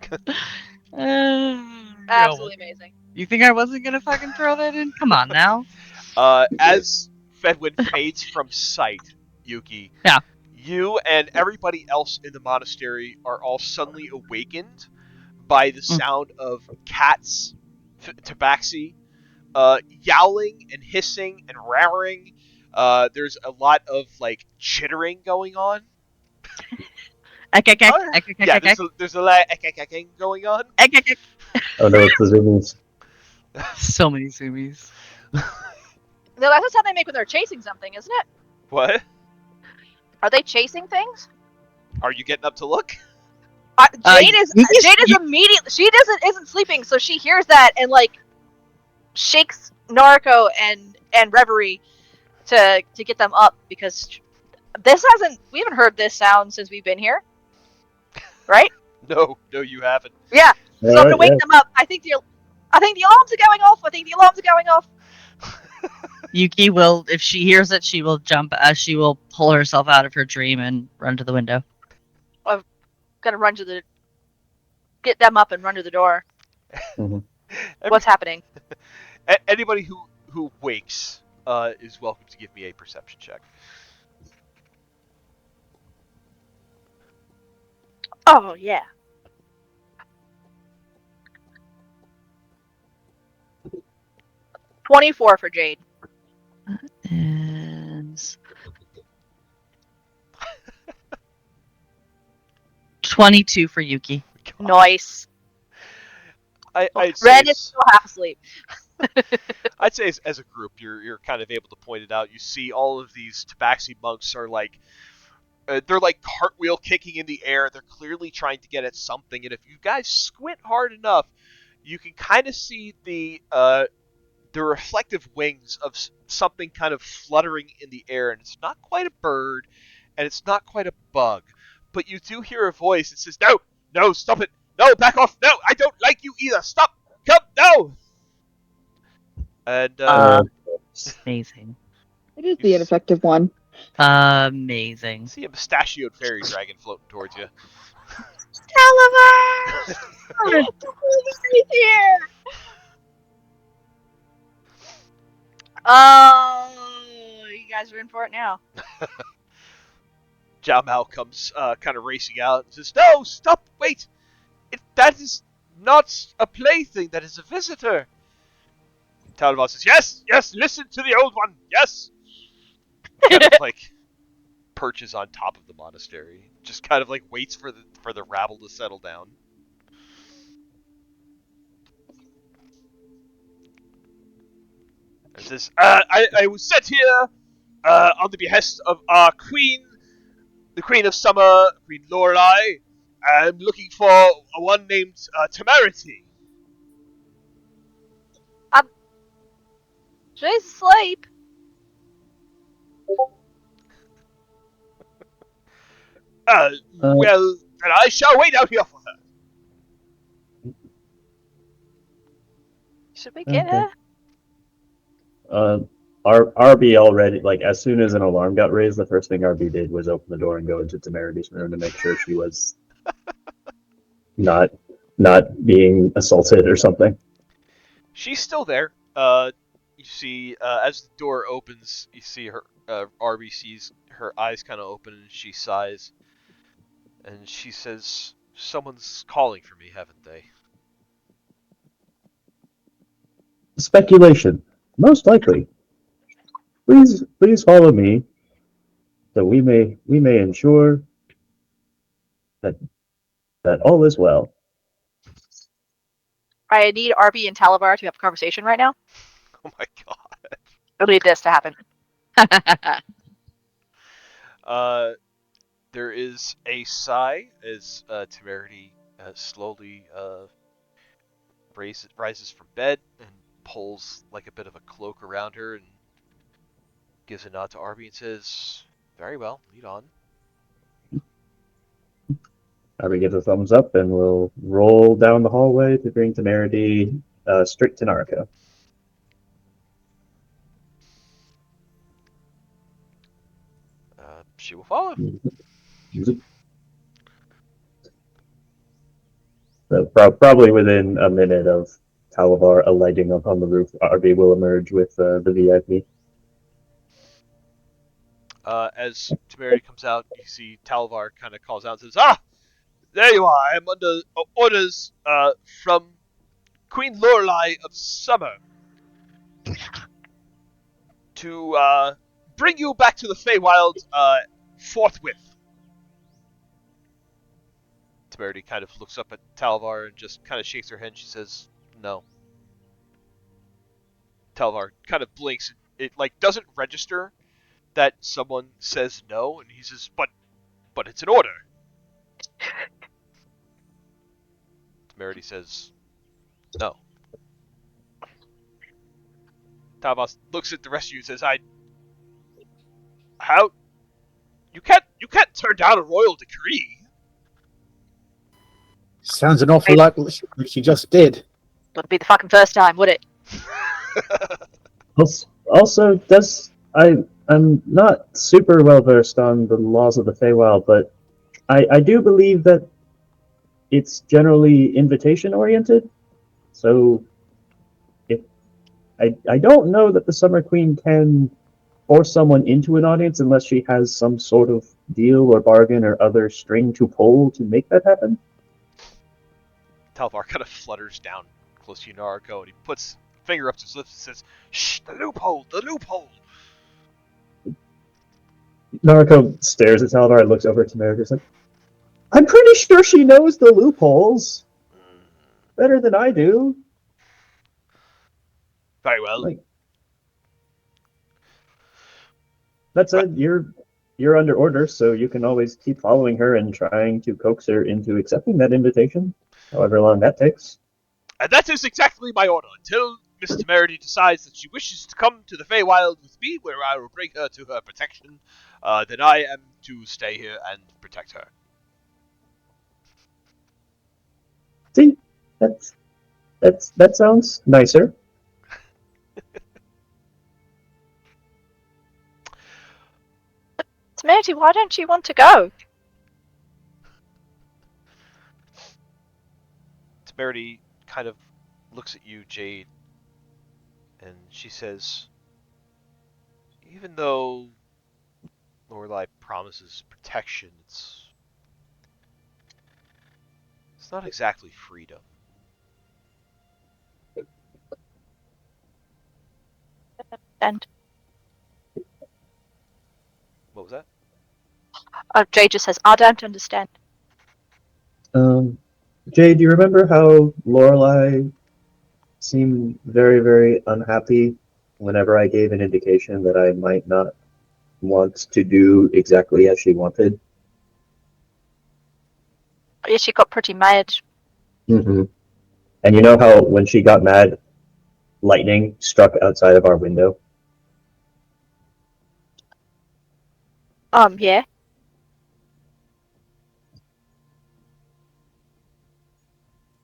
Absolutely Absolutely amazing. You think I wasn't gonna fucking throw that in? Come on now. As Fedwin fades from sight, Yuki. Yeah. You and everybody else in the monastery are all suddenly awakened by the sound of cats, tabaxi, yowling and hissing and roaring. There's a lot of like chittering going on. Yeah, there's a lot of going on. Oh no, it's the zoomies. So many zoomies. No, that's just how they make when they're chasing something, isn't it? What? Are they chasing things? Are you getting up to look? Jade is immediately. She isn't sleeping, so she hears that and like shakes Narco and Reverie to get them up, because we haven't heard this sound since we've been here, right? No, you haven't. Yeah. So I'm gonna wake them up. I think the alarms are going off. Yuki will, if she hears it, she will jump. She will pull herself out of her dream and run to the window. Gotta get them up and run to the door. Mm-hmm. What's happening? Anybody who wakes is welcome to give me a perception check. Oh yeah. $24 for Jade. Is 22 for Yuki. Nice. I'd Red say is still half asleep. I'd say as a group, you're kind of able to point it out. You see all of these tabaxi monks are like, they're like cartwheel kicking in the air. They're clearly trying to get at something, and if you guys squint hard enough, you can kind of see the reflective wings of something kind of fluttering in the air, and it's not quite a bird, and it's not quite a bug, but you do hear a voice that says, "No, stop it! No, back off! No, I don't like you either! Stop! Come, no!" And Amazing. It is the ineffective one. Amazing. see a mustachioed fairy dragon floating towards you. Telever! He's here. Oh, you guys are in for it now. Jiao Mao comes kind of racing out and says, "No, stop! Wait! That is not a plaything. That is a visitor." Talabot says, "Yes, listen to the old one. Yes." Kind of like perches on top of the monastery, just kind of like waits for the rabble to settle down. and says, I was sent here on the behest of our queen, the Queen of Summer, Queen Lorelei. I'm looking for one named Temerity. She's asleep. Well, then I shall wait out here for her. Should we get Okay. her? RB already, like, as soon as an alarm got raised, the first thing RB did was open the door and go into Temerity's room to make sure she was not being assaulted or something. She's still there. You see, as the door opens, you see her. RB sees her eyes kind of open, and she sighs, and she says, "Someone's calling for me, haven't they?" Speculation, most likely. Please follow me, so we may ensure that all is well. I need RB and Talavar to have a conversation right now. Oh my god. I need this to happen. There is a sigh as Temerity slowly rises from bed and pulls like a bit of a cloak around her and gives a nod to RB and says, "Very well, lead on." RB gives a thumbs up, and we'll roll down the hallway to bring Temerity straight to Naraka. She will follow. So probably within a minute of Talavar alighting up on the roof, RB will emerge with the VIP. As Temerity comes out, you see Talvar kind of calls out and says, "Ah, there you are. I'm under orders from Queen Lorelei of Summer to bring you back to the Feywild forthwith." Temerity kind of looks up at Talvar and just kind of shakes her head. She says, "No." Talvar kind of blinks. It like doesn't register that someone says no, and he says, "But it's an order." Temerity says, "No." Talvar looks at the rest of you and says, How? You can't turn down a royal decree." Sounds an awful lot like she just did. Wouldn't be the fucking first time, would it? Also, I'm not super well versed on the laws of the Feywild, but I do believe that it's generally invitation oriented. So if I don't know that the Summer Queen can force someone into an audience unless she has some sort of deal or bargain or other string to pull to make that happen. Talvar kind of flutters down close to Narako, and he puts a finger up to his lips and says, "Shh, the loophole, the loophole." Narako stares at Talvar and looks over at Temerity. He's like, I'm pretty sure she knows the loopholes better than I do. Very well. Like, that said, you're under order, so you can always keep following her and trying to coax her into accepting that invitation, however long that takes. And that is exactly my order. Until Miss Temerity decides that she wishes to come to the Feywild with me, where I will bring her to her protection, then I am to stay here and protect her. See, that sounds nicer. Temerity, why don't you want to go? Temerity kind of looks at you, Jade, and she says, "Even though Lorelei promises protection, it's not exactly freedom." And What was that? Jay just says, I don't understand. Jay, do you remember how Lorelei seemed very, very unhappy whenever I gave an indication that I might not want to do exactly as she wanted. Yeah, she got pretty mad. Mm-hmm. And you know how when she got mad, lightning struck outside of our window? Yeah.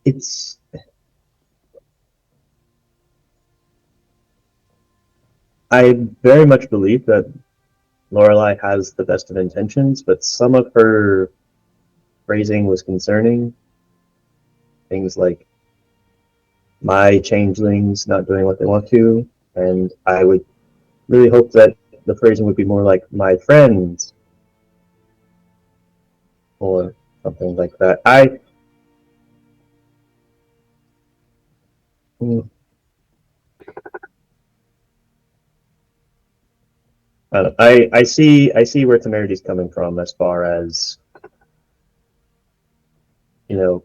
It's. I very much believe that Lorelei has the best of intentions, but some of her phrasing was concerning. Things like my changelings not doing what they want to, and I would really hope that the phrasing would be more like my friends or something like that. Mm, I see where Temerity's coming from as far as you know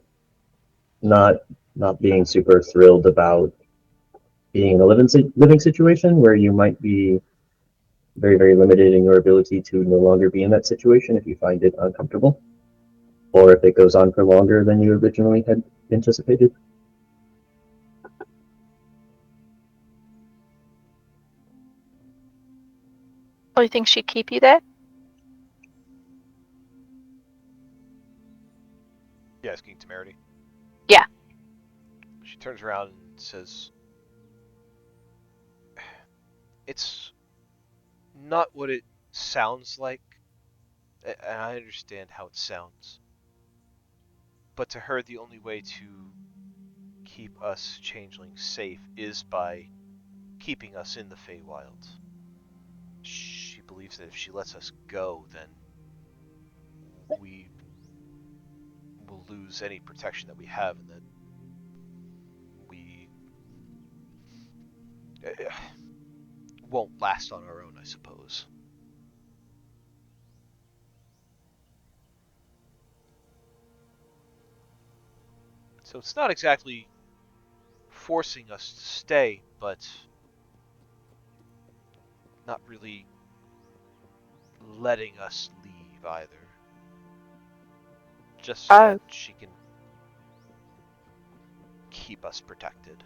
not not being super thrilled about being in a living situation where you might be very, very limited in your ability to no longer be in that situation if you find it uncomfortable, or if it goes on for longer than you originally had anticipated. Do you think she'd keep you there? Yeah, asking Temerity. Yeah. She turns around and says, "It's not what it sounds like, and I understand how it sounds. But to her, the only way to keep us changelings safe is by keeping us in the Feywild. She believes that if she lets us go, then we will lose any protection that we have, and that we won't last on our own, I suppose." So it's not exactly forcing us to stay, but not really letting us leave either. Just so that Oh. she can keep us protected.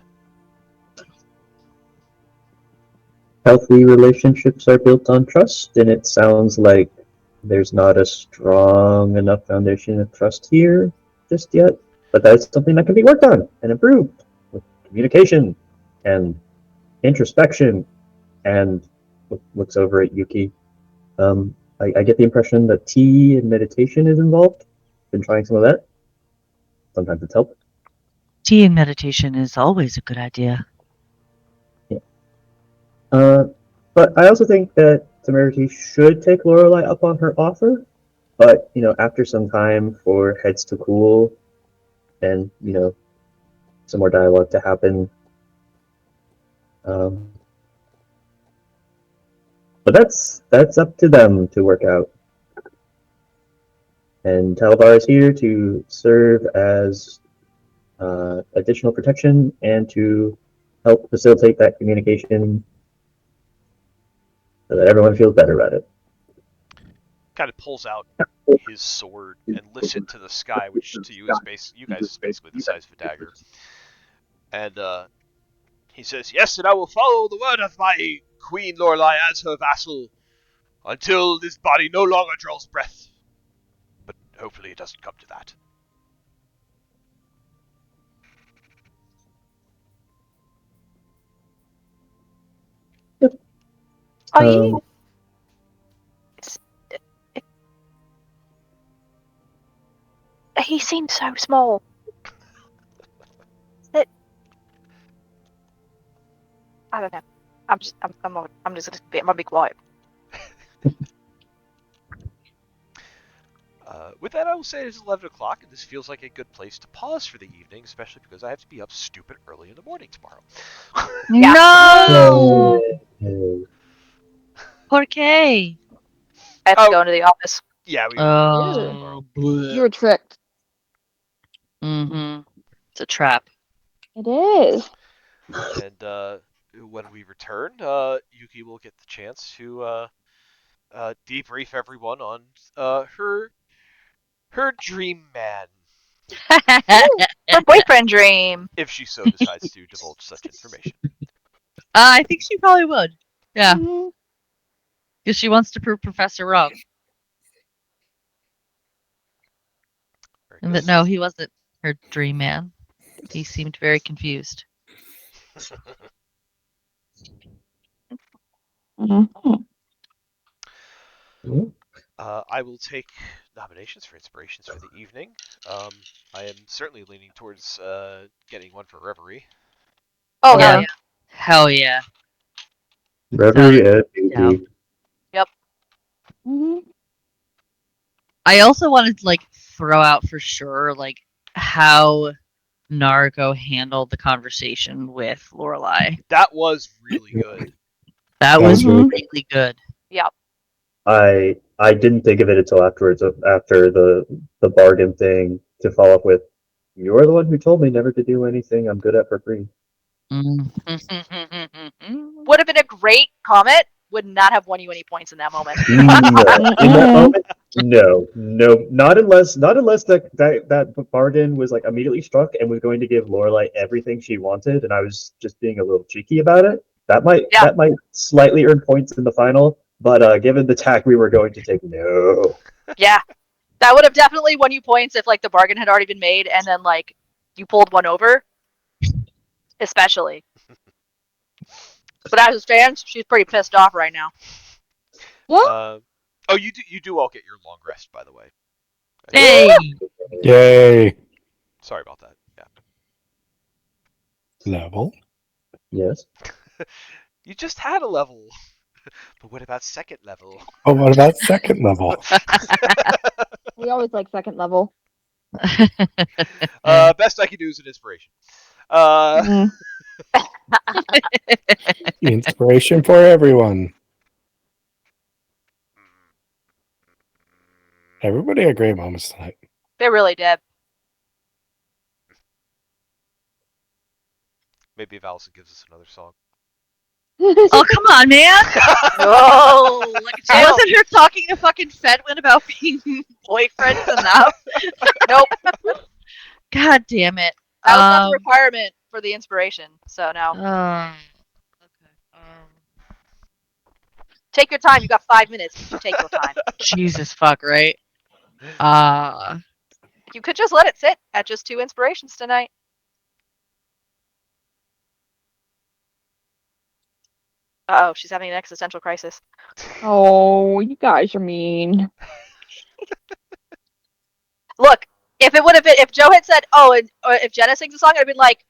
Healthy relationships are built on trust, and it sounds like there's not a strong enough foundation of trust here just yet. But that's something that can be worked on and improved with communication and introspection. And looks over at Yuki. I get the impression that tea and meditation is involved. Been trying some of that. Sometimes it's helped. Tea and meditation is always a good idea. Yeah. But I also think that Temerity should take Lorelei up on her offer. But after some time for heads to cool and some more dialogue to happen. Um, but that's up to them to work out. And Talabar is here to serve as additional protection and to help facilitate that communication so that everyone feels better about it. Kind of pulls out his sword and lifts it to the sky, which to you you guys is basically the size of a dagger. And he says, "Yes, and I will follow the word of my Queen Lorelei as her vassal until this body no longer draws breath. But hopefully it doesn't come to that." Are you? He seems so small. I don't know. I'm just gonna be quiet. With that, I will say it is 11 o'clock, and this feels like a good place to pause for the evening, especially because I have to be up stupid early in the morning tomorrow. Yeah. No! Oh. ¿Por qué? I have to go into the office. Yeah, we will be closed tomorrow. You were tricked. Mm-hmm. It's a trap. It is. And when we return, Yuki will get the chance to debrief everyone on her dream man, Her boyfriend dream. if she so decides to divulge such information. I think she probably would. Yeah, Mhm. because she wants to prove Professor wrong. Very And good. that no, he wasn't her dream man. He seemed very confused. Mhm. I will take nominations for inspirations for the evening. I am certainly leaning towards getting one for Reverie. Oh, yeah. hell yeah. Hell yeah. Reverie Sounds and down. Yuki. Mhm. I also wanted to throw out for sure how Naruko handled the conversation with Lorelei. That was really good. That That was was really good. really good. Yep. I didn't think of it until afterwards, after the bargain thing, to follow up with, "You're the one who told me never to do anything I'm good at for free." Mm. Would have been a great comment. Would not have won you any points in that moment. No, in that Mm-mm. moment, no, not unless that bargain was like immediately struck and was going to give Lorelai everything she wanted, and I was just being a little cheeky about it. Yeah. That might slightly earn points in the final, but given the tack we were going to take, no. Yeah. That would have definitely won you points if the bargain had already been made and then you pulled one over, especially. But as it stands, she's pretty pissed off right now. Yeah. Oh, you do all get your long rest, by the way. Hey! Yay! Sorry about that. Yeah. Level. Yes. You just had a level. But what about second level? Oh, what about second level? We always like second level. Best I can do is an inspiration. Mhm. Inspiration for everyone. Everybody had great moments tonight. They really did. Maybe if Allison gives us another song. Oh, come on, man! Oh, look at you. Wasn't her talking to fucking Fedwin about being boyfriends enough? Nope. God damn it. That was not the requirement for the inspiration. So no. Okay. Take your time. You got 5 minutes. You take your time. Jesus fuck, right? You could just let it sit at just 2 inspirations tonight. Uh-oh, she's having an existential crisis. Oh, you guys are mean. Look, if it would have been, if Joe had said, "Oh, and if Jenna sings a song," I'd have been like,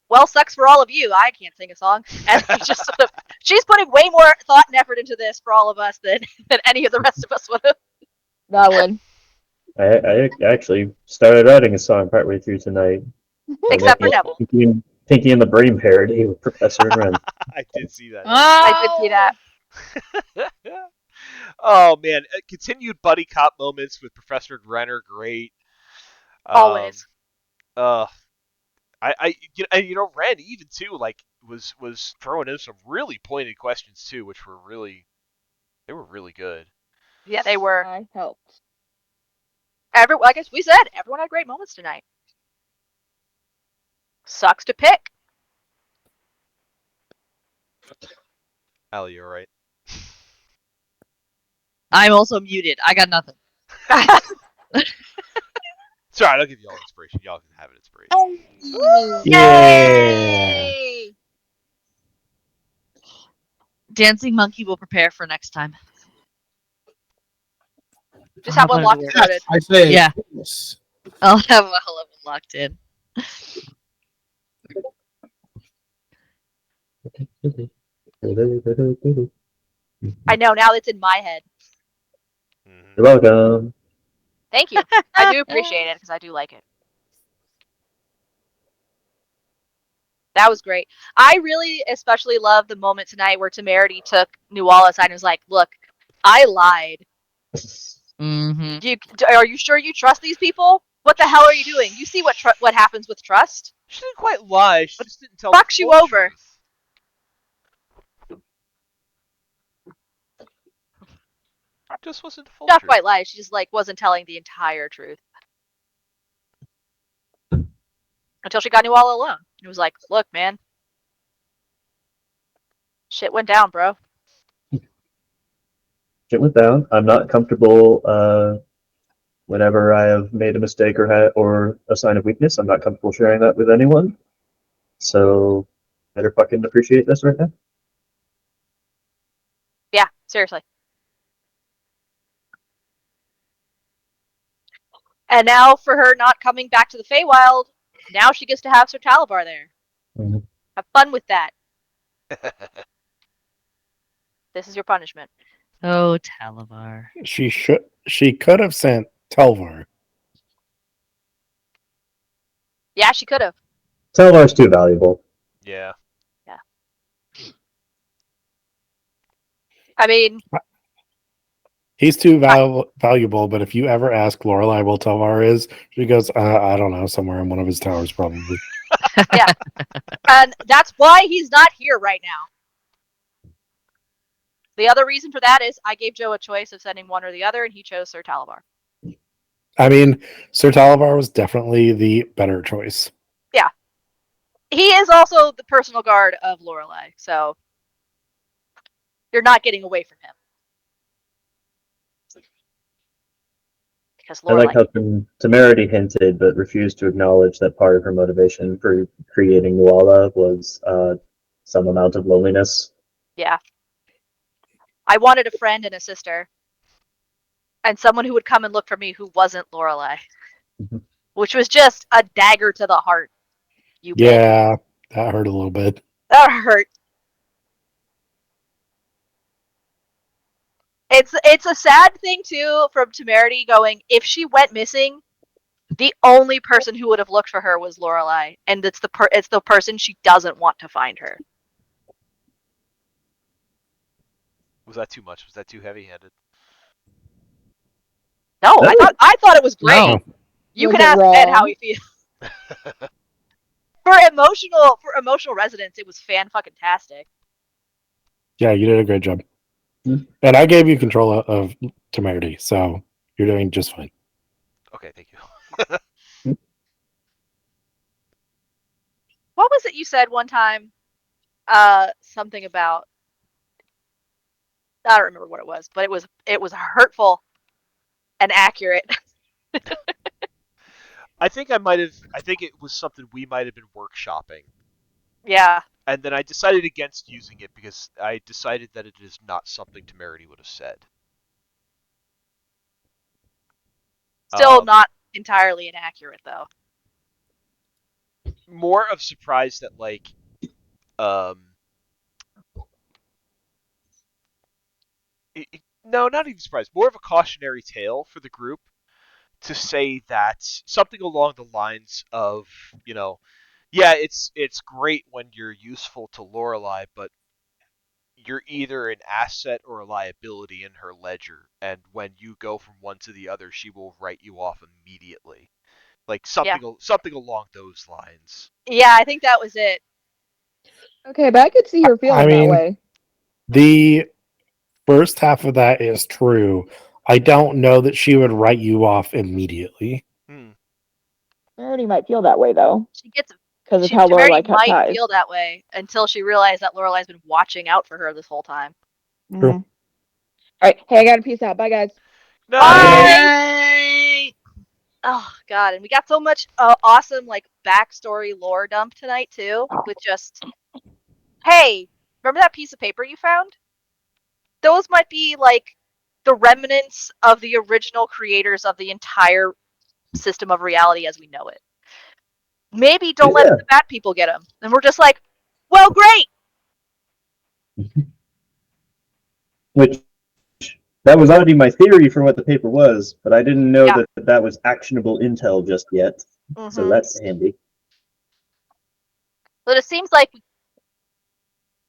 "Well, sucks for all of you. I can't sing a song." And we just sort of, she's putting way more thought and effort into this for all of us than any of the rest of us would have. That one. I actually started writing a song partway through tonight. Except for Neville. Pinky and the Brain parody with Professor and Ren. I did see that. I did see that. Oh man, continued buddy cop moments with Professor Gren are great. Always. Ren even too was throwing in some really pointed questions too, which were really good. Yeah, they were. I helped. I guess we said everyone had great moments tonight. Sucks to pick. Allie, you alright? I'm also muted. I got nothing. It's alright, I'll give you all inspiration. Y'all can have an inspiration. Yeah. Yay! Dancing Monkey will prepare for next time. Just have one locked and loaded. I say Yeah. yes. I'll have a hell of one locked in. I know, now it's in my head. You're welcome. Thank you. I do appreciate it because I do like it. That was great. I really especially love the moment tonight where Temerity took Nuala aside and was like, "Look, I lied. Mm-hmm. Are you sure you trust these people? What the hell are you doing? You see what happens with trust? She didn't quite lie. She just didn't tell Fucks the you full over. truth. Just wasn't the full Not truth. quite lies. She just like wasn't telling the entire truth until she got Nuala alone. It was like, look, man, shit went down, bro. Shit went down. I'm not comfortable. Whenever I have made a mistake or a sign of weakness, I'm not comfortable sharing that with anyone. So better fucking appreciate this right now. Yeah, seriously. And now for her not coming back to the Feywild, now she gets to have Sir Talabar there. Mm-hmm. Have fun with that. This is your punishment. Oh, Talavar. She could have sent Telvar. Yeah, she could have. Telvar's too valuable. Yeah. Yeah. I mean, He's too valuable, but if you ever ask Lorelei where Telvar is, she goes, I don't know, somewhere in one of his towers, probably. yeah. And that's why he's not here right now. The other reason for that is I gave Joe a choice of sending one or the other, and he chose Sir Talabar. I mean, Sir Talavar was definitely the better choice. Yeah. He is also the personal guard of Lorelei, so you're not getting away from him. Because I like Lorelei. how Temerity hinted but refused to acknowledge that part of her motivation for creating Nuala was some amount of loneliness. Yeah. I wanted a friend and a sister. And someone who would come and look for me who wasn't Lorelei. Which was just a dagger to the heart. You bitch. Yeah, that hurt a little bit. That hurt. It's a sad thing too from Temerity going, if she went missing, the only person who would have looked for her was Lorelei, and it's the person she doesn't want to find her. Was that too much? Was that too heavy-handed? No, I thought it was great. No. You Was can it ask Ed how wrong? he feels. For emotional resonance, it was fan fucking tastic. Yeah, you did a great job. Hmm. And I gave you control of Temerity, so you're doing just fine. Okay, thank you. What was it you said one time? Something about, I don't remember what it was, but it was hurtful and accurate. I think it was something we might have been workshopping. Yeah. And then I decided against using it because I decided that it is not something Temerity would have said. Still not entirely inaccurate though. More of surprise that like no, not even surprise. More of a cautionary tale for the group to say that something along the lines of, yeah, it's great when you're useful to Lorelei, but you're either an asset or a liability in her ledger, and when you go from one to the other, she will write you off immediately. Like something along those lines. Yeah, I think that was it. Okay, but I could see her feeling I that mean, way. the first half of that is true. I don't know that she would write you off immediately. Temerity might feel that way though, She gets because of how Temerity Lorelei cut might ties. feel that way until she realized that Lorelei's been watching out for her this whole time. True. All right, hey, I gotta peace out. Bye, guys. No. Bye. Oh god, and we got so much awesome like backstory lore dump tonight too, with just, hey, remember that piece of paper you found? Those might be like the remnants of the original creators of the entire system of reality as we know it. Maybe don't let the bad people get them. And we're just like, well, great. Which that was already my theory for what the paper was, but I didn't know Yeah. that was actionable intel just yet. So that's handy. But it seems like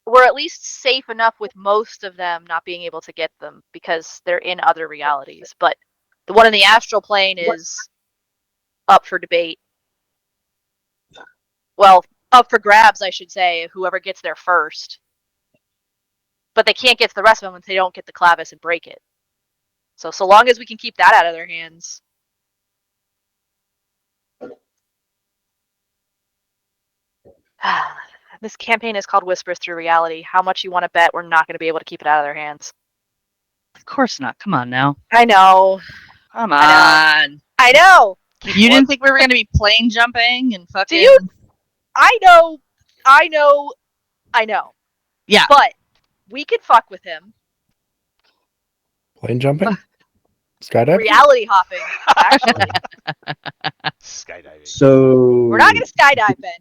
we're at least safe enough with most of them not being able to get them because they're in other realities. But the one in the astral plane is up for debate. Well, up for grabs, I should say, whoever gets there first. But they can't get to the rest of them if they don't get the clavis and break it. So long as we can keep that out of their hands. This campaign is called Whispers Through Reality. How much you want to bet we're not going to be able to keep it out of their hands? Of course not. Come on now. I know. Come I on. I know. You didn't think we were going to be plane jumping and fucking. Do you? I know. Yeah. But we could fuck with him. Plane jumping? Skydiving? Reality hopping, actually. Skydiving. So We're not going to skydive, Ben.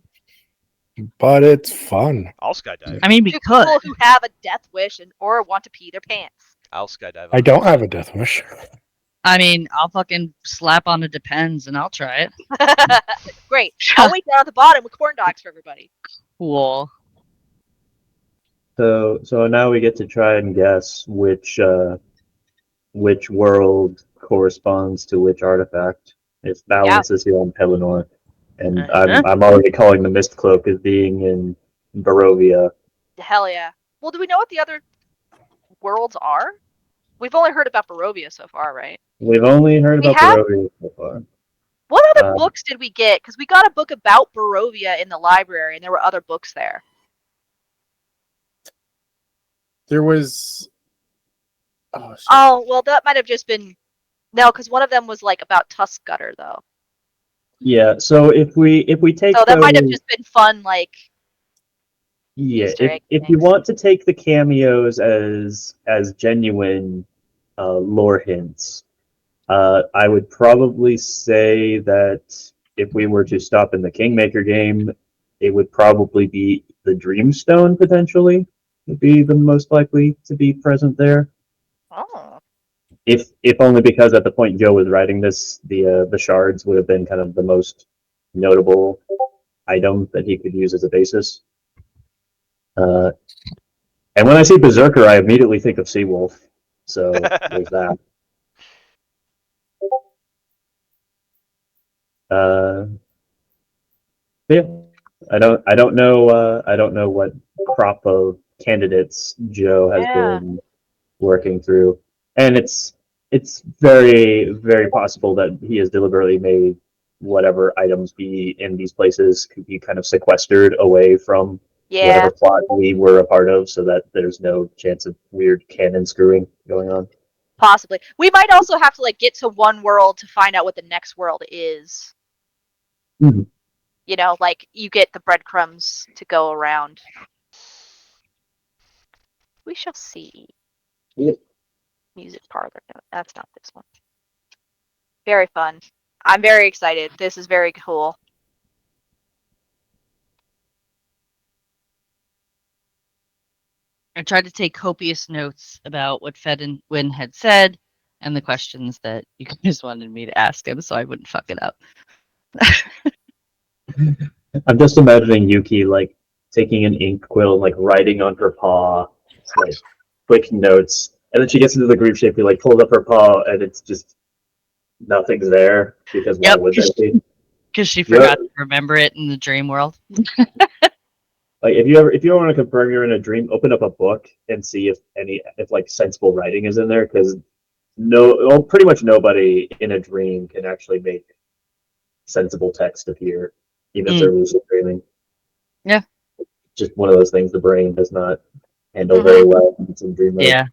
But it's fun. I'll skydive. I mean, we To could. people who have a death wish or want to pee their pants. I'll skydive. I don't have a death wish. I mean, I'll fucking slap on a Depends and I'll try it. Great. I'll wait down at the bottom with corn dogs for everybody. Cool. So now we get to try and guess which world corresponds to which artifact. If balance is here on Pelennor, and I'm already calling the Mist Cloak as being in Barovia. Hell yeah. Well, do we know what the other worlds are? We've only heard about Barovia so far, right? We've only heard about Barovia so far. What other books did we get? Because we got a book about Barovia in the library, and there were other books there. There was. Oh, shit. Oh, well, that might have just been... No, because one of them was, like, about Tusk Gutter, though. Yeah, so if we take So that might have just been fun, like... Yeah, Easter egg if you want to take the cameos as genuine lore hints, I would probably say that if we were to stop in the Kingmaker game, it would probably be the Dreamstone potentially would be the most likely to be present there. Oh. If only because at the point Joe was writing this, the shards would have been kind of the most notable item that he could use as a basis. And when I see Berserker, I immediately think of Seawolf. So there's that. Yeah, I don't know what crop of candidates Joe has been working through, and it's very, very possible that he has deliberately made whatever items be in these places could be kind of sequestered away from whatever plot we were a part of, so that there's no chance of weird canon screwing going on. Possibly. We might also have to like get to one world to find out what the next world is. Mm-hmm. You know, like you get the breadcrumbs to go around. We shall see. Yep. Music parlor. No, that's not this one. Very fun. I'm very excited. This is very cool. I tried to take copious notes about what Fedwin had said and the questions that you guys wanted me to ask him so I wouldn't fuck it up. I'm just imagining Yuki like taking an ink quill and like writing on her paw, like quick notes, and then she gets into the groove shape. He like pulls up her paw, and it's just nothing's there because why would that be? Because she forgot to remember it in the dream world. Like if you ever want to confirm you're in a dream, open up a book and see if like sensible writing is in there, because pretty much nobody in a dream can actually make sensible text appear, even if they're lucid dreaming. Yeah. Just one of those things the brain does not handle very well when it's in dream mode. Yeah.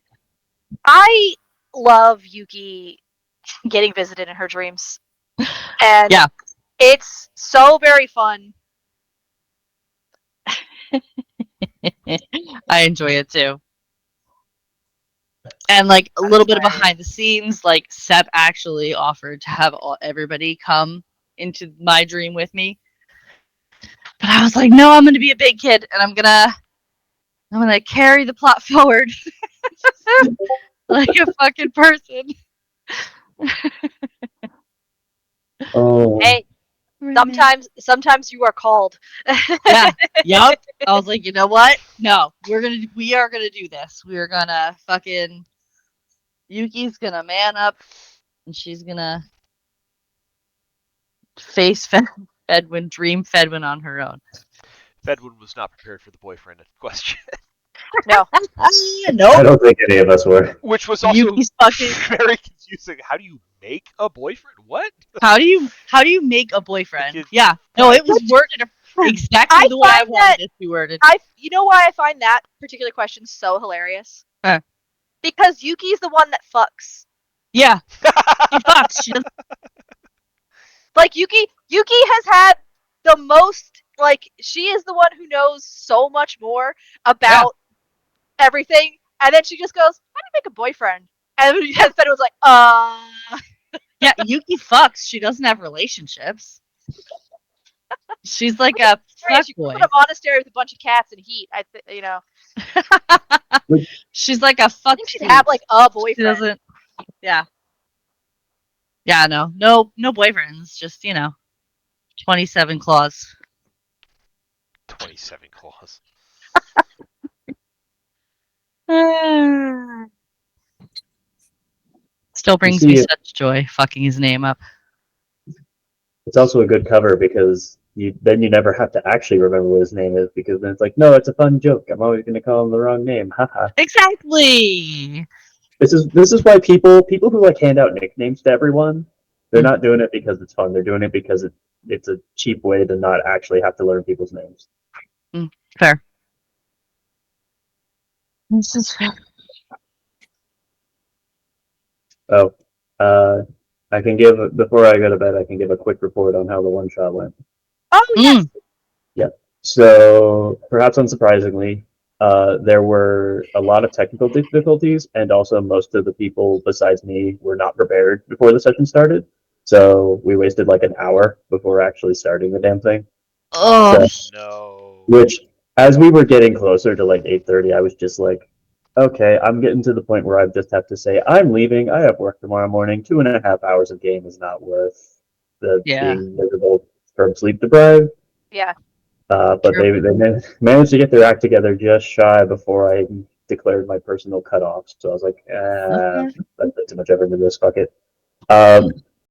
I love Yuki getting visited in her dreams. And it's so very fun. I enjoy it too. And like a little bit of behind the scenes, like Sep actually offered to have everybody come into my dream with me. But I was like, no, I'm gonna be a big kid and I'm gonna carry the plot forward like a fucking person. Oh. Hey, sometimes you are called. Yeah. Yup. I was like, you know what? No, we are gonna do this. We're gonna fucking Yuki's gonna man up and she's gonna face Fedwin, dream Fedwin on her own. Fedwin was not prepared for the boyfriend question. No. I Nope. don't think any of us were. Which was also Yuki's fucking. very confusing. How do you make a boyfriend? What? How do you make a boyfriend? Because- Yeah. No, it was worded exactly I the way I find wanted that- it to be worded. You know why I find that particular question so hilarious? Huh. Because Yuki's the one that fucks. Yeah. She fucks. She doesn't. Like Yuki has had the most, like, she is the one who knows so much more about everything, and then she just goes, "How do you make a boyfriend?" And Fed was like, Yeah, Yuki fucks. She doesn't have relationships. She's like a fuck She grew boy. up in a monastery with a bunch of cats and heat. You know, She's like a I fuck. think she'd have like a She boyfriend. doesn't. Yeah. Yeah. No boyfriends. Just 27 claws. 27 claws. Still brings see me it- such joy fucking his name up. It's also a good cover because then you never have to actually remember what his name is because then it's like, no, it's a fun joke. I'm always going to call him the wrong name. Haha. Exactly. This is why people who like hand out nicknames to everyone, they're not doing it because it's fun. They're doing it because it's a cheap way to not actually have to learn people's names. Fair. This is fair. Oh, I can give before I go to bed. I can give a quick report on how the one shot went. Oh yes. So perhaps unsurprisingly, there were a lot of technical difficulties, and also most of the people besides me were not prepared before the session started. So we wasted like an hour before actually starting the damn thing. Oh, No. Which, as we were getting closer to like 8:30, I was just like, okay, I'm getting to the point where I just have to say, I'm leaving. I have work tomorrow morning. 2.5 hours of game is not worth the being miserable from sleep deprived. Yeah. But they managed to get their act together just shy before I declared my personal cutoff. So I was like, I put too much effort into this. Fuck it.